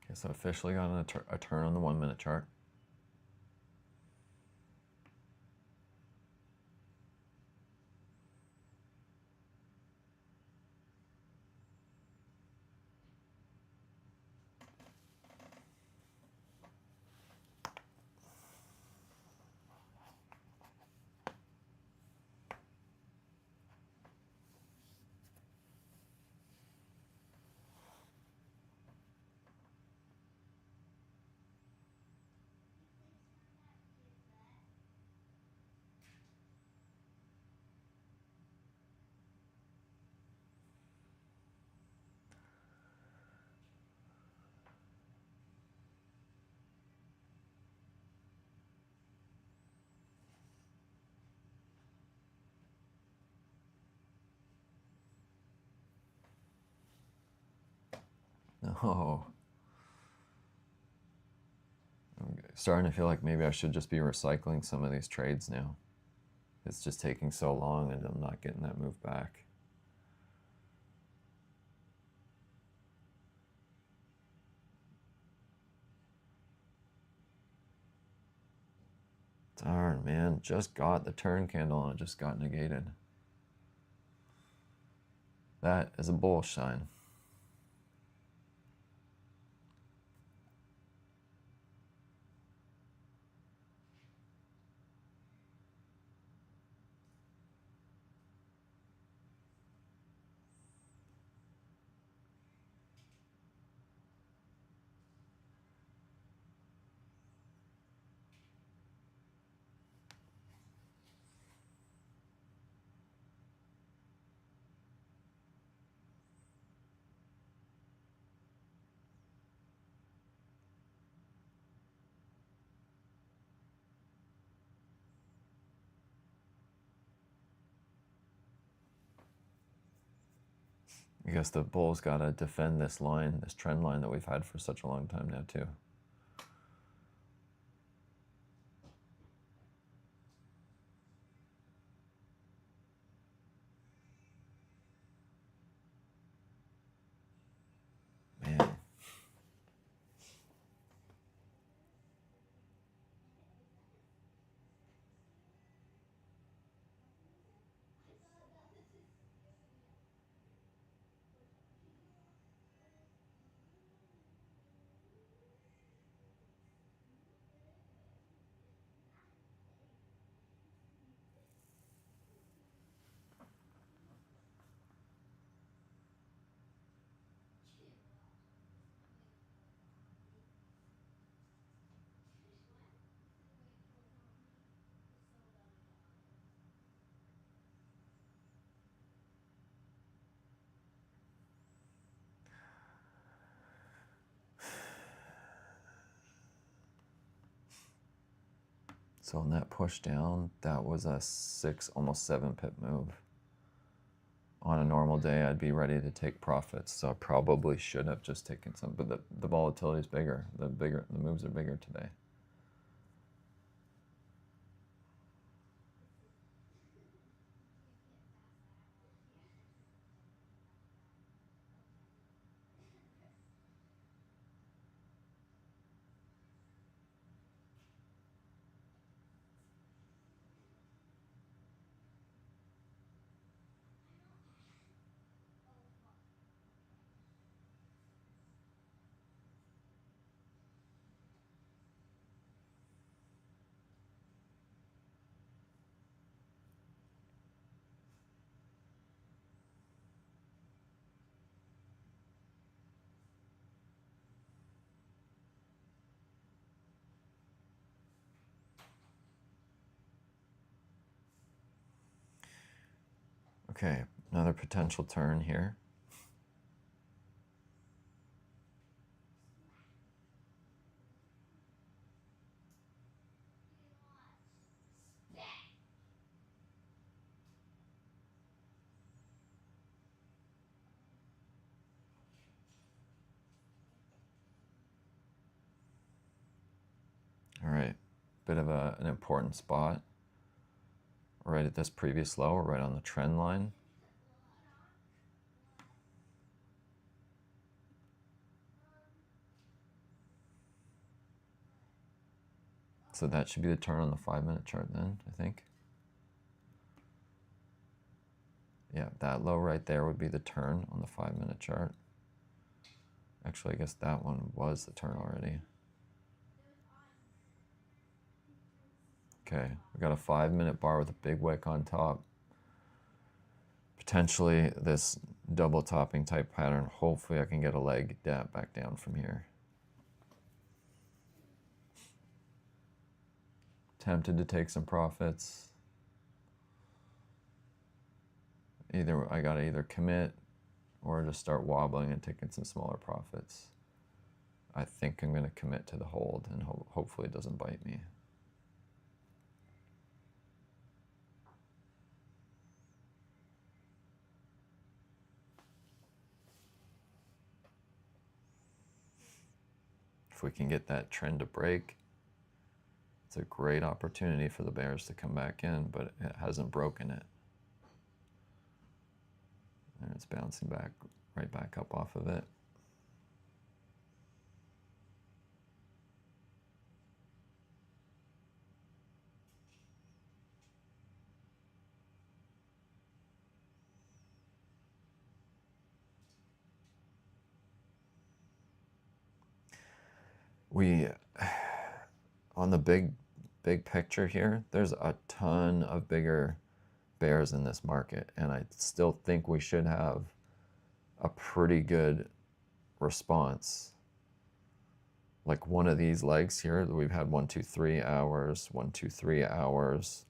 Okay, so officially got a turn on the 1 minute chart. Oh, I'm starting to feel like maybe I should just be recycling some of these trades now. It's just taking so long and I'm not getting that move back. Darn, man, just got the turn candle and it just got negated. That is a bull sign. I guess the bull's got to defend this line, this trend line that we've had for such a long time now too. Man. So on that push down, that was a 6, almost 7 pip move. On a normal day, I'd be ready to take profits, so I probably should have just taken some, but the volatility is bigger. The moves are bigger today. Okay, another potential turn here. All right, bit of an important spot. Right at this previous low, right on the trend line. So that should be the turn on the 5-minute chart then, I think. Yeah, that low right there would be the turn on the 5-minute chart. Actually, I guess that one was the turn already. Okay, we got a 5-minute bar with a big wick on top. Potentially this double topping type pattern. Hopefully I can get a leg back down from here. Tempted to take some profits. I gotta either commit or just start wobbling and taking some smaller profits. I think I'm gonna commit to the hold and hopefully it doesn't bite me. If we can get that trend to break, it's a great opportunity for the bears to come back in, but it hasn't broken it. And it's bouncing back, right back up off of it. On the big picture here, there's a ton of bigger bears in this market, and I still think we should have a pretty good response. Like one of these legs here, we've had 1, 2, 3 hours, 1, 2, 3 hours.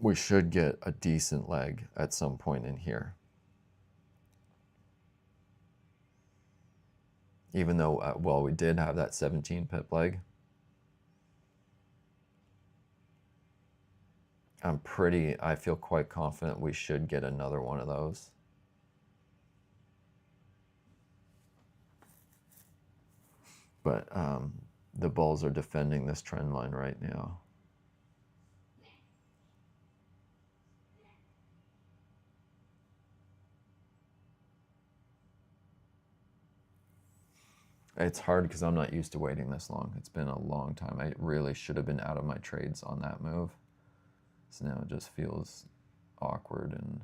We should get a decent leg at some point in here. Even though, well, we did have that 17 pip leg. I feel quite confident we should get another one of those. But the bulls are defending this trend line right now. It's hard because I'm not used to waiting this long. It's been a long time. I really should have been out of my trades on that move. So now it just feels awkward and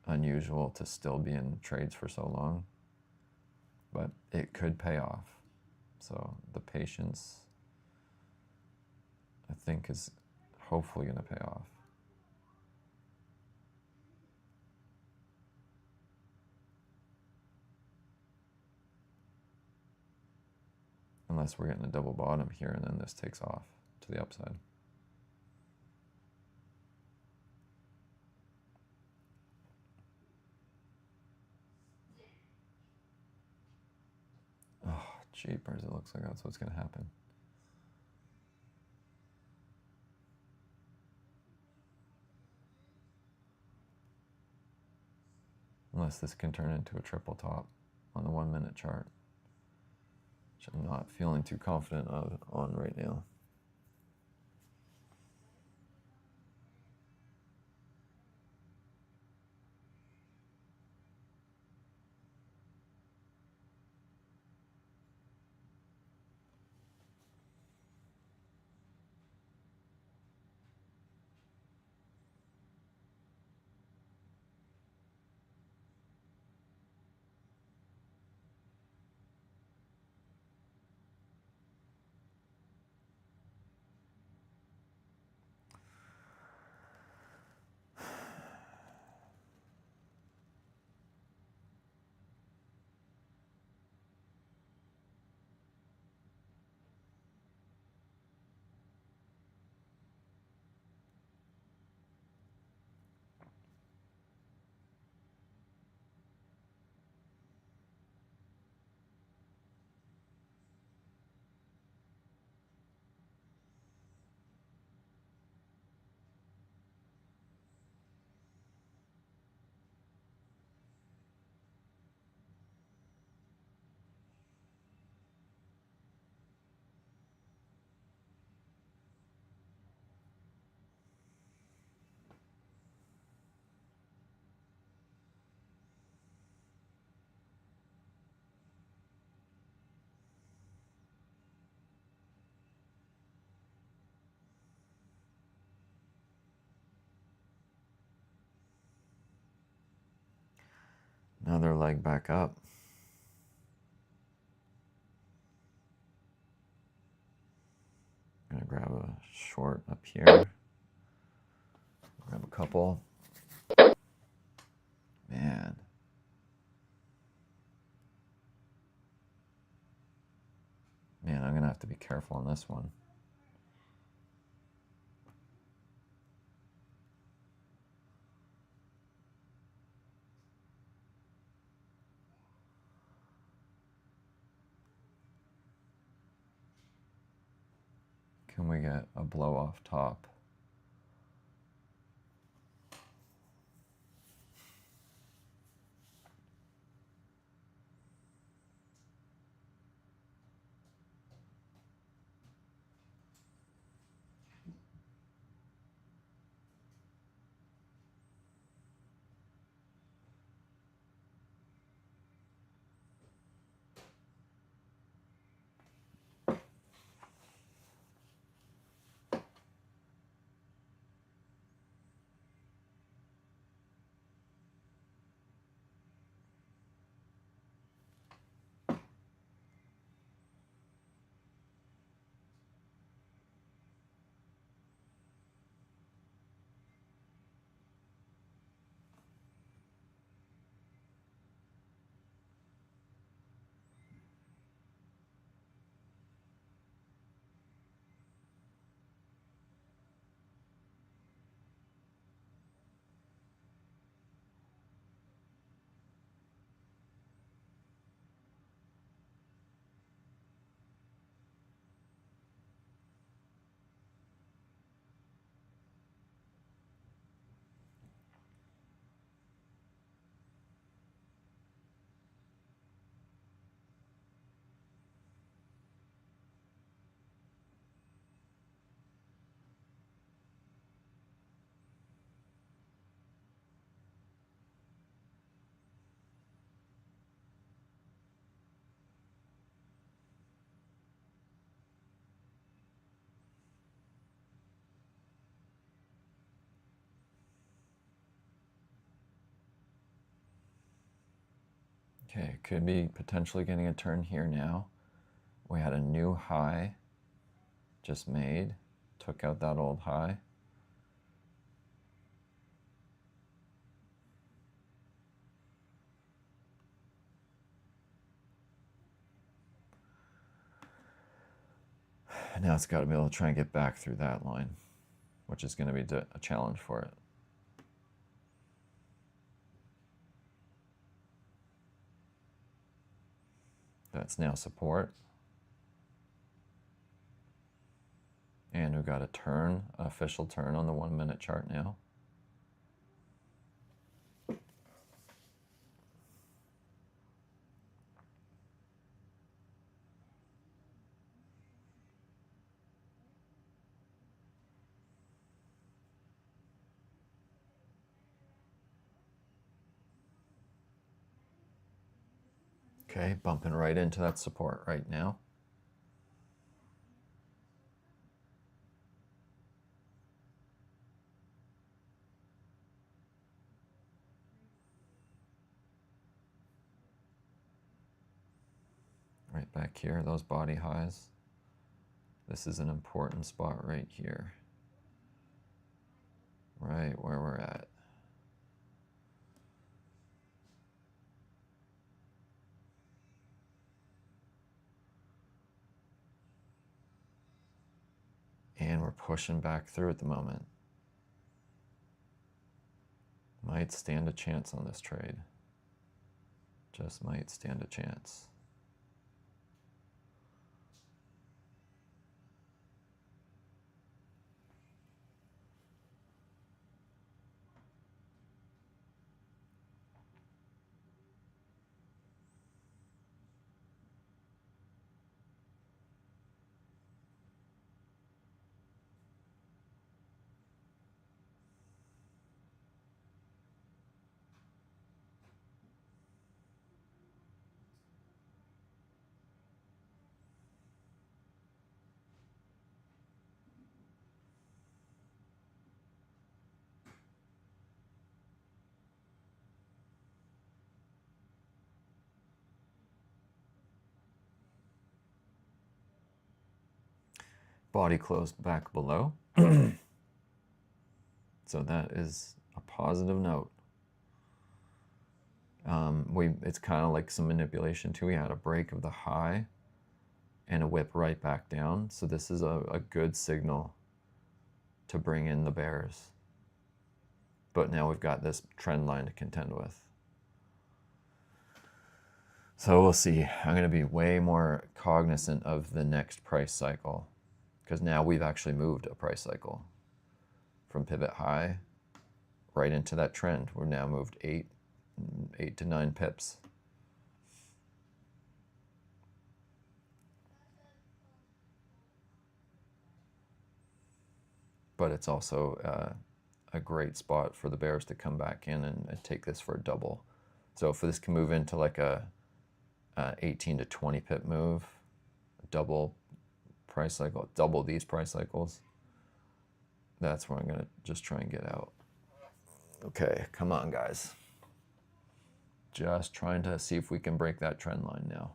unusual to still be in trades for so long. But it could pay off. So the patience, I think, is hopefully going to pay off. Unless we're getting a double bottom here and then this takes off to the upside. Oh, jeepers, it looks like that's what's going to happen. Unless this can turn into a triple top on the 1 minute chart, which I'm not feeling too confident on right now. Another leg back up. I'm gonna grab a short up here. Grab a couple. Man. Man, I'm gonna have to be careful on this one. Can we get a blow off top? Okay, could be potentially getting a turn here now. We had a new high just made, took out that old high. Now it's got to be able to try and get back through that line, which is going to be a challenge for it. That's now support. And we've got a turn, an official turn on the 1 minute chart now. Okay, bumping right into that support right now. Right back here, those body highs. This is an important spot right here. Right where we're at. And we're pushing back through at the moment. Might stand a chance on this trade. Just might stand a chance. Body closed back below. So that is a positive note. It's kind of like some manipulation too. We had a break of the high and a whip right back down. So this is a good signal to bring in the bears. But now we've got this trend line to contend with. So we'll see. I'm going to be way more cognizant of the next price cycle, because now we've actually moved a price cycle from pivot high right into that trend. We've now moved 8 to 9 pips. But it's also a great spot for the bears to come back in and take this for a double. So if this can move into like a 18 to 20 pip move, double price cycle, double these price cycles, that's where I'm going to just try and get out. Okay, come on, guys. Just trying to see if we can break that trend line now.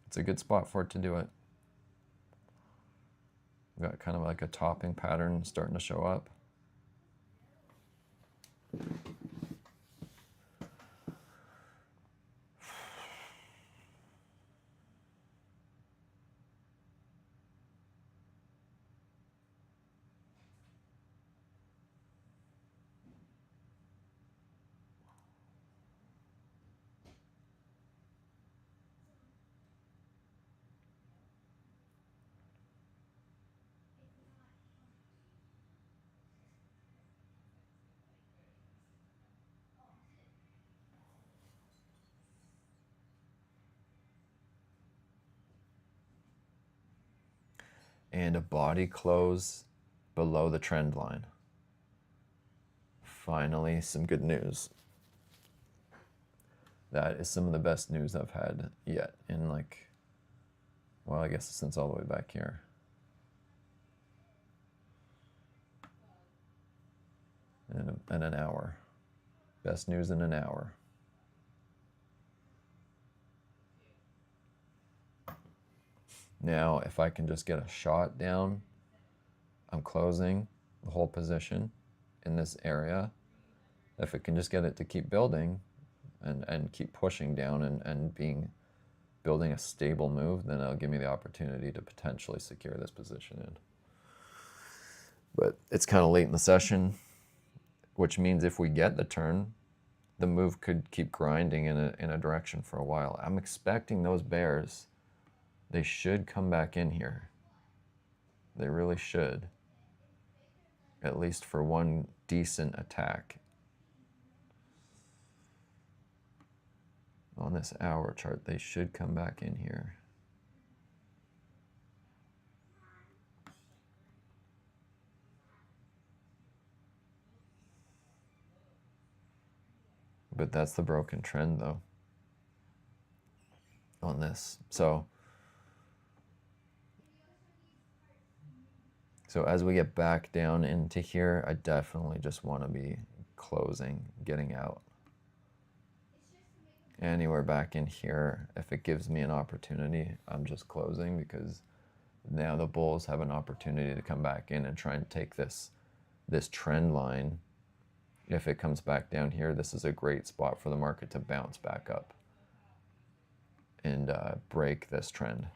It's a good spot for it to do it. We've got kind of like a topping pattern starting to show up. And a body close below the trend line. Finally, some good news. That is some of the best news I've had yet in like, well, I guess since all the way back here. In an hour. Best news in an hour. Now, if I can just get a shot down, I'm closing the whole position in this area. If it can just get it to keep building and keep pushing down and building a stable move, then it'll give me the opportunity to potentially secure this position in. But it's kind of late in the session, which means if we get the turn, the move could keep grinding in a direction for a while. I'm expecting those bears, they should come back in here. They really should, at least for one decent attack. On this hour chart, they should come back in here. But that's the broken trend, though, on this. So as we get back down into here, I definitely just want to be closing, getting out. Anywhere back in here, if it gives me an opportunity, I'm just closing, because now the bulls have an opportunity to come back in and try and take this trend line. If it comes back down here, this is a great spot for the market to bounce back up and break this trend.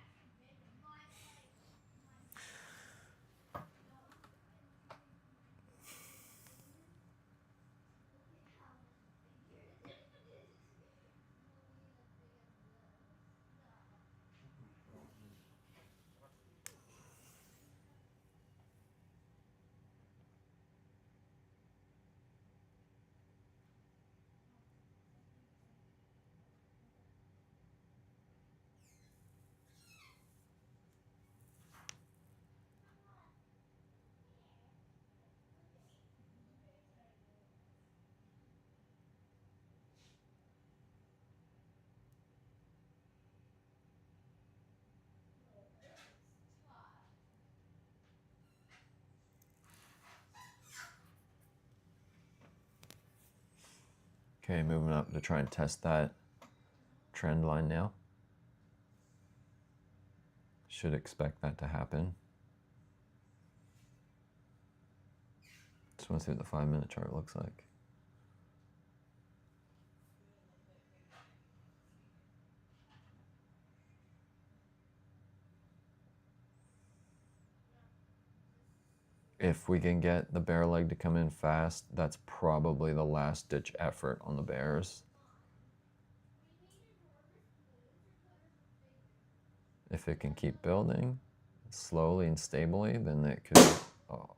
Okay, moving up to try and test that trend line now. Should expect that to happen. Just want to see what the 5-minute chart looks like. If we can get the bear leg to come in fast, that's probably the last ditch effort on the bears. If it can keep building slowly and stably, then it could... Oh,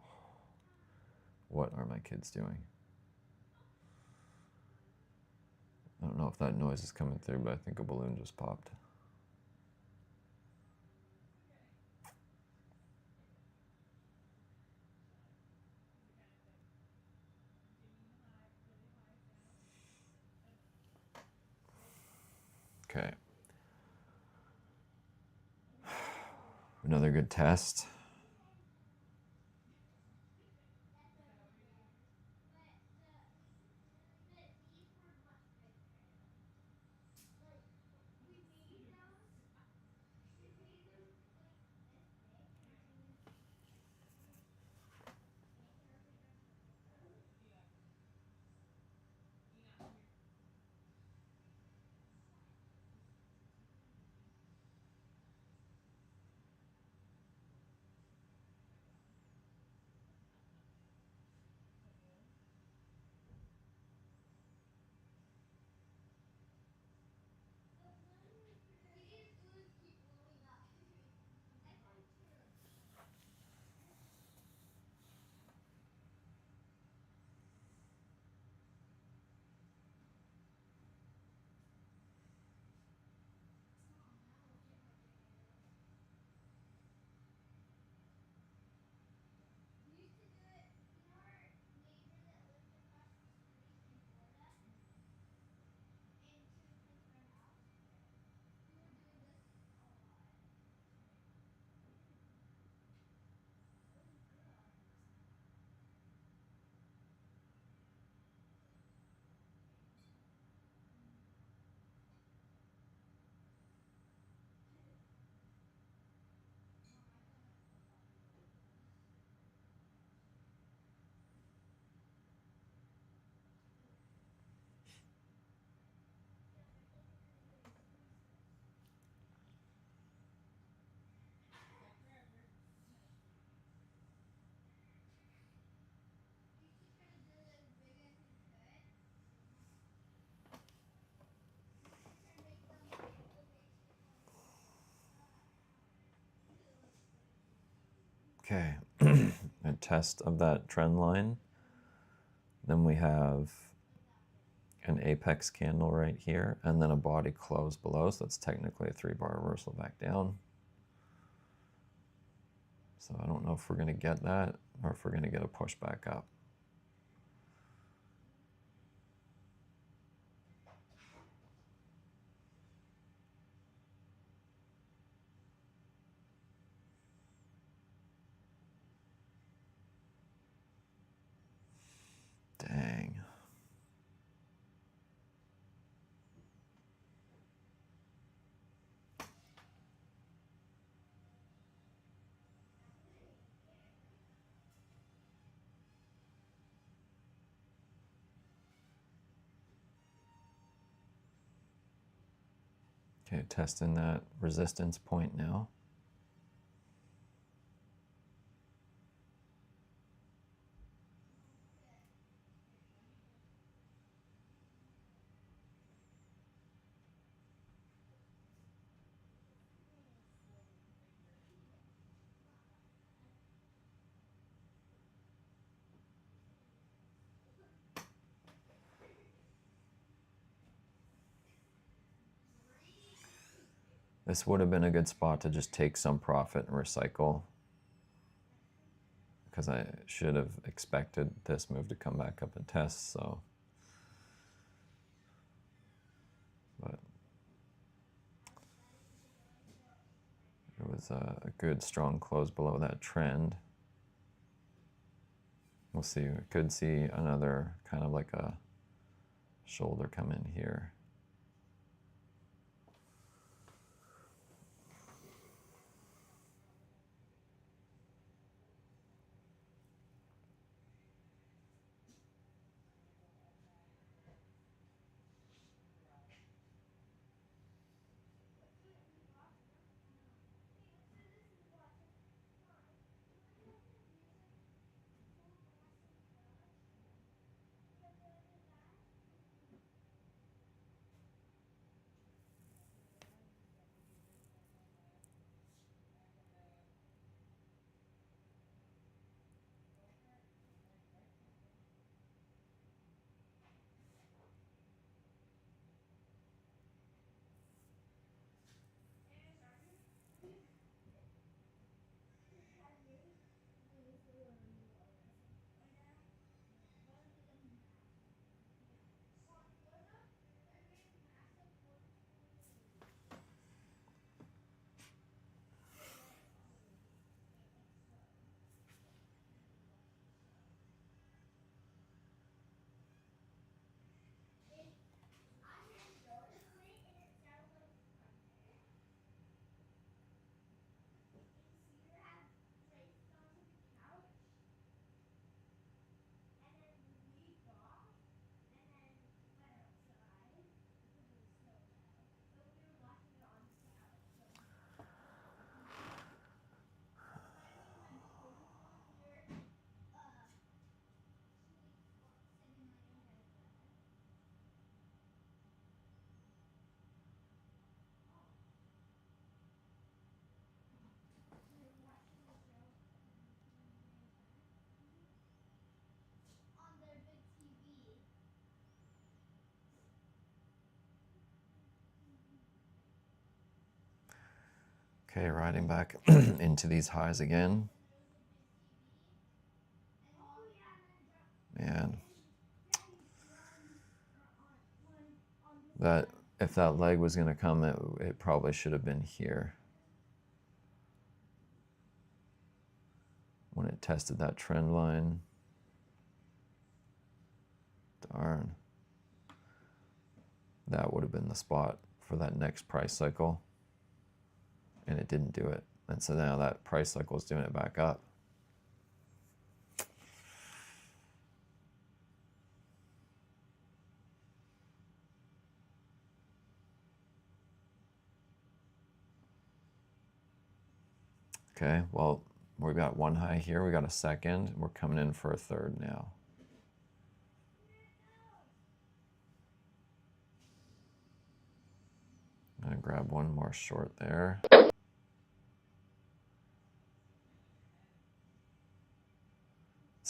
what are my kids doing? I don't know if that noise is coming through, but I think a balloon just popped. Okay. Another good test. Okay, a test of that trend line. Then we have an apex candle right here, and then a body close below, so that's technically a 3-bar reversal back down. So I don't know if we're going to get that, or if we're going to get a push back up. Dang. Okay, testing that resistance point now. This would have been a good spot to just take some profit and recycle, because I should have expected this move to come back up and test, so. But it was a good strong close below that trend. We'll see, we could see another kind of like a shoulder come in here. Okay, riding back into these highs again. Man, that if that leg was going to come, it probably should have been here when it tested that trend line. Darn. That would have been the spot for that next price cycle, and it didn't do it. And so now that price cycle is doing it back up. Okay, well, we've got one high here, we got a second, we're coming in for a third now. I'm gonna grab one more short there.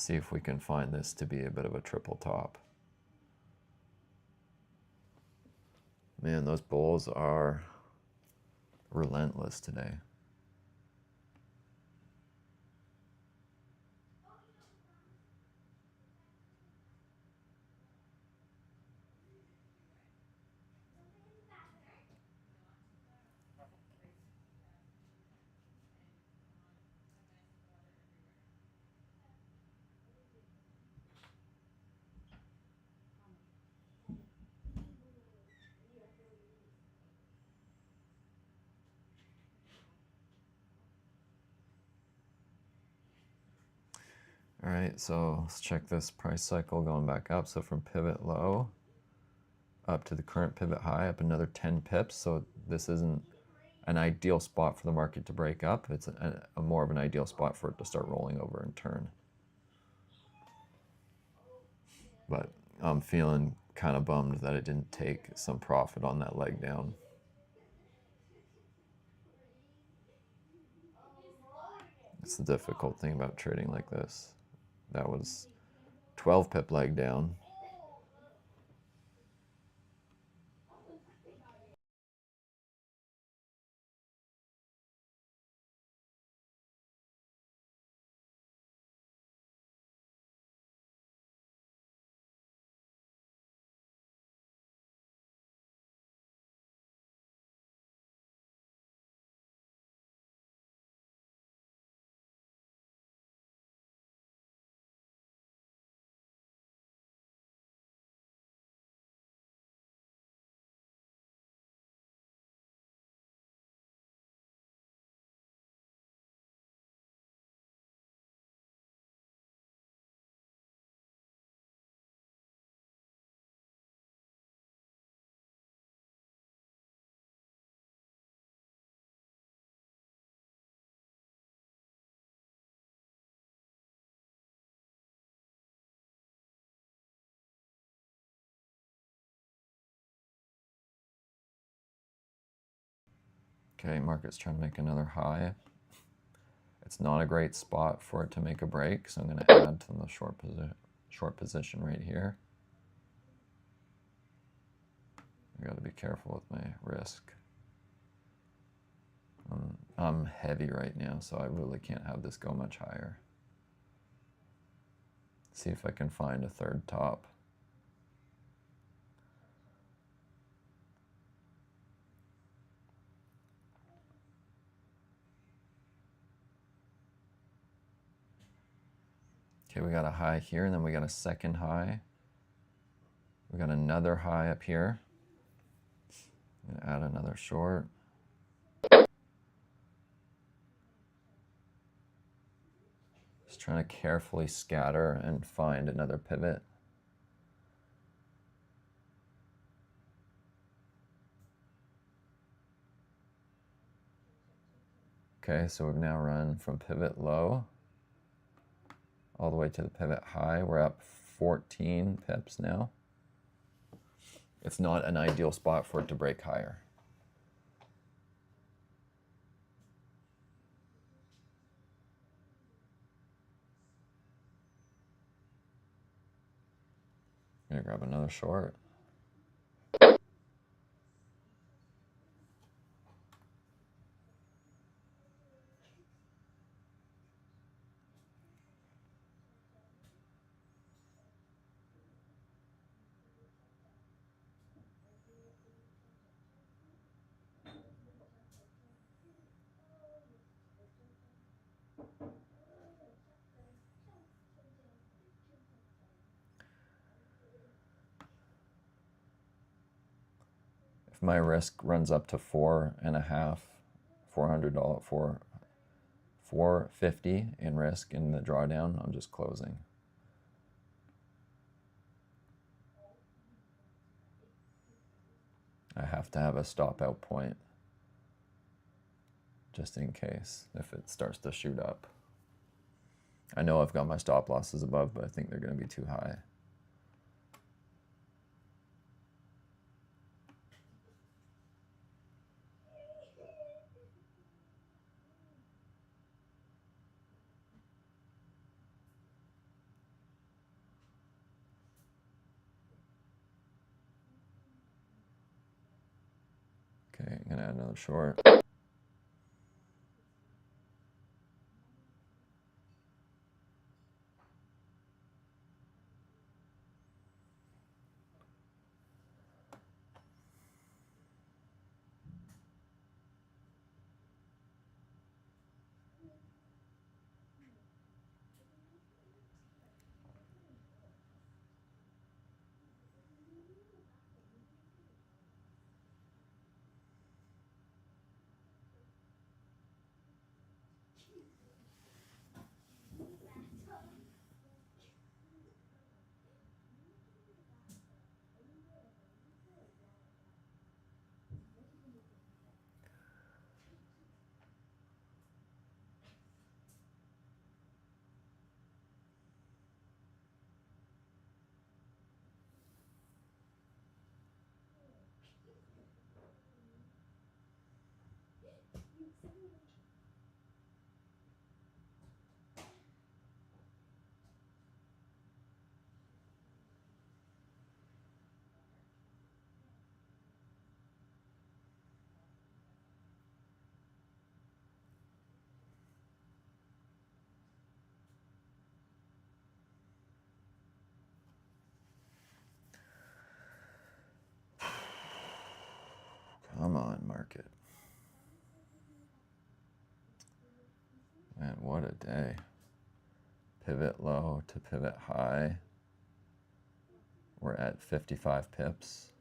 see if we can find this to be a bit of a triple top. Man, those bulls are relentless today. All right, so let's check this price cycle going back up. So from pivot low up to the current pivot high, up another 10 pips. So this isn't an ideal spot for the market to break up. It's a more of an ideal spot for it to start rolling over and turn. But I'm feeling kind of bummed that it didn't take some profit on that leg down. It's the difficult thing about trading like this. That was 12 pip leg down. Okay, market's trying to make another high. It's not a great spot for it to make a break, so I'm going to add to the short position right here. I got to be careful with my risk. I'm heavy right now, so I really can't have this go much higher. See if I can find a third top. Okay, we got a high here, and then we got a second high. We got another high up here. I'm gonna add another short. Just trying to carefully scatter and find another pivot. Okay, so we've now run from pivot low all the way to the pivot high. We're up 14 pips now. It's not an ideal spot for it to break higher. I'm gonna grab another short. If my risk runs up to $4.50, $450 in risk in the drawdown, I'm just closing. I have to have a stop out point just in case if it starts to shoot up. I know I've got my stop losses above, but I think they're going to be too high. can add another short. Come on, market. Man, what a day. Pivot low to pivot high. We're at 55 pips.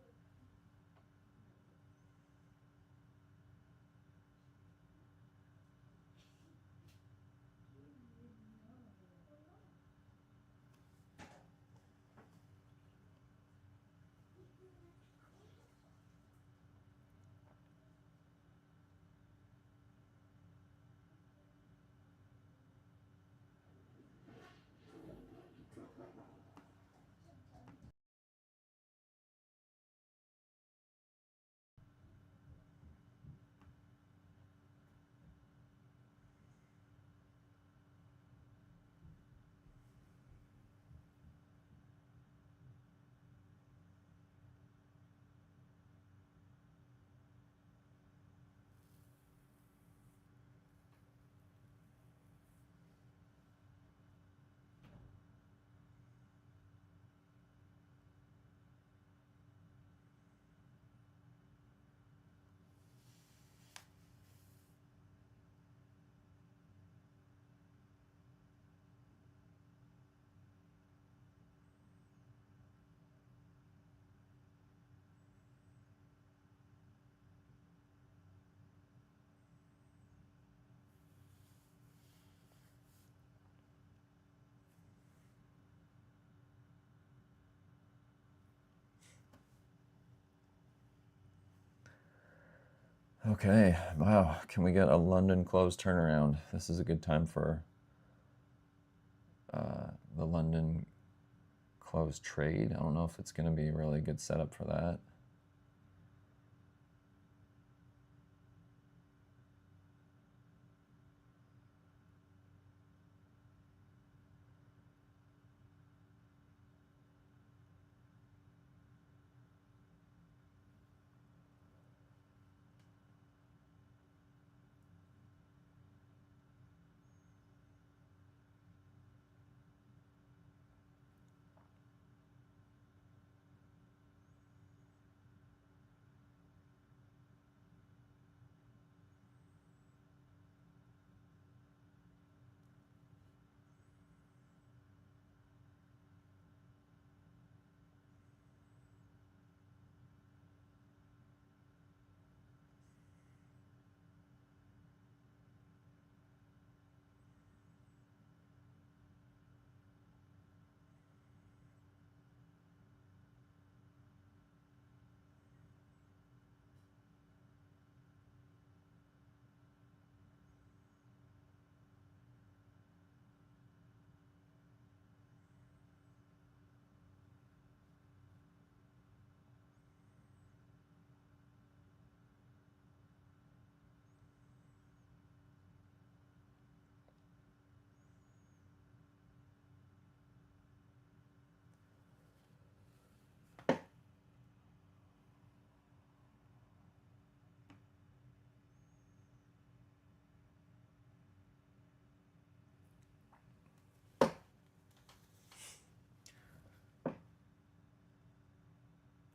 Okay, wow. Can we get a London close turnaround? This is a good time for the London close trade. I don't know if it's going to be a really good setup for that.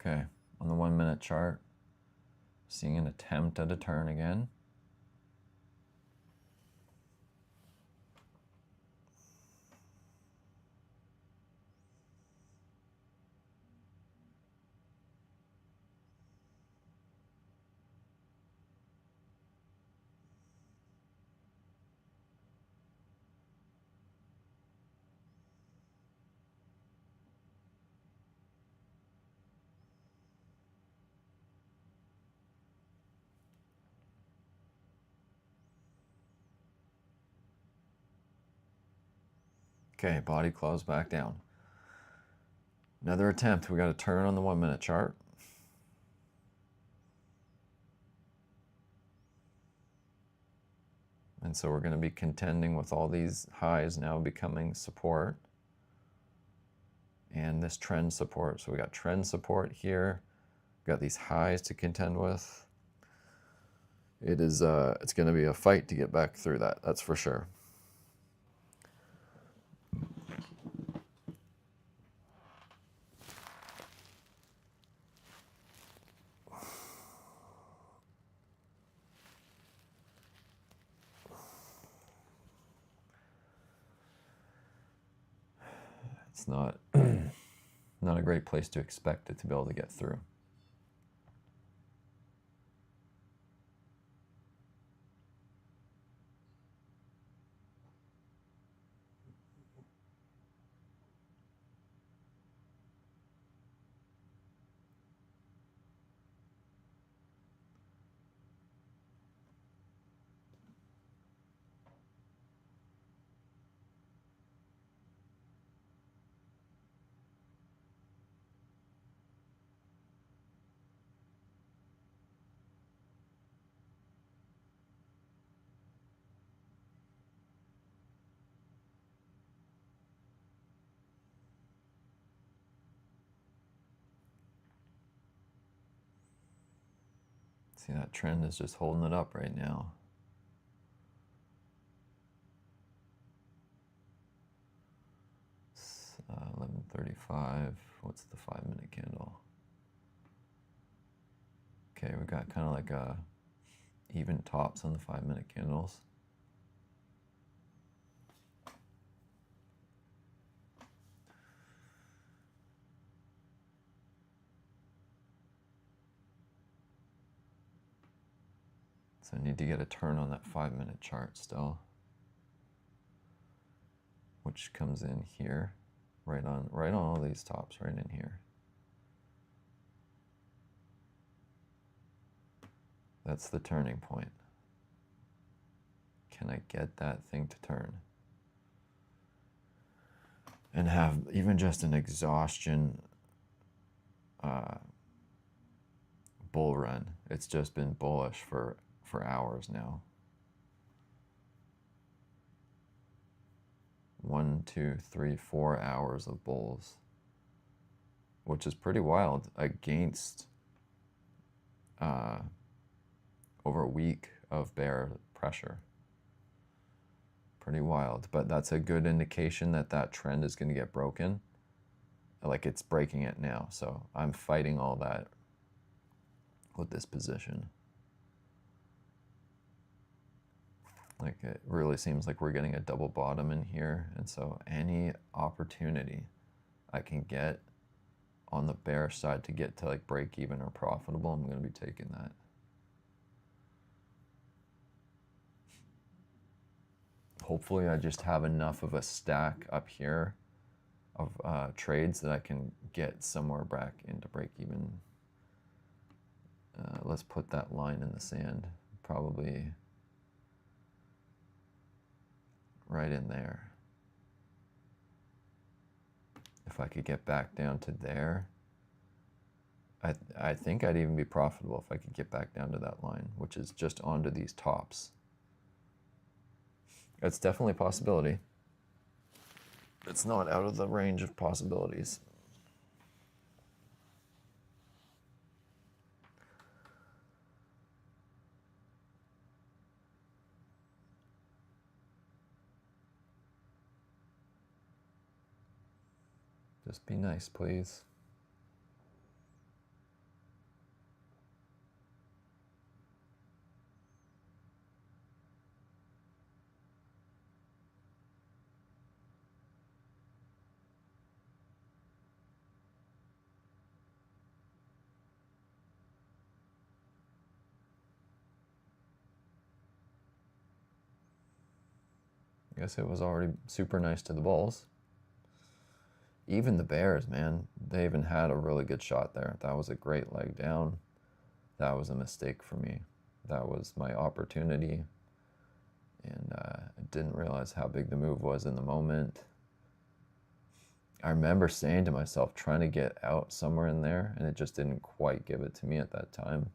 Okay, on the 1 minute chart, seeing an attempt at a turn again. Okay, body closed back down. Another attempt. We got a turn on the 1 minute chart. And so we're going to be contending with all these highs now becoming support. And this trend support. So we got trend support here. We've got these highs to contend with. It's going to be a fight to get back through that. That's for sure. It's not not a great place to expect it to be able to get through. See, that trend is just holding it up right now. It's 11:35. What's the 5 minute candle? Okay, we got kind of like even tops on the 5 minute candles. So I need to get a turn on that 5 minute chart still, which comes in here, right on all these tops, right in here. That's the turning point. Can I get that thing to turn? And have even just an exhaustion bull run. It's just been bullish for hours now. 1, 2, 3, 4 hours of bulls, which is pretty wild against over a week of bear pressure. Pretty wild, but that's a good indication that that trend is going to get broken. Like, it's breaking it now, so I'm fighting all that with this position. Like, it really seems like we're getting a double bottom in here, and so any opportunity I can get on the bearish side to get to like break even or profitable, I'm going to be taking that. Hopefully I just have enough of a stack up here of trades that I can get somewhere back into break even. Let's put that line in the sand, probably right in there. If I could get back down to there, I think I'd even be profitable if I could get back down to that line, which is just onto these tops. It's definitely a possibility. It's not out of the range of possibilities. Just be nice, please. I guess it was already super nice to the bulls. Even the bears, man, they even had a really good shot there. That was a great leg down. That was a mistake for me. That was my opportunity. And I didn't realize how big the move was in the moment. I remember saying to myself, trying to get out somewhere in there, and it just didn't quite give it to me at that time.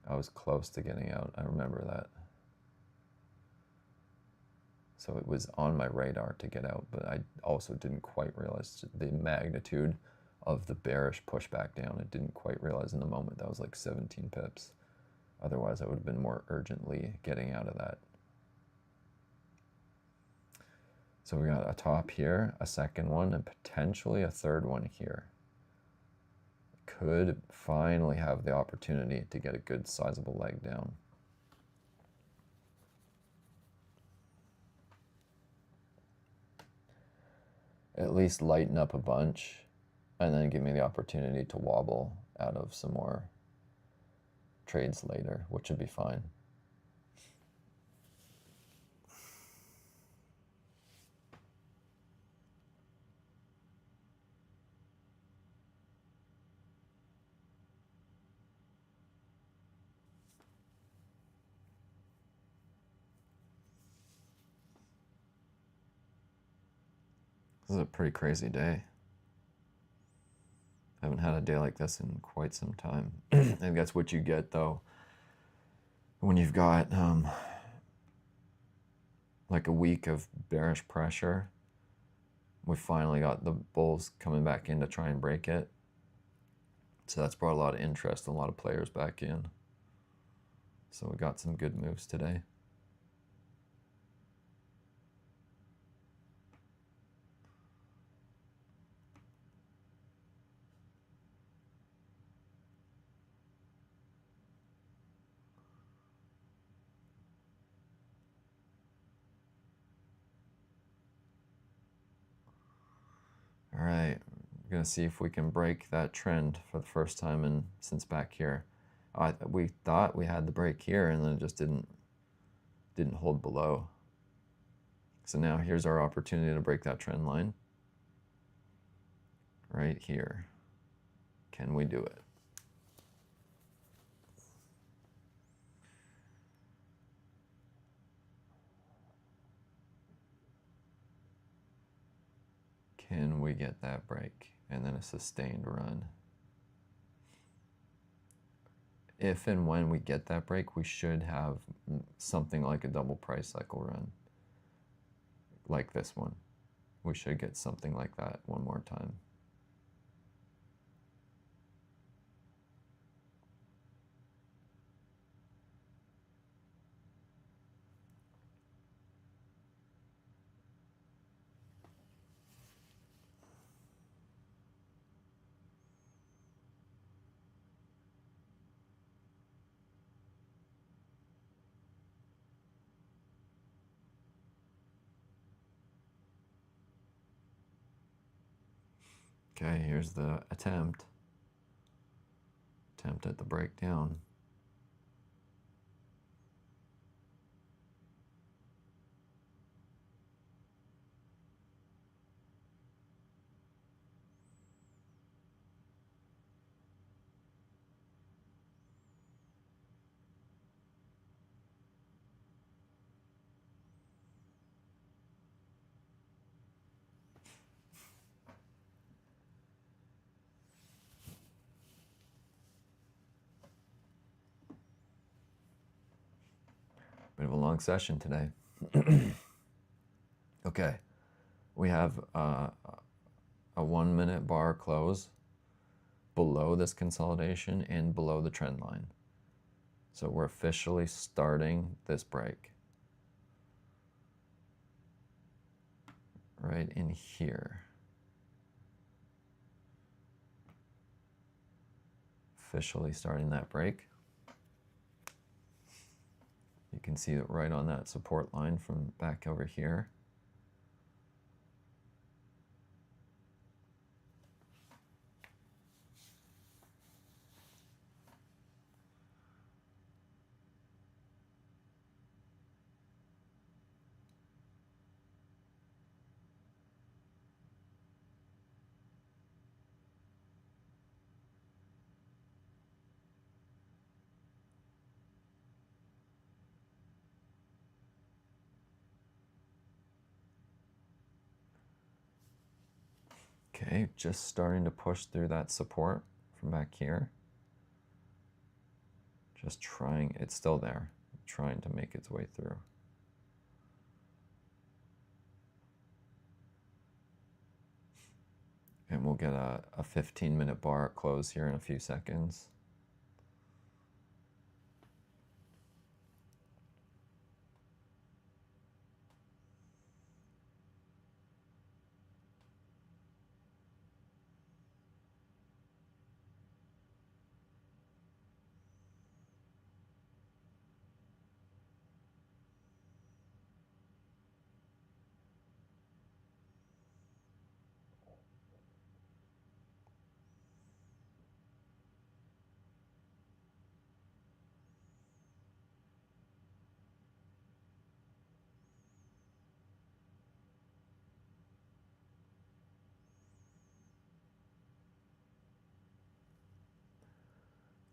I was close to getting out. I remember that. So it was on my radar to get out, but I also didn't quite realize the magnitude of the bearish pushback down. I didn't quite realize in the moment that was like 17 pips. Otherwise, I would have been more urgently getting out of that. So we got a top here, a second one, and potentially a third one here. Could finally have the opportunity to get a good sizable leg down. At least lighten up a bunch and then give me the opportunity to wobble out of some more trades later, which would be fine. This is a pretty crazy day. I haven't had a day like this in quite some time. And that's what you get, though, when you've got like a week of bearish pressure. We finally got the bulls coming back in to try and break it. So that's brought a lot of interest and a lot of players back in. So we got some good moves today. All right, we're gonna see if we can break that trend for the first time since back here. We thought we had the break here, and then it just didn't hold below. So now here's our opportunity to break that trend line. Right here. Can we do it? Can we get that break and then a sustained run? If and when we get that break, we should have something like a double price cycle run, like this one. We should get something like that one more time. Okay, here's the attempt at the breakdown. Bit of a long session today. Okay, we have a 1 minute bar close below this consolidation and below the trend line. So we're officially starting this break. Right in here. Officially starting that break. You can see it right on that support line from back over here. Okay, just starting to push through that support from back here. Just trying, it's still there, trying to make its way through. And we'll get a 15-minute bar close here in a few seconds.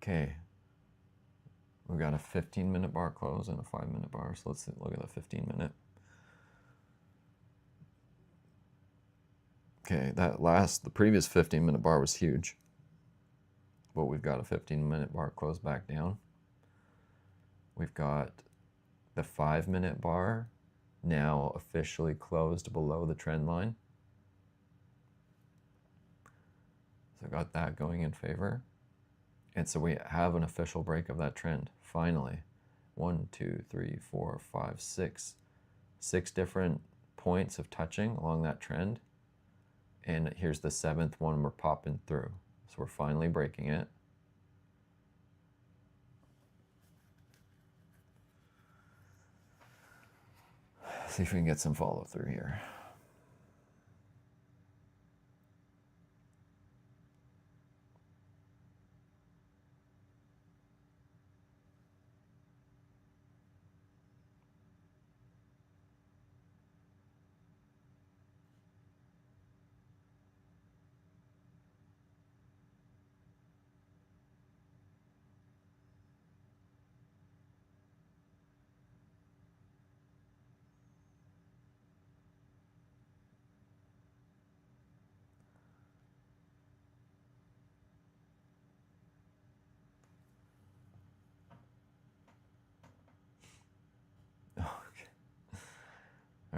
Okay, we've got a 15-minute bar close and a 5-minute bar, so let's look at the 15-minute. Okay, the previous 15-minute bar was huge, but we've got a 15-minute bar close back down. We've got the 5-minute bar now officially closed below the trend line. So got that going in favor. And so we have an official break of that trend, finally. 1, 2, 3, 4, 5, 6. 6 different points of touching along that trend. And here's the 7th one we're popping through. So we're finally breaking it. See if we can get some follow through here.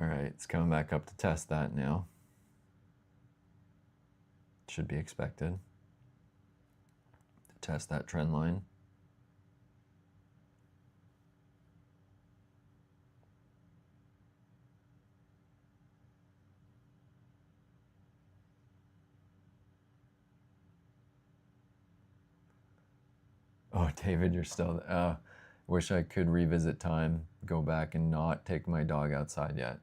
All right, it's coming back up to test that now. Should be expected to test that trend line. Oh, David, you're still wish I could revisit time, go back and not take my dog outside yet.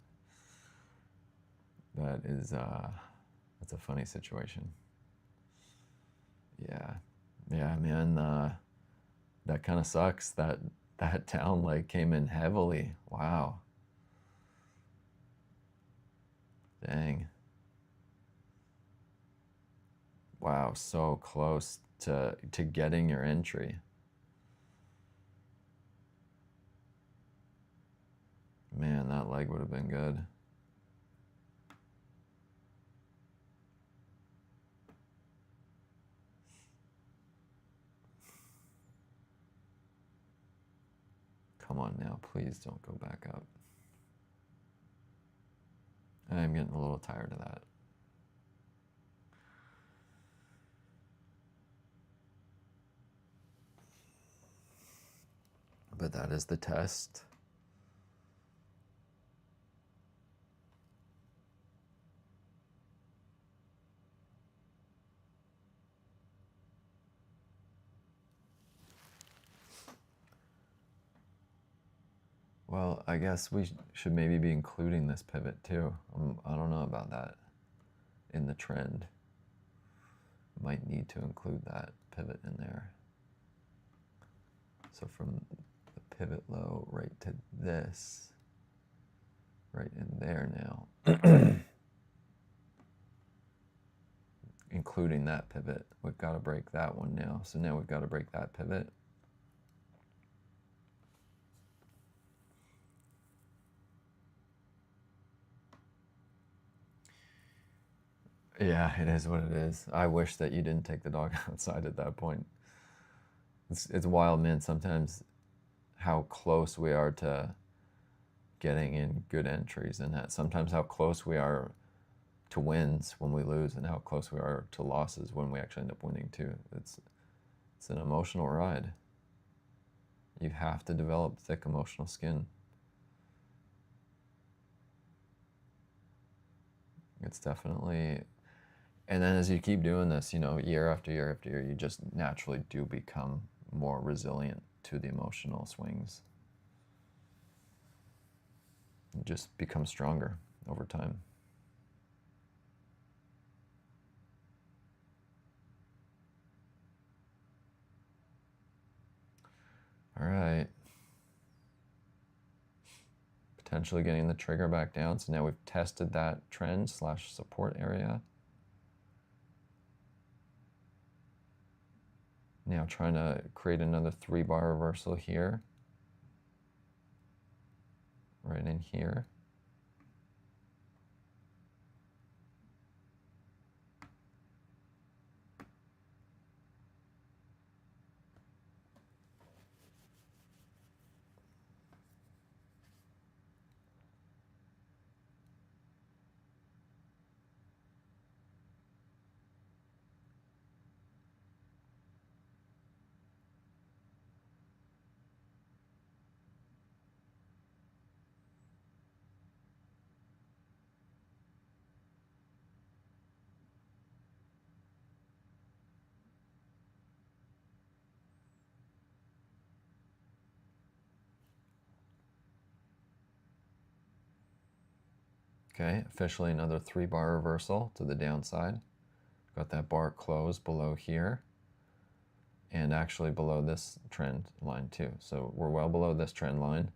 That is, that's a funny situation. Yeah, man, that kind of sucks. That down like came in heavily. Wow. Dang. Wow, so close to getting your entry. Man, that leg would have been good. Come on now, please don't go back up. I'm getting a little tired of that. But that is the test. Well, I guess we should maybe be including this pivot too. I don't know about that in the trend. Might need to include that pivot in there. So from the pivot low right to this, right in there now, including that pivot. We've got to break that one now. So now we've got to break that pivot. Yeah, it is what it is. I wish that you didn't take the dog outside at that point. It's wild, man. Sometimes how close we are to getting in good entries, and that sometimes how close we are to wins when we lose, and how close we are to losses when we actually end up winning too. It's an emotional ride. You have to develop thick emotional skin. It's definitely, and then as you keep doing this, year after year after year, you just naturally do become more resilient to the emotional swings. You just become stronger over time. All right. Potentially getting the trigger back down. So now we've tested that trend / support area. Now trying to create another 3-bar reversal here. Right in here. Okay, officially another 3-bar reversal to the downside. Got that bar closed below here, and actually below this trend line too. So we're well below this trend line,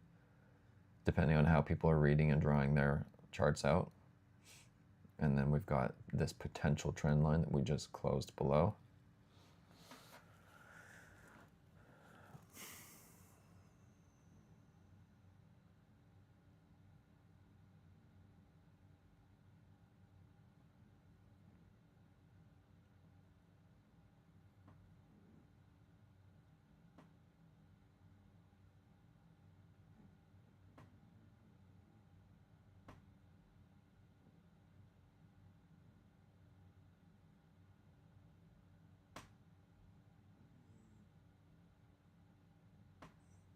depending on how people are reading and drawing their charts out. And then we've got this potential trend line that we just closed below.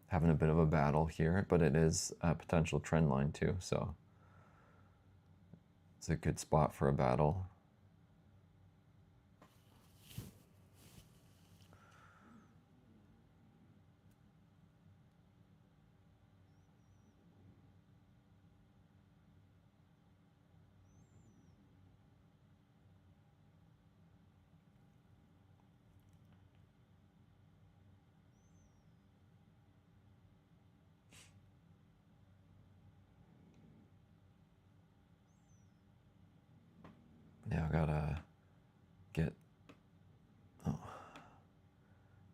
Having a bit of a battle here, but it is a potential trend line too, so it's a good spot for a battle. Now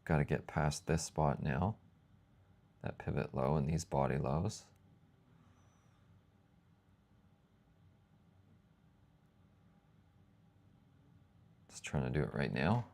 gotta get past this spot now, that pivot low and these body lows. Just trying to do it right now.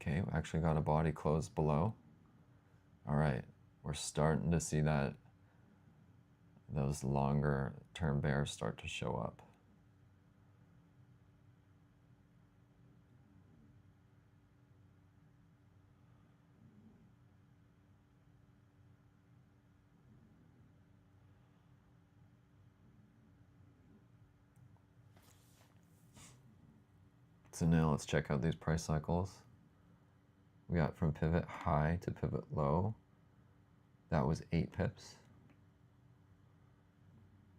Okay, we actually got a body close below. All right, we're starting to see that those longer term bears start to show up. So now let's check out these price cycles. We got from pivot high to pivot low. That was 8 pips.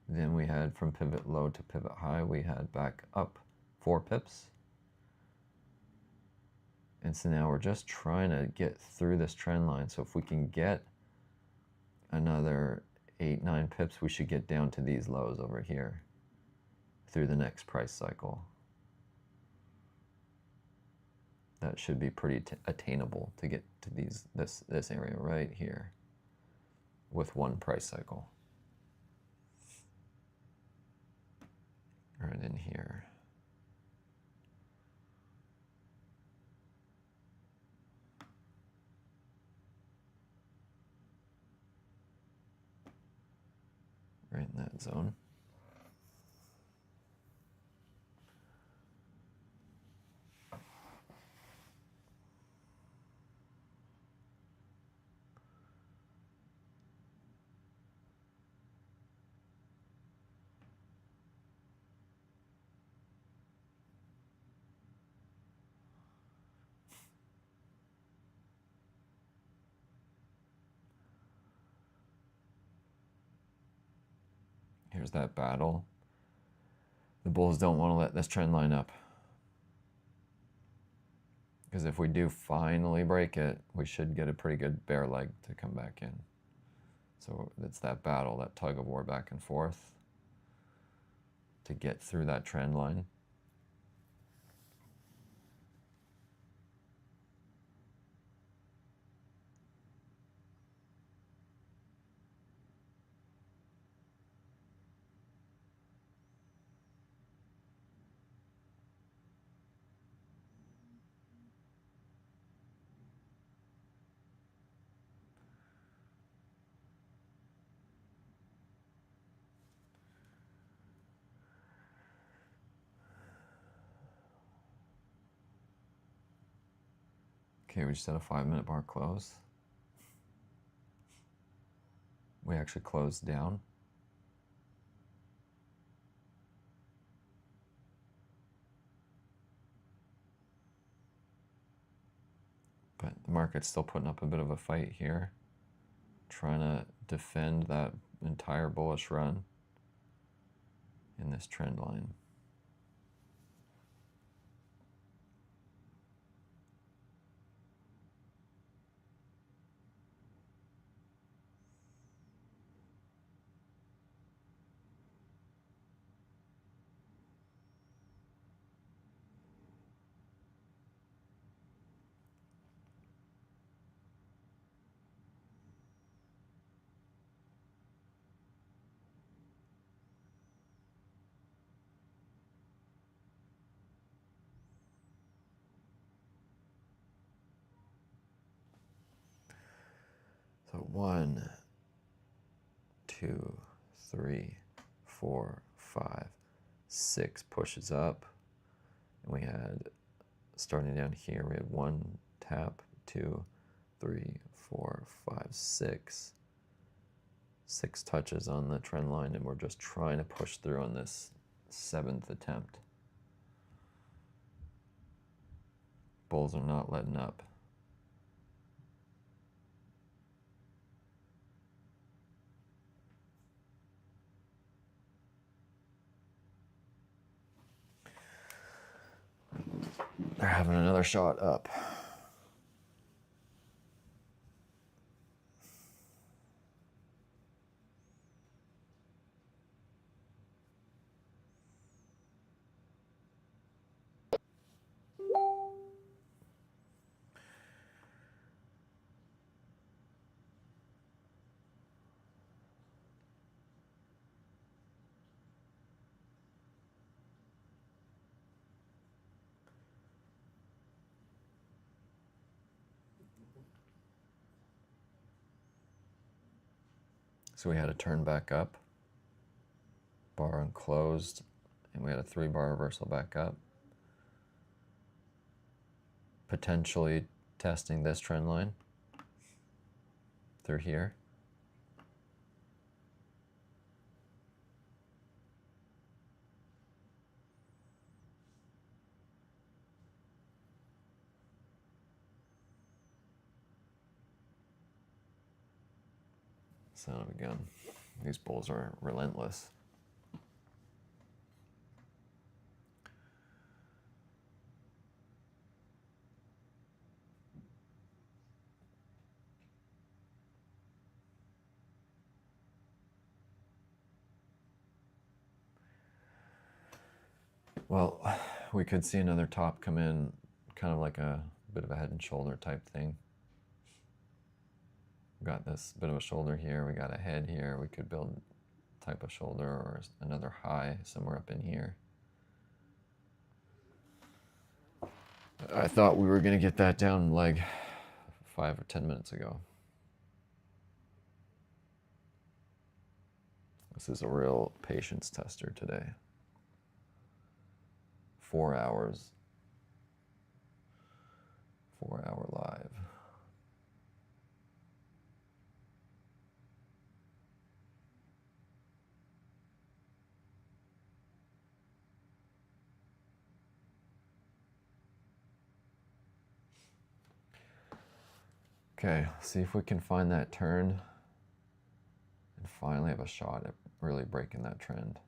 Then we had from pivot low to pivot high, we had back up 4 pips. And so now we're just trying to get through this trend line. So if we can get another 8-9 pips, we should get down to these lows over here through the next price cycle. That should be pretty attainable to get to this area right here with one price cycle. Right in here. Right in that zone. Here's that battle. The bulls don't want to let this trend line up. Because if we do finally break it, we should get a pretty good bear leg to come back in. So it's that battle, that tug of war back and forth to get through that trend line. Okay, we just had a 5-minute bar close. We actually closed down. But the market's still putting up a bit of a fight here, trying to defend that entire bullish run in this trend line. So 1, 2, 3, 4, 5, 6 pushes up. And we had, starting down here, we had 1 tap, 2, 3, 4, 5, 6. 6 touches on the trend line, and we're just trying to push through on this 7th attempt. Bulls are not letting up. They're having another shot up. So we had a turn back up, bar unclosed, and we had a 3-bar reversal back up. Potentially testing this trend line through here. Son of a gun. These bulls are relentless. Well, we could see another top come in, kind of like a bit of a head and shoulder type thing. We got this bit of a shoulder here, we got a head here, we could build type of shoulder or another high somewhere up in here. I thought we were going to get that down like 5 or 10 minutes ago. This is a real patience tester today. 4 hours. 4-hour live. Okay, see if we can find that turn and finally have a shot at really breaking that trend.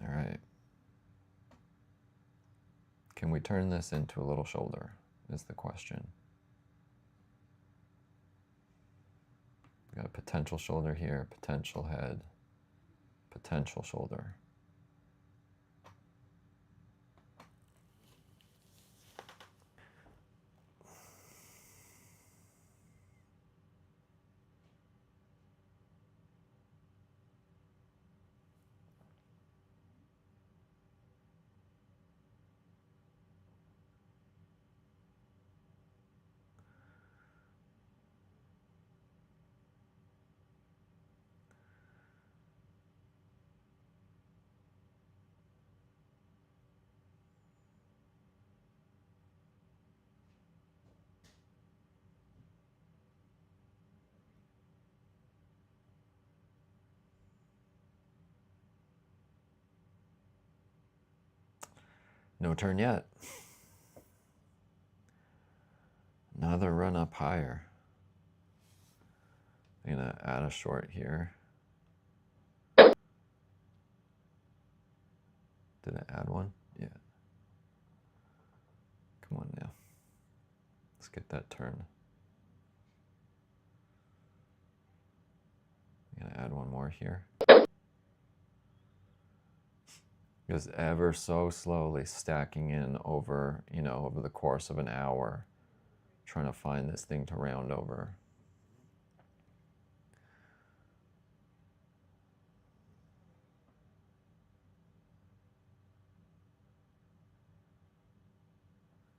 All right. Can we turn this into a little shoulder is the question. We got a potential shoulder here, potential head, potential shoulder. No turn yet. Another run up higher. I'm gonna add a short here. Did I add one? Yeah. Come on now. Let's get that turn. I'm gonna add one more here. Just ever so slowly stacking in over, over the course of an hour, trying to find this thing to round over.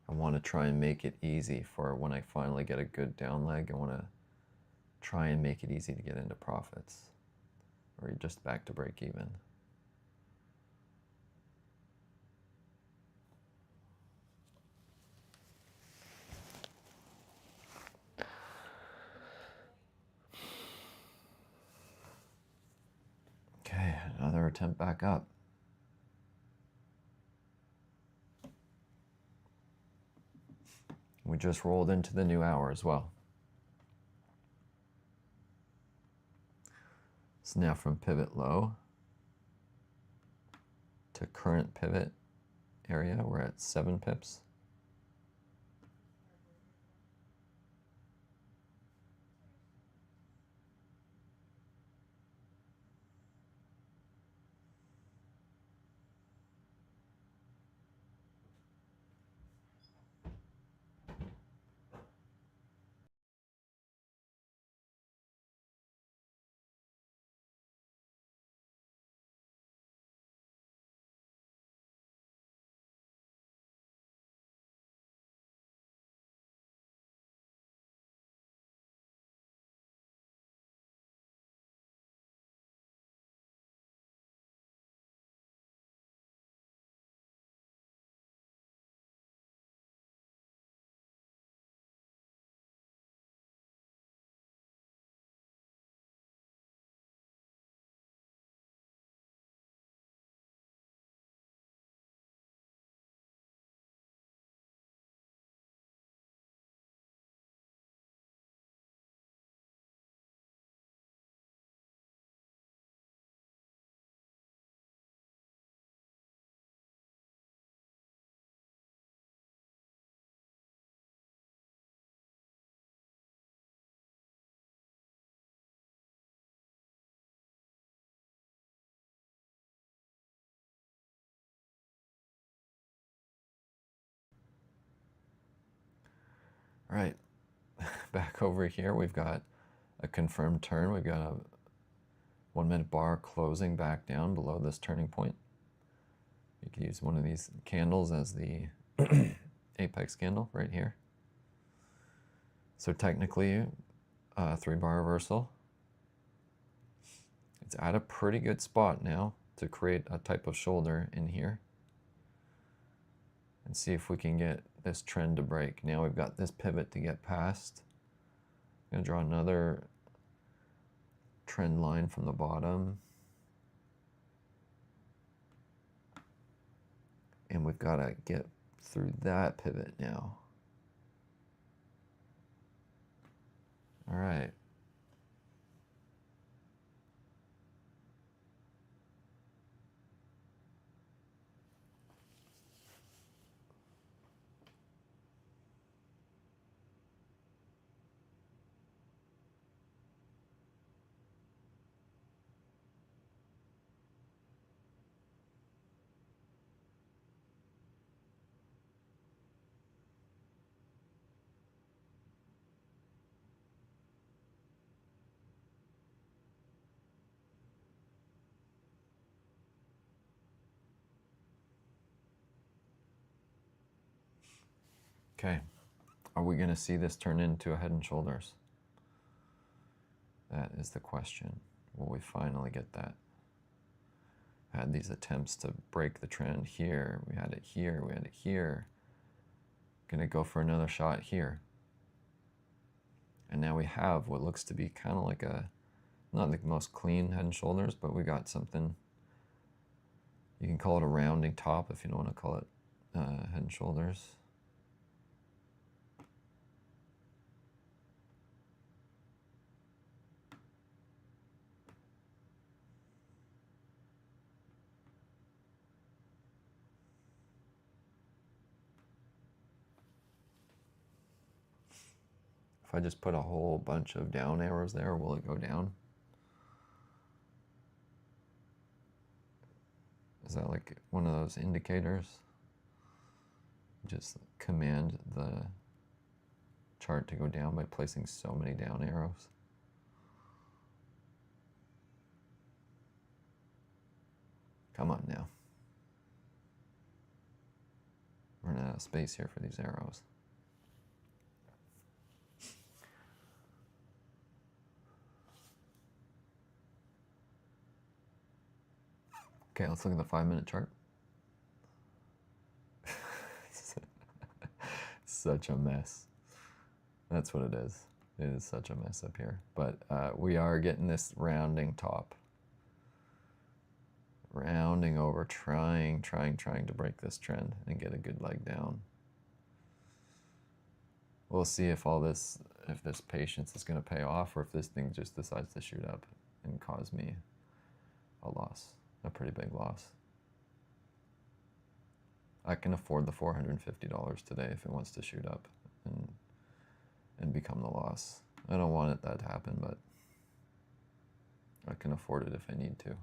I want to try and make it easy for when I finally get a good down leg. I want to try and make it easy to get into profits, or just back to break even. Okay, another attempt back up. We just rolled into the new hour as well. So now from pivot low to current pivot area, we're at 7 pips. right, back over here, we've got a confirmed turn. We've got a 1 minute bar closing back down below this turning point. You can use one of these candles as the apex candle right here. So technically, 3-bar reversal. It's at a pretty good spot now to create a type of shoulder in here. And see if we can get this trend to break. Now we've got this pivot to get past. I'm going to draw another trend line from the bottom. And we've got to get through that pivot now. All right. Okay, are we going to see this turn into a head and shoulders? That is the question. Will we finally get that? I had these attempts to break the trend here. We had it here, we had it here. Going to go for another shot here. And now we have what looks to be kind of like a, not the most clean head and shoulders, but we got something. You can call it a rounding top if you don't want to call it head and shoulders. If I just put a whole bunch of down arrows there, will it go down? Is that like one of those indicators? Just command the chart to go down by placing so many down arrows. Come on now. We're running out of space here for these arrows. Okay, let's look at the 5-minute chart. Such a mess. That's what it is. It is such a mess up here. But we are getting this rounding top. Rounding over, trying to break this trend and get a good leg down. We'll see if this patience is going to pay off, or if this thing just decides to shoot up and cause me a loss. A pretty big loss. I can afford the $450 today if it wants to shoot up and become the loss. I don't want that to happen, but I can afford it if I need to.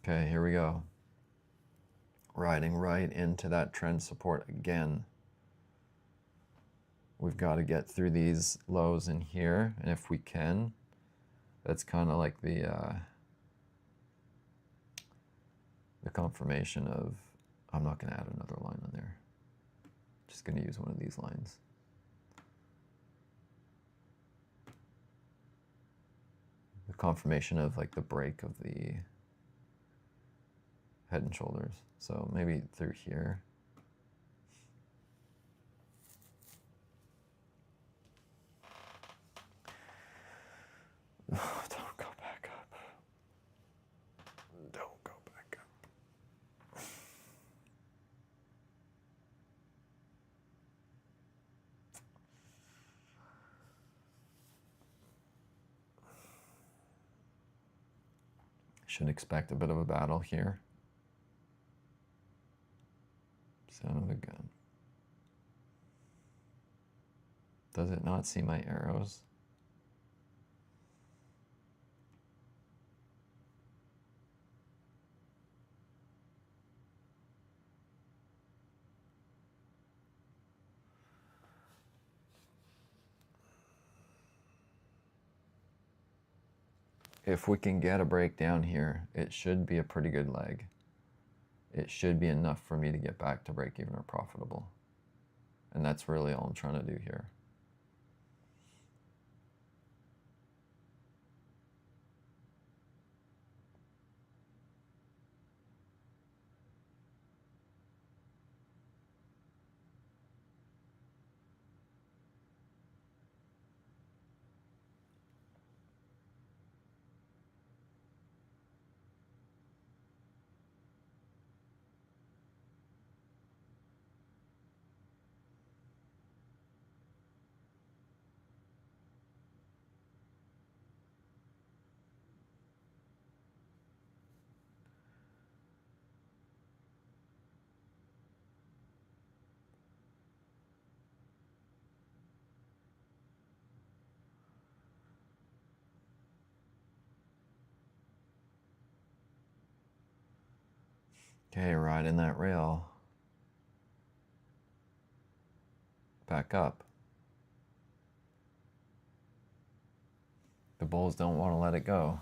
Okay, here we go. Riding right into that trend support again. We've got to get through these lows in here, and if we can, that's kind of like the confirmation of, I'm not going to add another line on there. Just going to use one of these lines. The confirmation of like the break of the head and shoulders. So maybe through here. Oh, don't go back up. Don't go back up. Should expect a bit of a battle here. Son of a gun. Does it not see my arrows? If we can get a breakdown here, it should be a pretty good leg. It should be enough for me to get back to break even or profitable. And that's really all I'm trying to do here. Okay, riding that rail. Back up. The bulls don't want to let it go.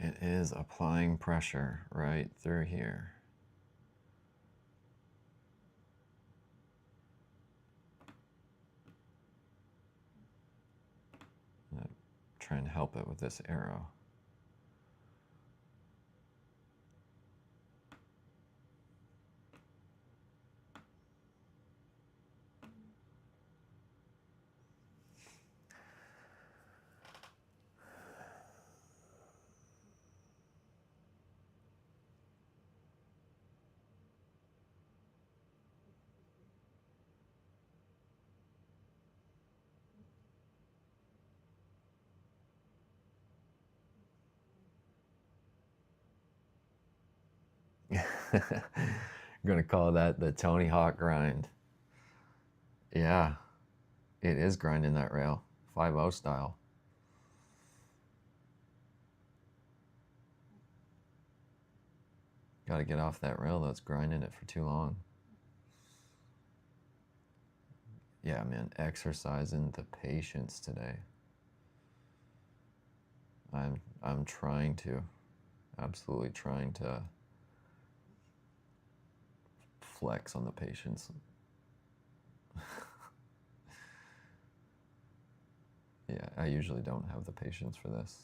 It is applying pressure right through here. I'm gonna try and help it with this arrow. I'm gonna call that the Tony Hawk grind. Yeah, it is grinding that rail, 5-0 style. Got to get off that rail that's grinding it for too long. Yeah, man, exercising the patience today. I'm trying to, absolutely trying to flex on the patience. Yeah, I usually don't have the patience for this.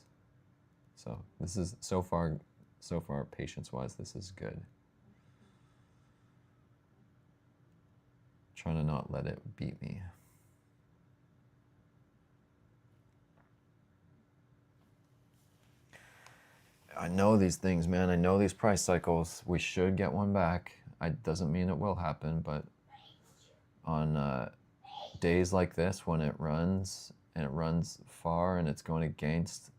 So this is so far patience-wise, this is good. Trying to not let it beat me. I know these things, man. I know these price cycles. We should get one back. It doesn't mean it will happen, but on days like this when it runs and it runs far and it's going against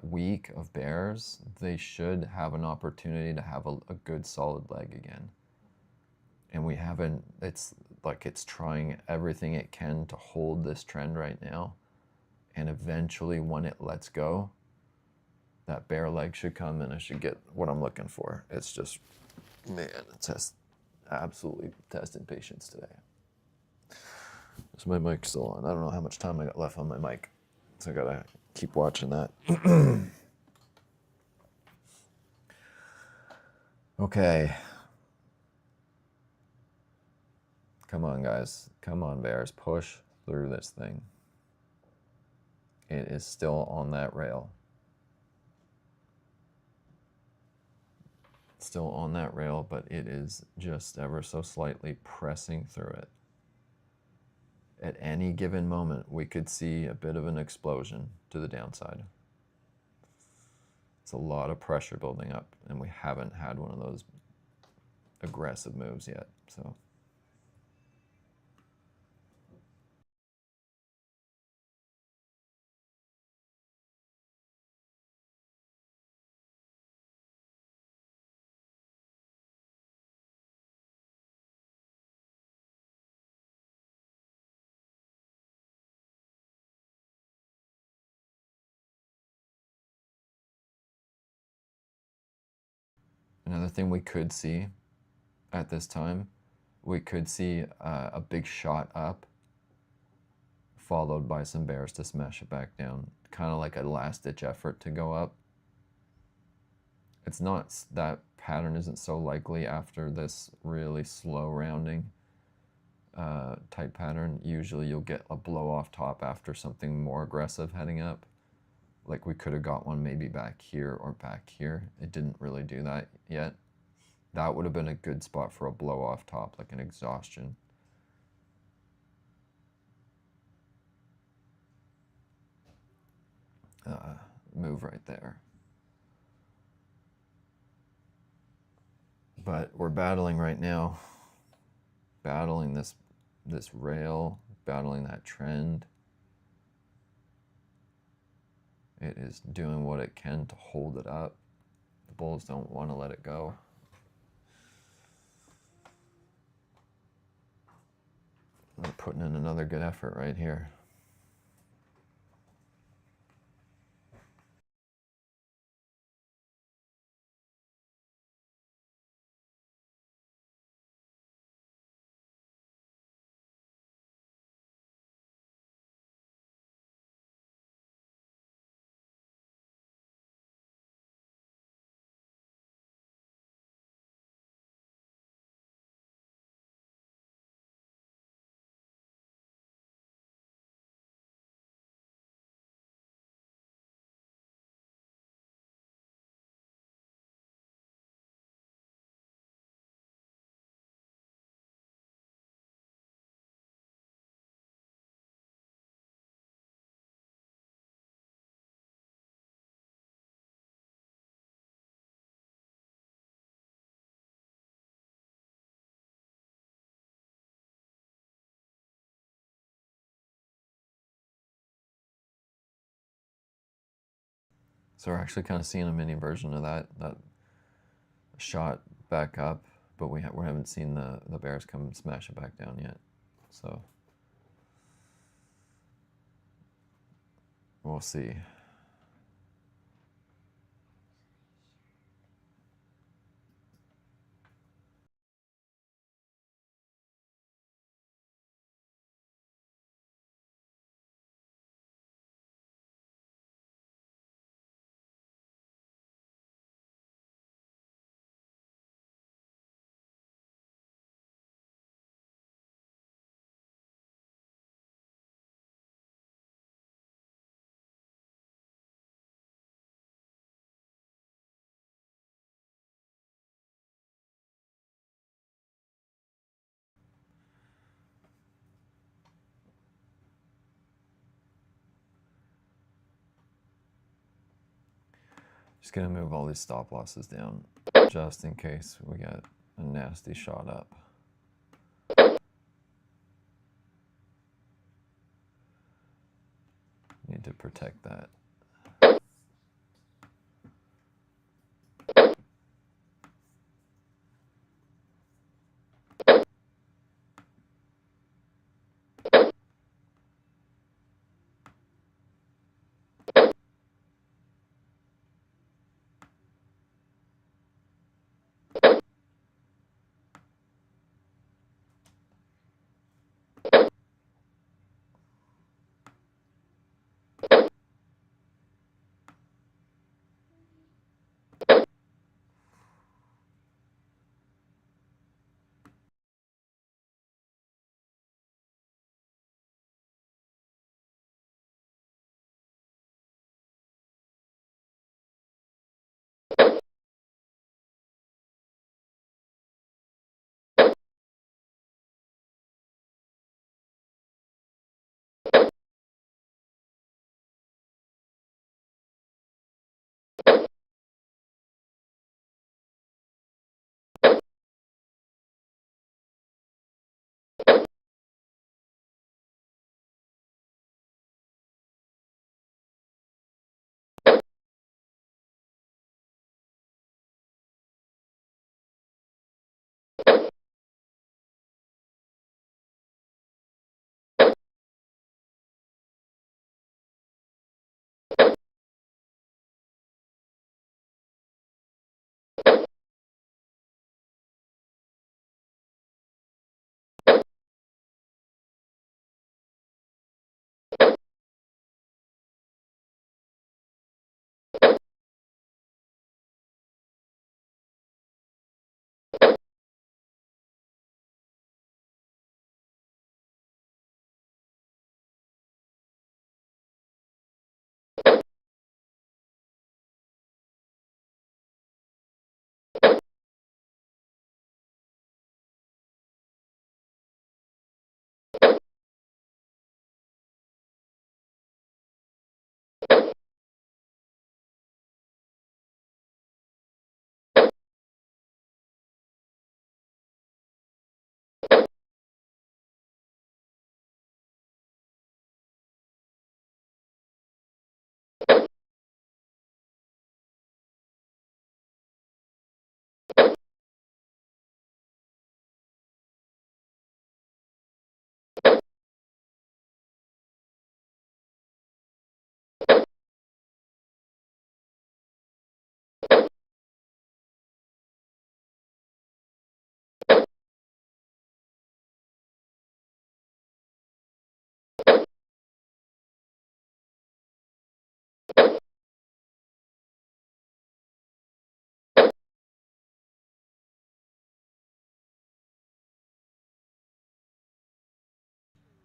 week of bears, they should have an opportunity to have a good solid leg again. And we haven't, it's like it's trying everything it can to hold this trend right now. And eventually when it lets go, that bear leg should come and I should get what I'm looking for. It's just, man, it's absolutely testing patience today. Is my mic still on? I don't know how much time I got left on my mic, so I gotta keep watching that. Okay. Come on, guys. Come on, bears. Push through this thing. It is still on that rail. Still on that rail, but it is just ever so slightly pressing through it. At any given moment, we could see a bit of an explosion to the downside. It's a lot of pressure building up, and we haven't had one of those aggressive moves yet. So another thing we could see at this time, we could see a big shot up followed by some bears to smash it back down, kind of like a last-ditch effort to go up. It's not, that pattern isn't so likely after this really slow rounding type pattern. Usually you'll get a blow off top after something more aggressive heading up. Like we could have got one maybe back here or back here. It didn't really do that yet. That would have been a good spot for a blow off top, like an exhaustion. Move right there. But we're battling right now, battling this rail, battling that trend. It is doing what it can to hold it up. The bulls don't want to let it go. We're putting in another good effort right here. So we're actually kind of seeing a mini version of that shot back up, but we haven't seen the bears come and smash it back down yet. So we'll see. Just gonna move all these stop losses down just in case we get a nasty shot up. Need to protect that.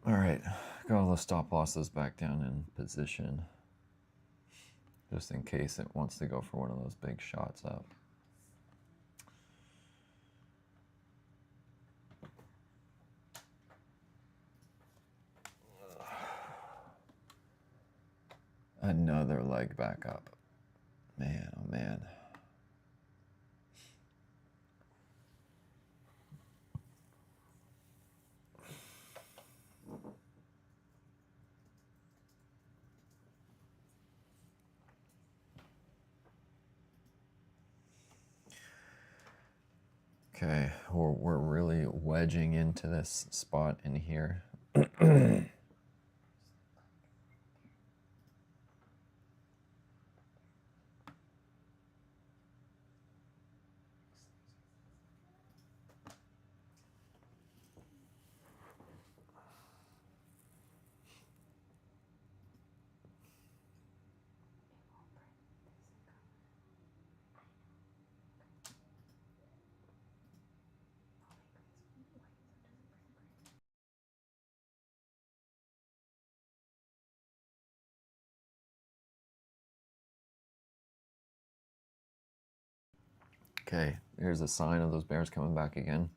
All right, got all the stop losses back down in position, just in case it wants to go for one of those big shots up. Another leg back up. Man, oh man. Okay, we're really wedging into this spot in here. Okay, here's a sign of those bears coming back again.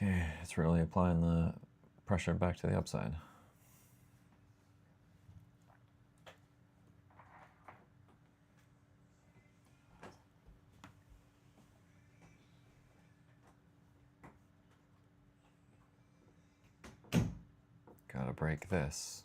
Okay, it's really applying the pressure back to the upside. Gotta break this.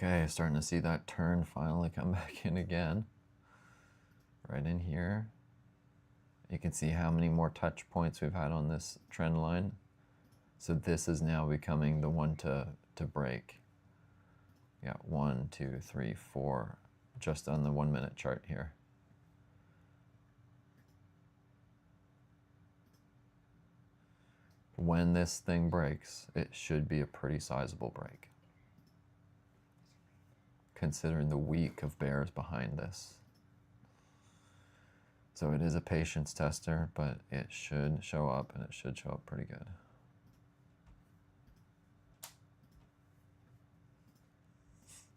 Okay, starting to see that turn finally come back in again. Right in here. You can see how many more touch points we've had on this trend line. So this is now becoming the one to break. Yeah, 1, 2, 3, 4, just on the 1 minute chart here. When this thing breaks, it should be a pretty sizable break, considering the week of bears behind this. So it is a patience tester, but it should show up, and it should show up pretty good.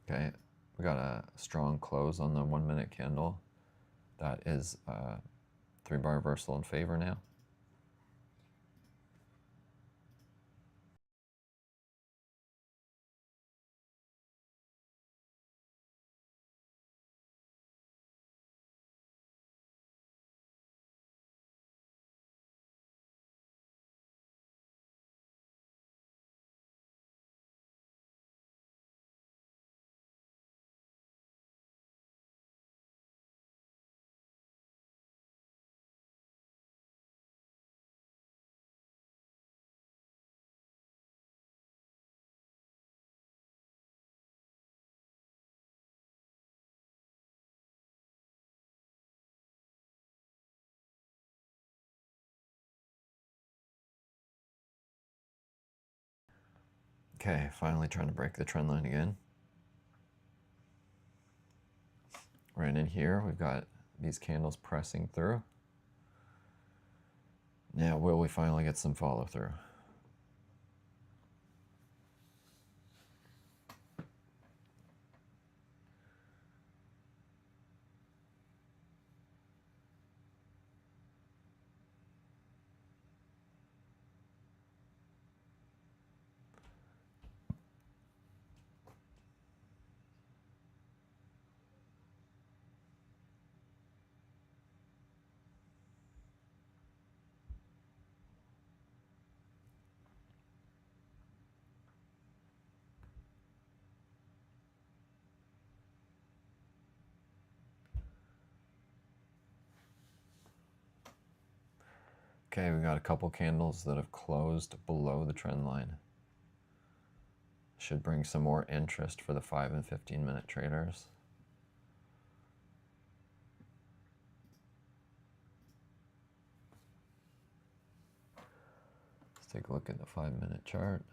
Okay, we got a strong close on the 1 minute candle. That is a 3-bar reversal in favor now. Okay, finally trying to break the trend line again. Right in here, we've got these candles pressing through. Now, will we finally get some follow through? Okay, we got a couple candles that have closed below the trend line. Should bring some more interest for the 5 and 15 minute traders. take a look at the 5-minute chart.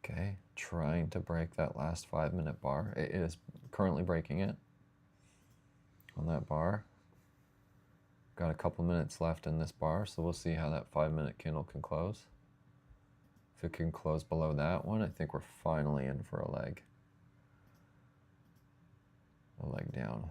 Okay, trying to break that last 5-minute bar. It is currently breaking it on that bar. Got a couple minutes left in this bar, so we'll see how that 5-minute candle can close. If it can close below that one, I think we're finally in for a leg. A leg down.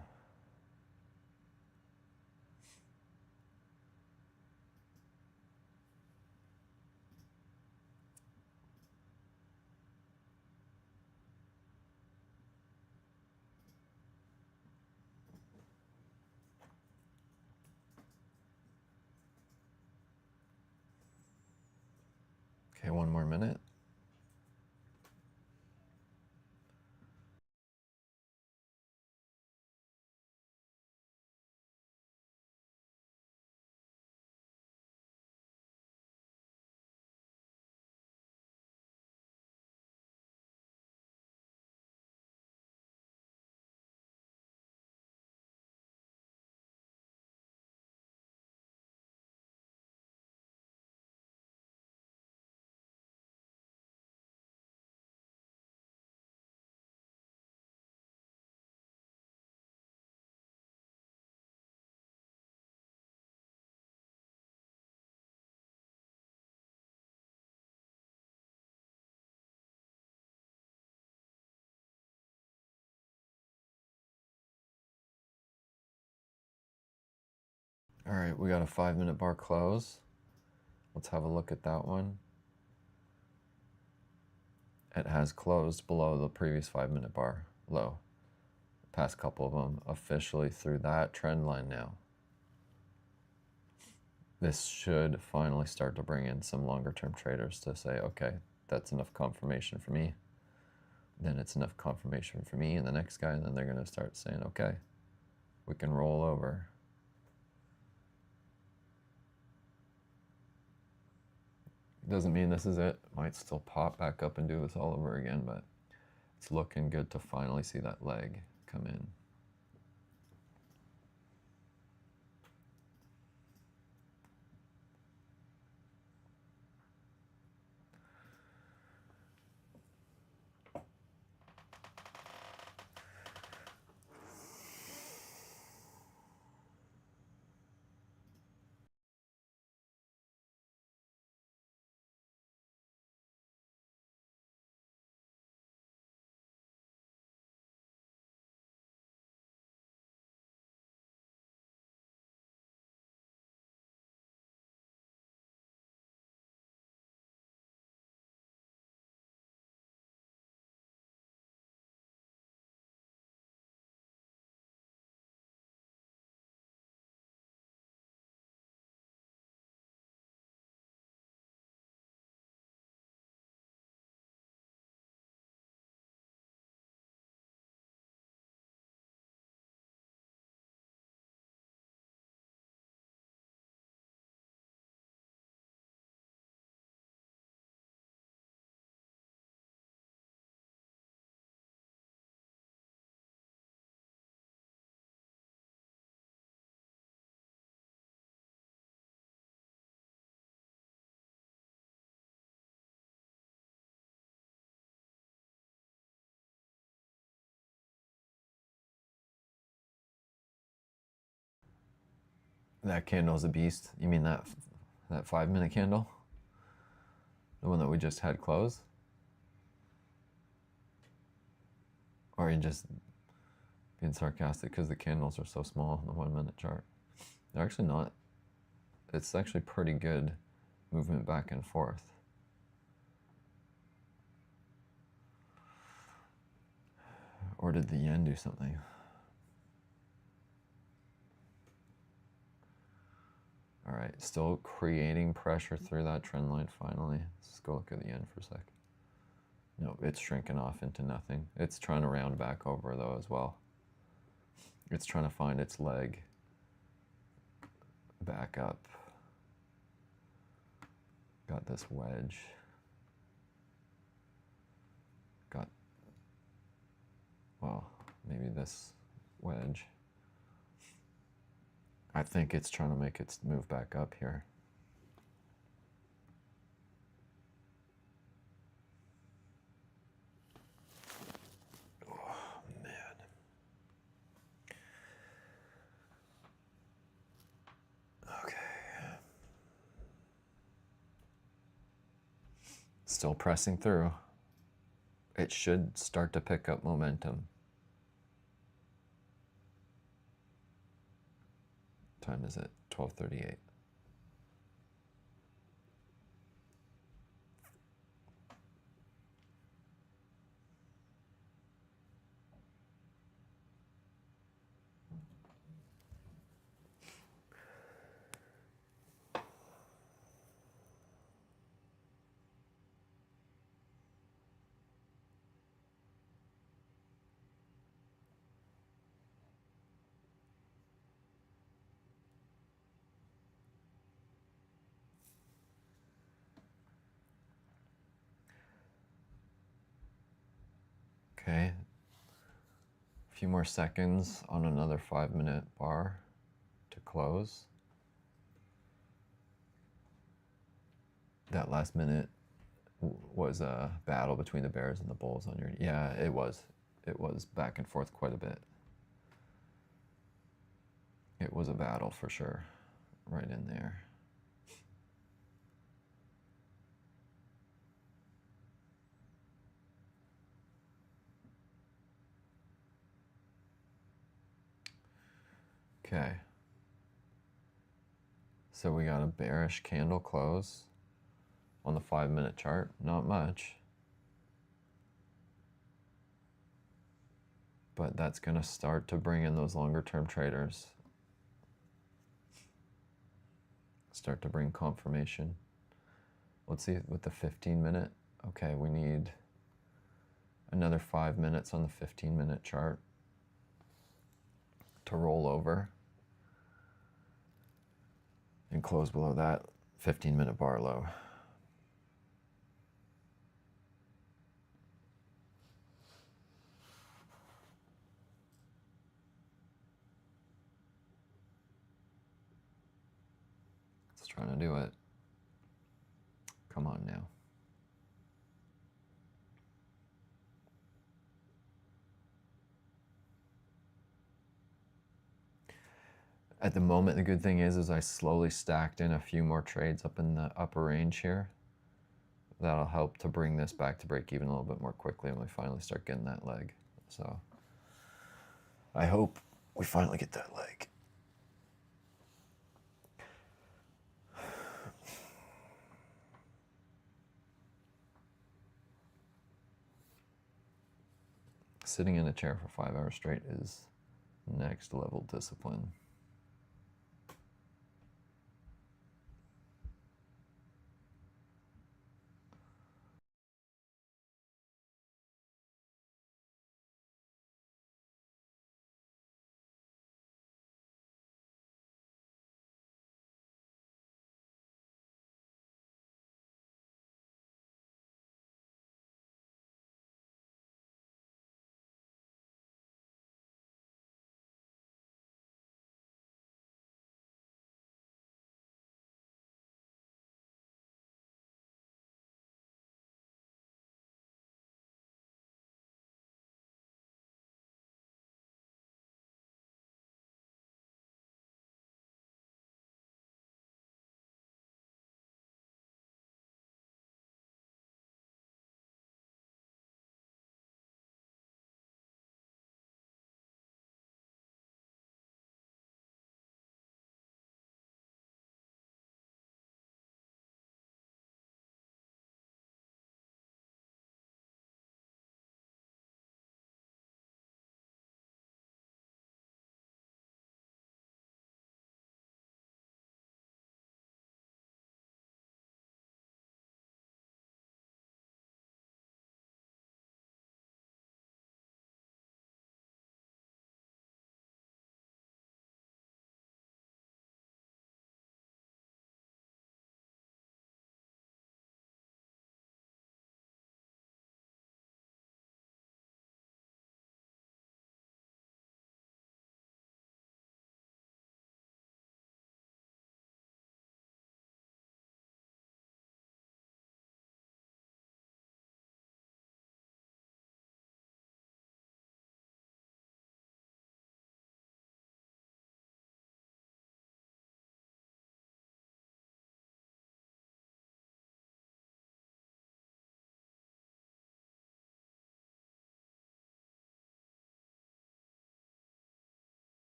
Okay, one more minute. All right, we got a 5-minute bar close. Let's have a look at that one. It has closed below the previous 5-minute bar low. The past couple of them officially through that trend line now. This should finally start to bring in some longer term traders to say, okay, that's enough confirmation for me. Then it's enough confirmation for me and the next guy, and then they're going to start saying, okay, we can roll over. Doesn't mean this is it. Might still pop back up and do this all over again, but it's looking good to finally see that leg come in. That candle's a beast. You mean that 5-minute candle? The one that we just had close? Or are you just being sarcastic because the candles are so small in the 1-minute chart? They're actually not. It's actually pretty good movement back and forth. Or did the yen do something? All right, still creating pressure through that trend line finally. Let's go look at the yen for a sec. No, it's shrinking off into nothing. It's trying to round back over though as well. It's trying to find its leg back up. Got this wedge. Got, well, maybe this wedge. I think it's trying to make its move back up here. Still pressing through. It should start to pick up momentum. Time is it? 12:38. Okay, a few more seconds on another 5-minute bar to close. That last minute was a battle between the bears and the bulls on your, yeah, it was back and forth quite a bit. It was a battle for sure, right in there. Okay, so we got a bearish candle close on the 5-minute chart. Not much, but that's going to start to bring in those longer term traders. Start to bring confirmation. Let's see with the 15-minute. Okay, we need another 5 minutes on the 15-minute chart to roll over and close below that 15-minute bar low. It's trying to do it. Come on now. At the moment, the good thing is I slowly stacked in a few more trades up in the upper range here. That'll help to bring this back to break even a little bit more quickly when we finally start getting that leg. So I hope we finally get that leg. Sitting in a chair for 5 hours straight is next level discipline.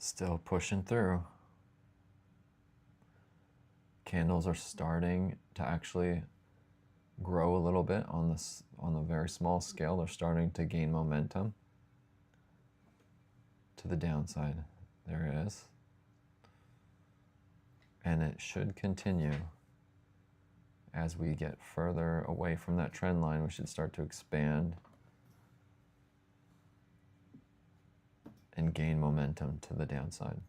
Still pushing through. Candles are starting to actually grow a little bit on this, on a very small scale. They're starting to gain momentum to the downside. There it is. And it should continue. As we get further away from that trend line, we should start to expand and gain momentum to the downside.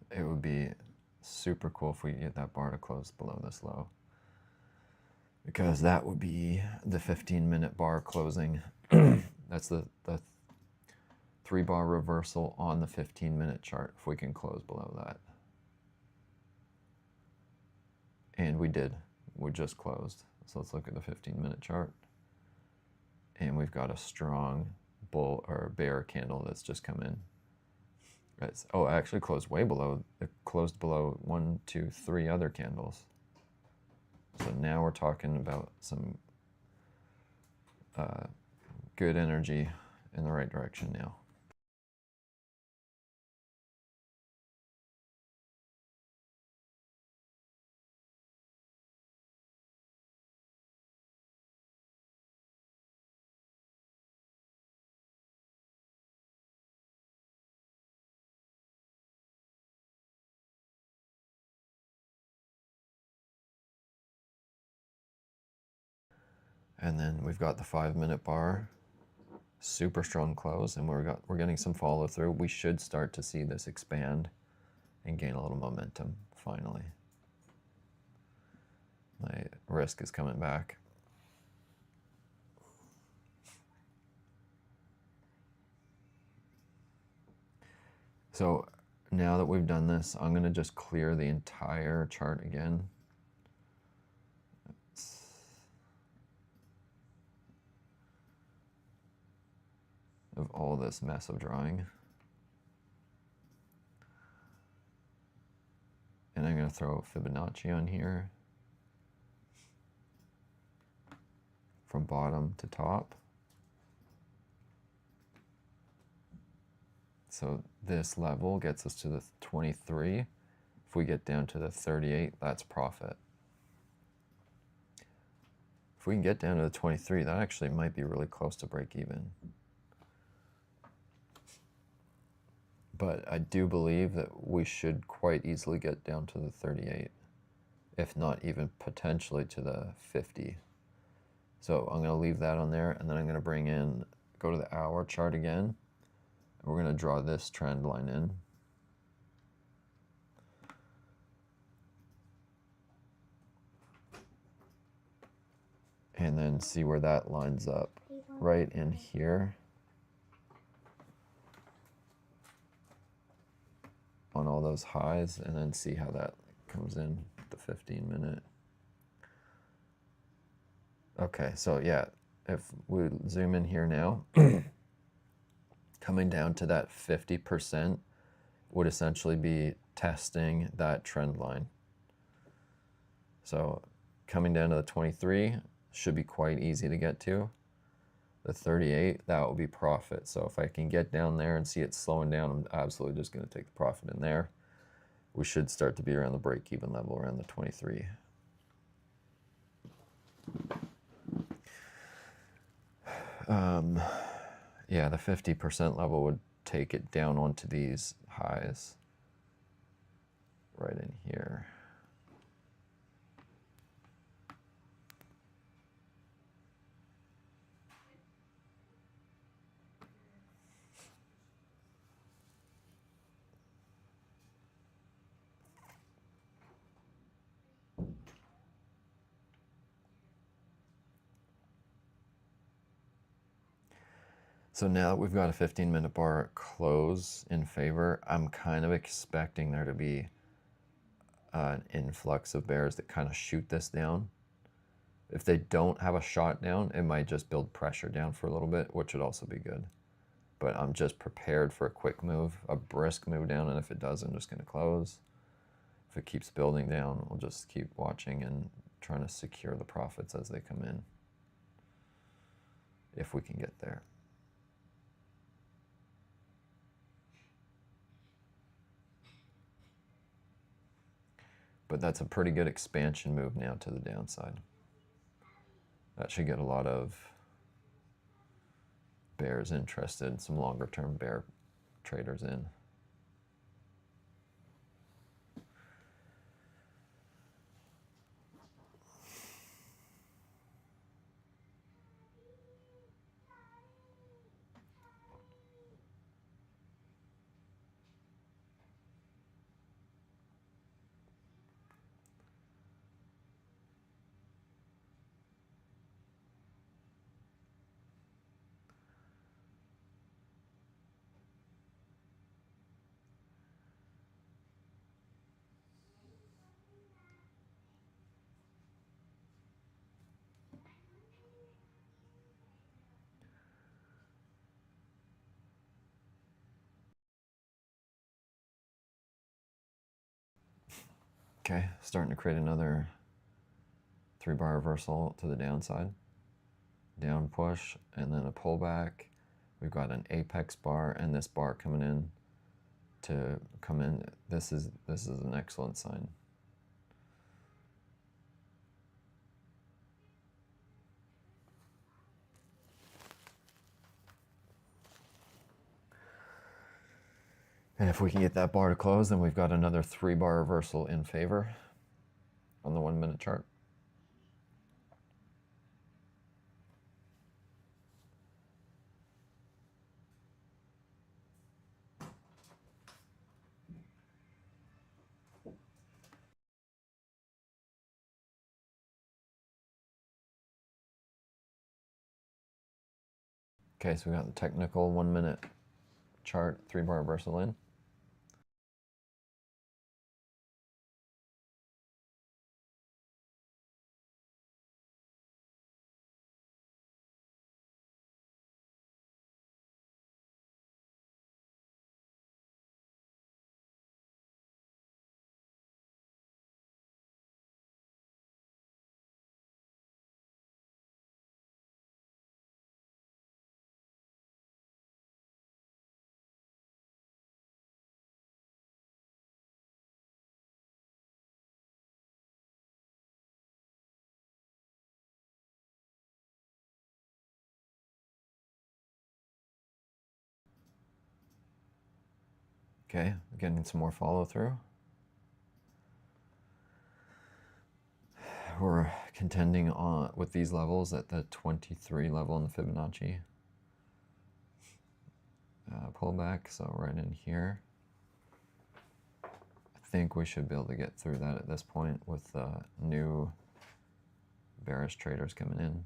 It would be super cool if we get that bar to close below this low, because that would be the 15-minute bar closing. That's the 3-bar reversal on the 15-minute chart, if we can close below that. And we did. We just closed. So let's look at the 15-minute chart. And we've got a strong bull or bear candle that's just come in. Oh, it actually closed way below. It closed below 1, 2, 3 other candles. So now we're talking about some good energy in the right direction now. And then we've got the 5-minute bar, super strong close, and we're getting some follow through. We should start to see this expand and gain a little momentum finally. My risk is coming back. So now that we've done this, I'm going to just clear the entire chart again. Of all this mess of drawing. And I'm going to throw Fibonacci on here from bottom to top. So this level gets us to the 23. If we get down to the 38, that's profit. If we can get down to the 23, that actually might be really close to break even. But I do believe that we should quite easily get down to the 38, if not even potentially to the 50. So I'm going to leave that on there, and then I'm going to go to the hour chart again, and we're going to draw this trend line in. And then see where that lines up, right in here. On all those highs, and then see how that comes in the 15-minute. Okay, so yeah, if we zoom in here now, coming down to that 50% would essentially be testing that trend line. So coming down to the 23 should be quite easy to get to. The 38, that will be profit. So if I can get down there and see it slowing down, I'm absolutely just going to take the profit in there. We should start to be around the break-even level, around the 23. Yeah, the 50% level would take it down onto these highs right in here. So now that we've got a 15-minute bar close in favor, I'm kind of expecting there to be an influx of bears that kind of shoot this down. If they don't have a shot down, it might just build pressure down for a little bit, which would also be good. But I'm just prepared for a quick move, a brisk move down, and if it does, I'm just going to close. If it keeps building down, we'll just keep watching and trying to secure the profits as they come in. if we can get there. But that's a pretty good expansion move now to the downside. That should get a lot of bears interested, some longer term bear traders in. Okay, starting to create another 3-bar reversal to the downside. Down push, and then a pullback. We've got an apex bar and this bar coming in to come in. This is an excellent sign. And if we can get that bar to close, then we've got another 3-bar reversal in favor on the 1-minute chart. Okay, so we got the technical 1-minute chart, 3-bar reversal in. Okay, getting some more follow through. We're contending on with these levels at the 23 level in the Fibonacci pullback, so right in here. I think we should be able to get through that at this point with new bearish traders coming in.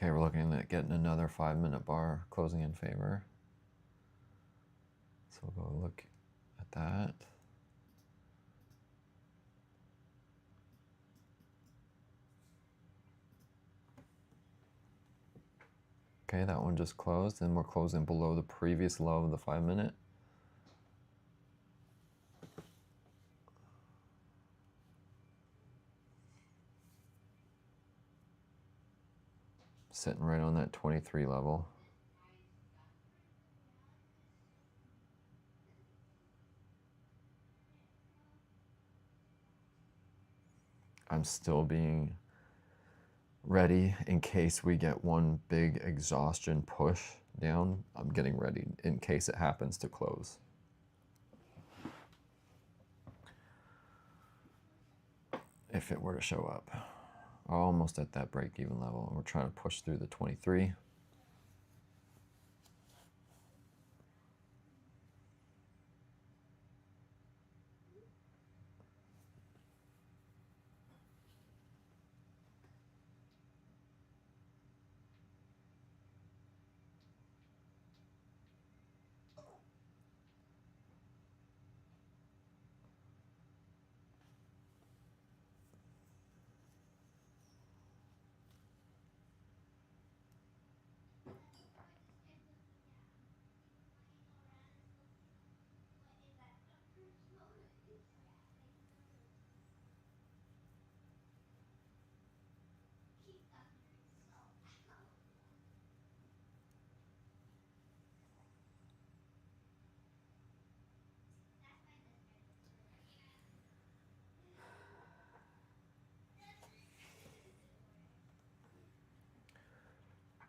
Okay, we're looking at getting another 5-minute bar closing in favor. So we'll go look at that. Okay, that one just closed, and we're closing below the previous low of the 5-minute. Sitting right on that 23 level. I'm still being ready in case we get one big exhaustion push down. I'm getting ready in case it happens to close. If it were to show up. Almost at that break-even level, and we're trying to push through the 23.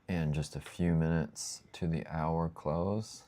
And just a few minutes to the hour close.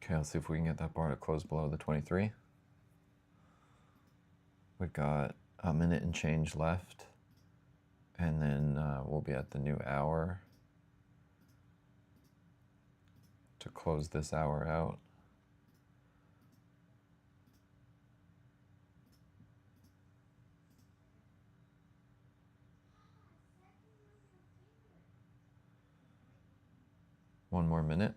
Okay, let's see if we can get that bar to close below the 23. We've got a minute and change left, and then we'll be at the new hour to close this hour out. One more minute.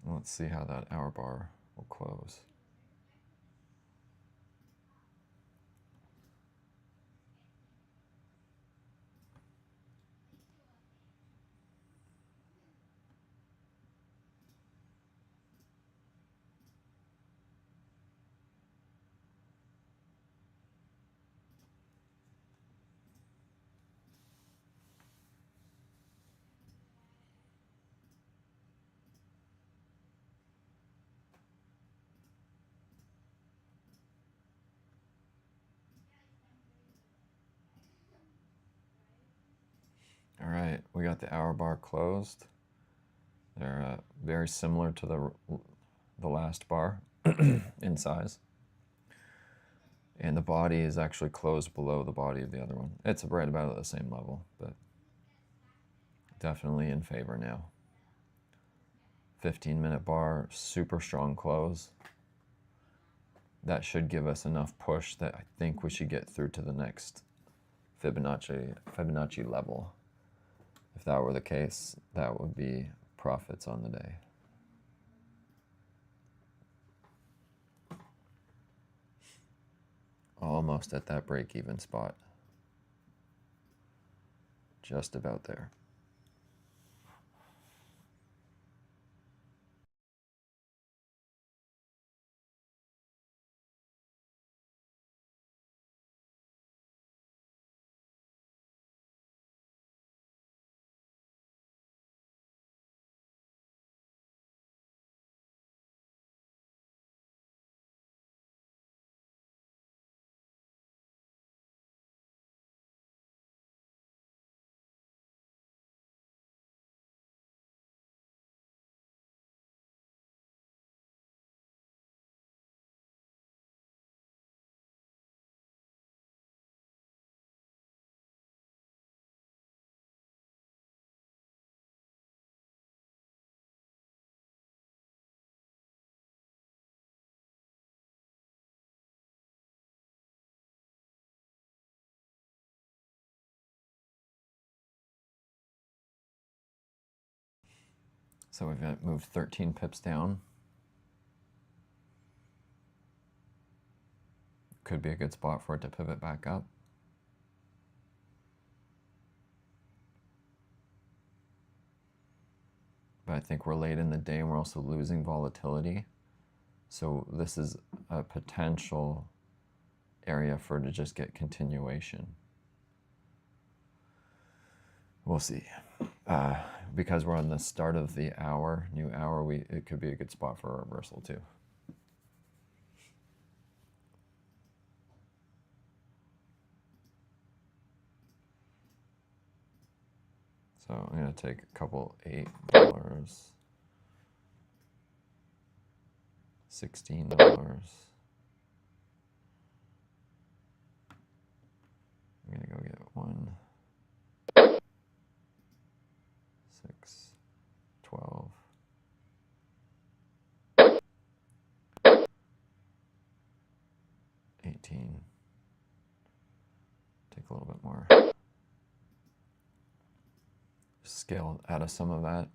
Let's see how that hour bar will close. we got the hour bar closed. They're very similar to the last bar in size. And the body is actually closed below the body of the other one. It's right about at the same level, but definitely in favor now. 15-minute bar, super strong close. That should give us enough push that I think we should get through to the next Fibonacci level. If that were the case, that would be profits on the day. Almost at that break-even spot. Just about there. So we've moved 13 pips down. Could be a good spot for it to pivot back up. But I think we're late in the day and we're also losing volatility. So this is a potential area for it to just get continuation. We'll see. Because we're on the start of the hour, new hour, it could be a good spot for a reversal too. So I'm going to take a couple $8, $16. I'm going to go get 1, 6, 12, 18. Take a little bit more. Scale out of some of that.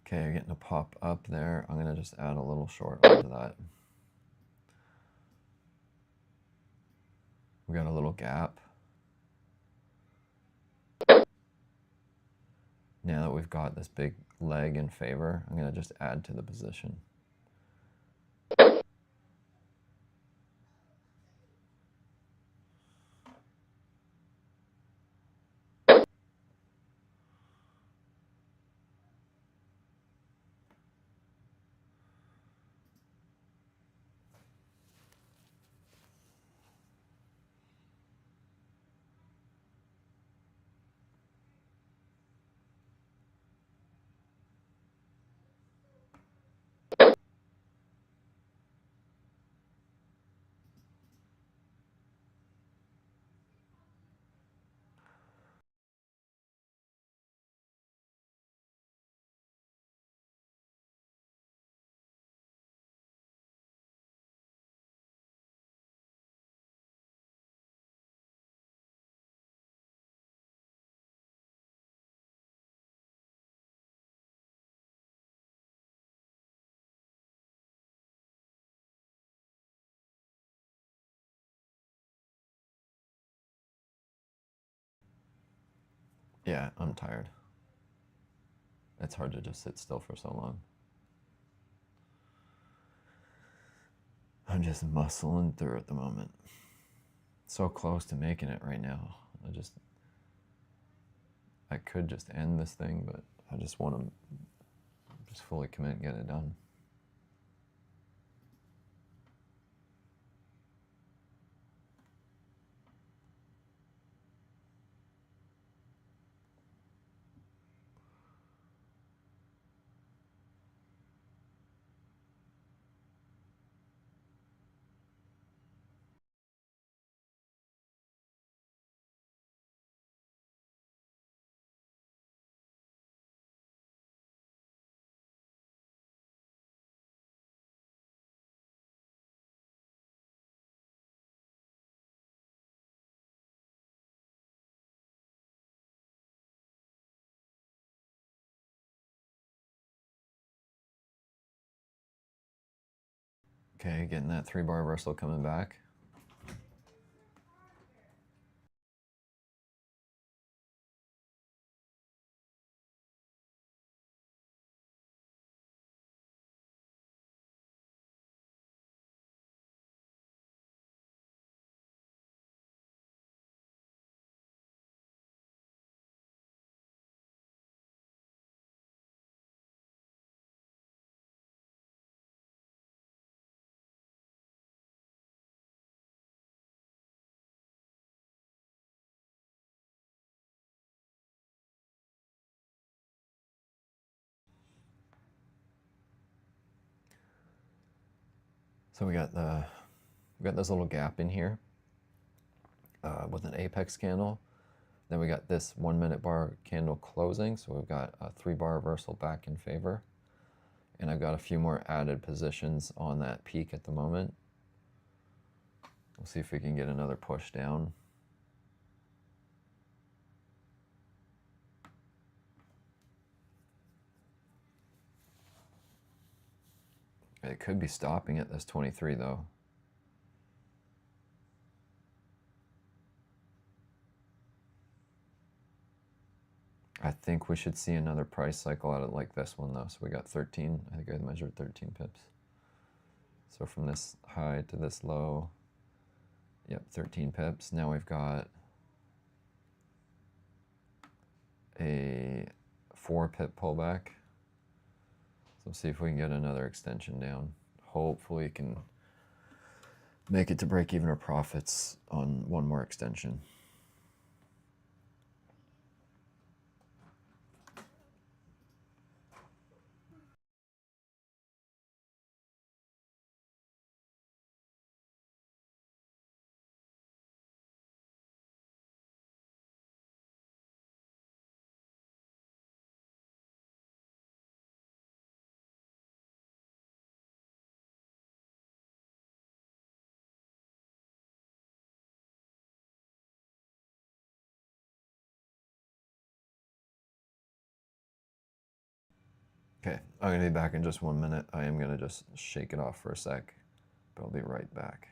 Okay, you're getting a pop up there. I'm going to just add a little short onto that. We got a little gap. Now that we've got this big leg in favor, I'm going to just add to the position. Yeah, I'm tired. It's hard to just sit still for so long. I'm just muscling through at the moment. So close to making it right now. I could just end this thing, but I just want to just fully commit and get it done. Okay, getting that 3-bar reversal coming back. So we got this little gap in here with an apex candle. Then we got this 1-minute bar candle closing. So we've got a 3-bar reversal back in favor. And I've got a few more added positions on that peak at the moment. We'll see if we can get another push down. It could be stopping at this 23 though. I think we should see another price cycle out of like this one though. So we got 13, I think I measured 13 pips. So from this high to this low, yep, 13 pips. Now we've got a 4-pip pullback. So see if we can get another extension down. Hopefully it can make it to break even our profits on one more extension. Okay, I'm gonna be back in just 1 minute. I am gonna just shake it off for a sec, but I'll be right back.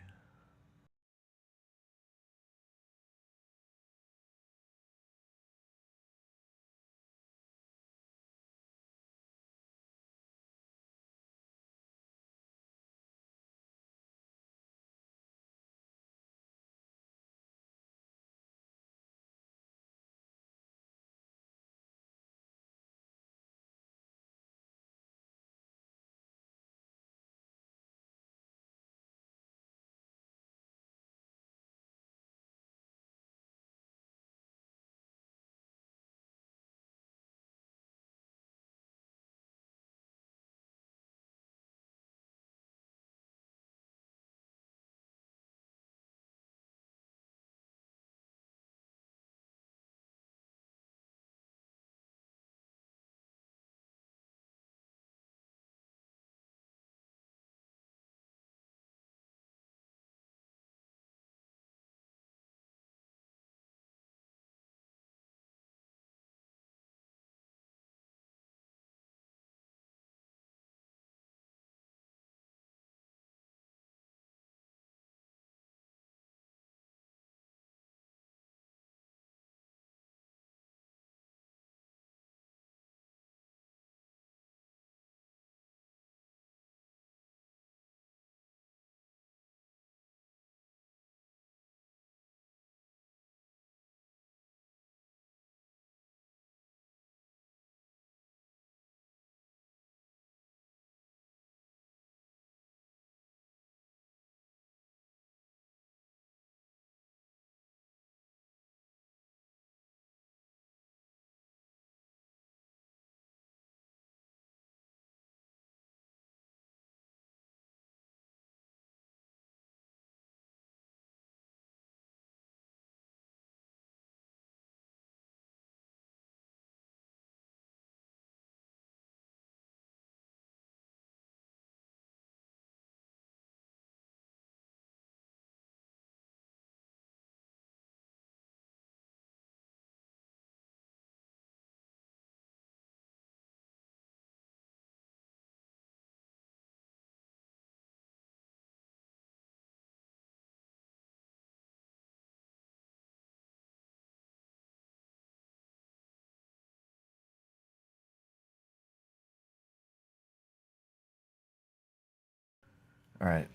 All right,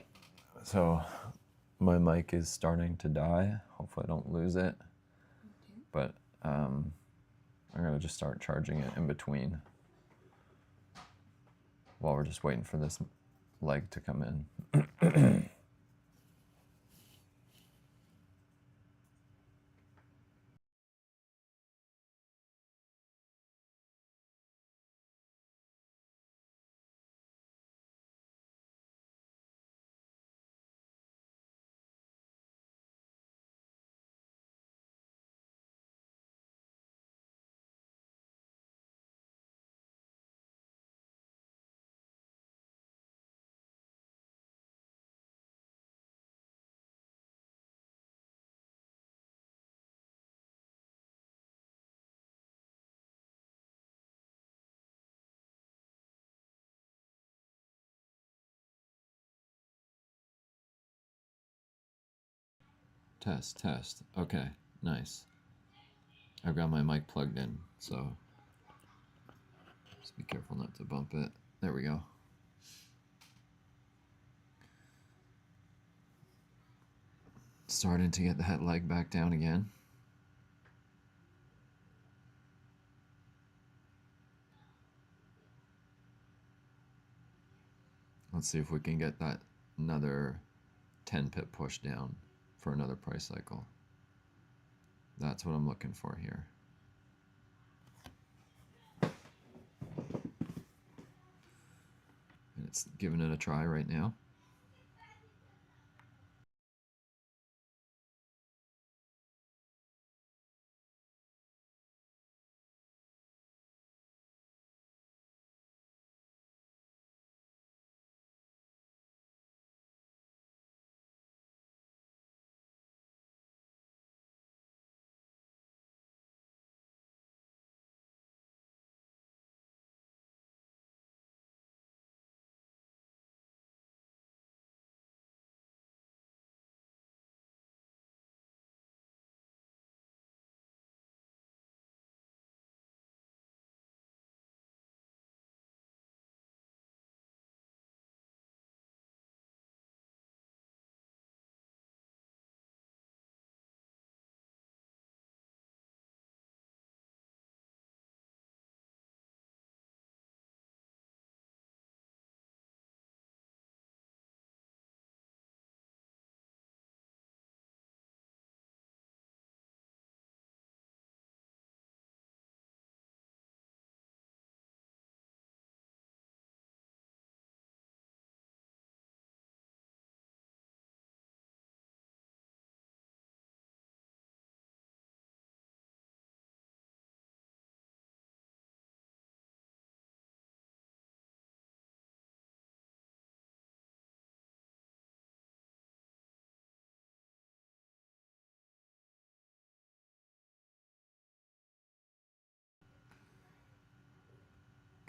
so my mic is starting to die. Hopefully I don't lose it, but I'm gonna just start charging it in between while we're just waiting for this leg to come in. Test, test. Okay, nice. I've got my mic plugged in, so just be careful not to bump it. There we go. Starting to get that leg back down again. Let's see if we can get that another 10 pip push down for another price cycle. That's what I'm looking for here. And it's giving it a try right now.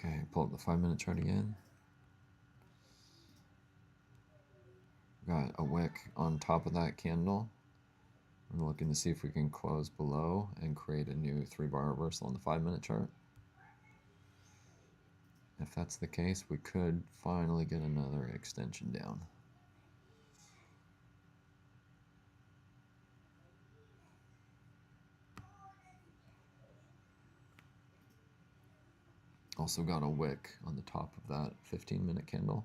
Okay, pull up the 5-minute chart again. Got a wick on top of that candle. I'm looking to see if we can close below and create a new 3-bar reversal on the 5-minute chart. If that's the case, we could finally get another extension down. Also got a wick on the top of that 15-minute candle.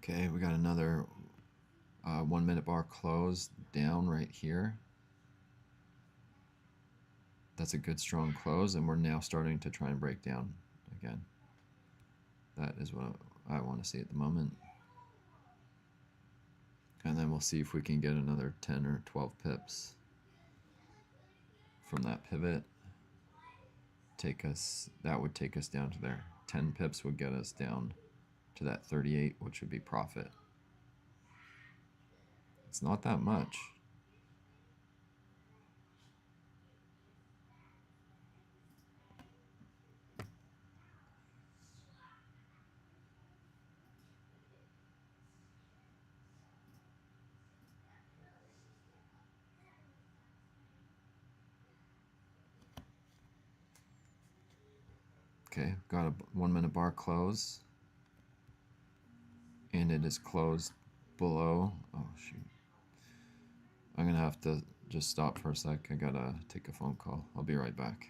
Okay, we got another 1-minute bar close down right here. That's a good strong close, and we're now starting to try and break down again. That is what I want to see at the moment. And then we'll see if we can get another 10 or 12 pips from that pivot. That would take us down to there. 10 pips would get us down to that 38, which would be profit. It's not that much. Okay, got a 1-minute bar close, and it is closed below. Oh shoot, I'm gonna have to just stop for a sec. I gotta take a phone call. I'll be right back.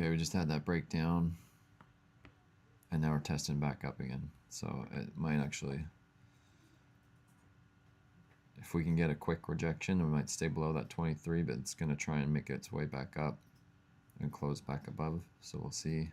Okay, we just had that breakdown, and now we're testing back up again. So it might actually, if we can get a quick rejection, we might stay below that 23, but it's going to try and make its way back up and close back above. So we'll see.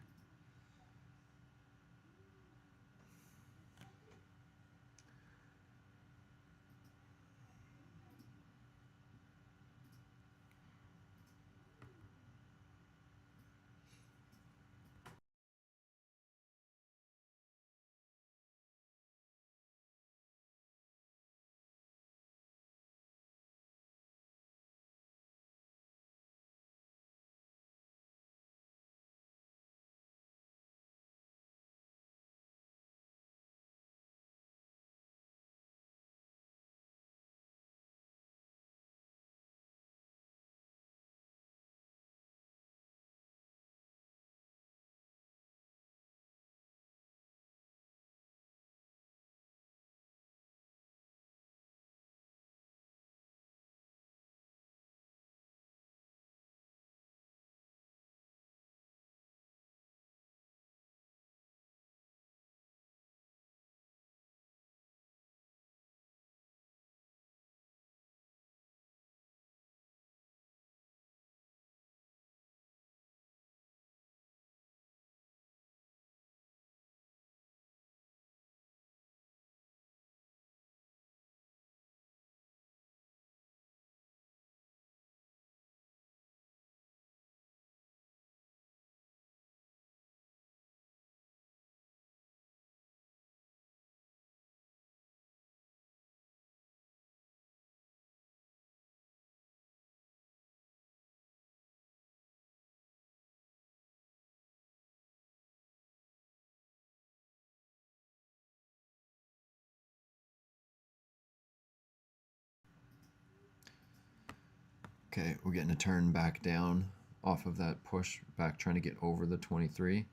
Okay, we're getting a turn back down off of that push back, trying to get over the 23.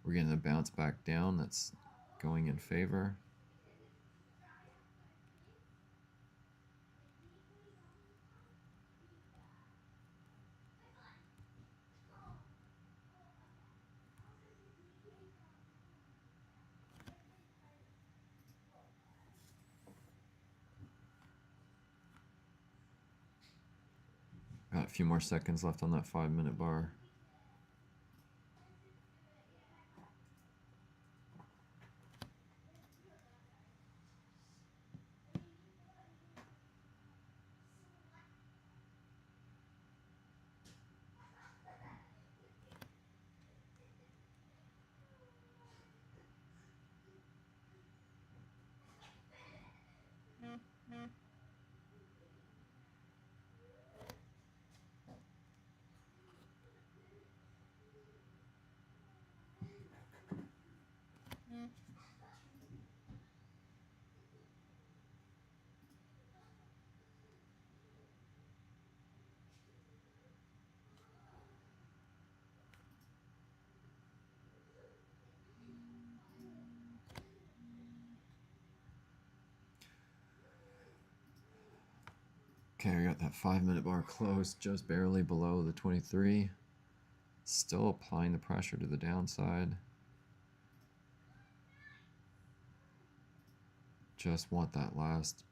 We're getting a bounce back down. That's going in favor. Got a few more seconds left on that 5-minute bar. Okay, we got that 5-minute bar closed just barely below the 23. Still applying the pressure to the downside. Just want that last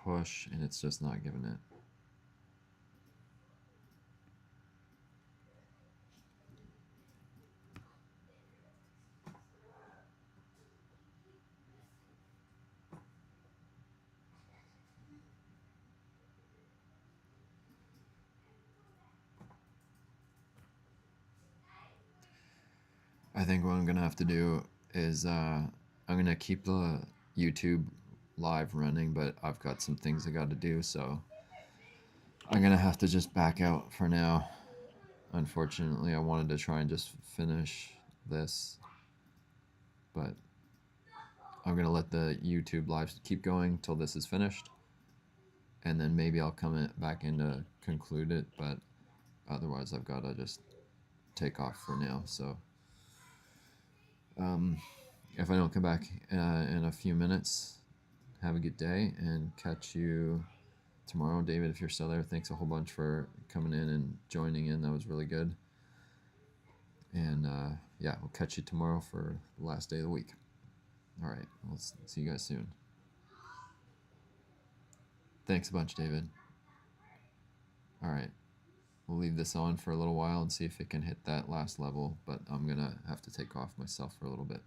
push, and it's just not giving it. I think what I'm gonna have to do is I'm gonna keep the YouTube live running, but I've got some things I got to do, so I'm gonna have to just back out for now. Unfortunately, I wanted to try and just finish this, but I'm gonna let the YouTube live keep going till this is finished, and then maybe I'll come back in to conclude it, but otherwise I've got to just take off for now. So if I don't come back in a few minutes, have a good day and catch you tomorrow. David, if you're still there, thanks a whole bunch for coming in and joining in. That was really good. And yeah, we'll catch you tomorrow for the last day of the week. All right, we'll see you guys soon. Thanks a bunch, David. All right, we'll leave this on for a little while and see if it can hit that last level, but I'm going to have to take off myself for a little bit.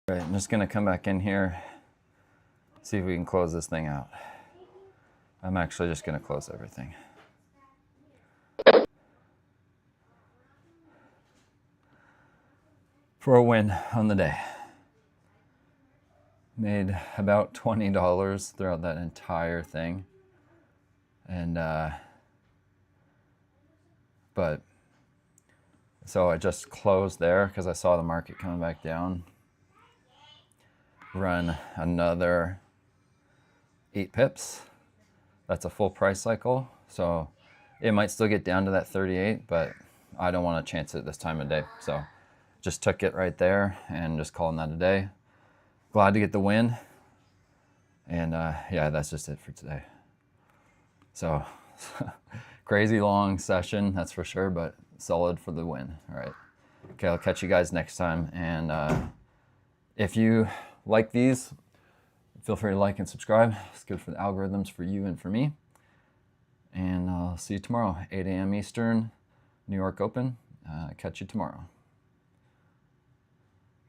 All right, I'm just gonna come back in here, see if we can close this thing out. I'm actually just gonna close everything. For a win on the day. Made about $20 throughout that entire thing. And, but, so I just closed there because I saw the market coming back down. Run another 8 pips. That's a full price cycle. So it might still get down to that 38, but I don't want to chance it this time of day. So just took it right there and just calling that a day. Glad to get the win. And yeah, that's just it for today. So crazy long session, that's for sure, but solid for the win. All right. Okay, I'll catch you guys next time. And if you like these, feel free to like and subscribe. It's good for the algorithms for you and for me. And I'll see you tomorrow, 8 a.m. Eastern, New York Open. Catch you tomorrow.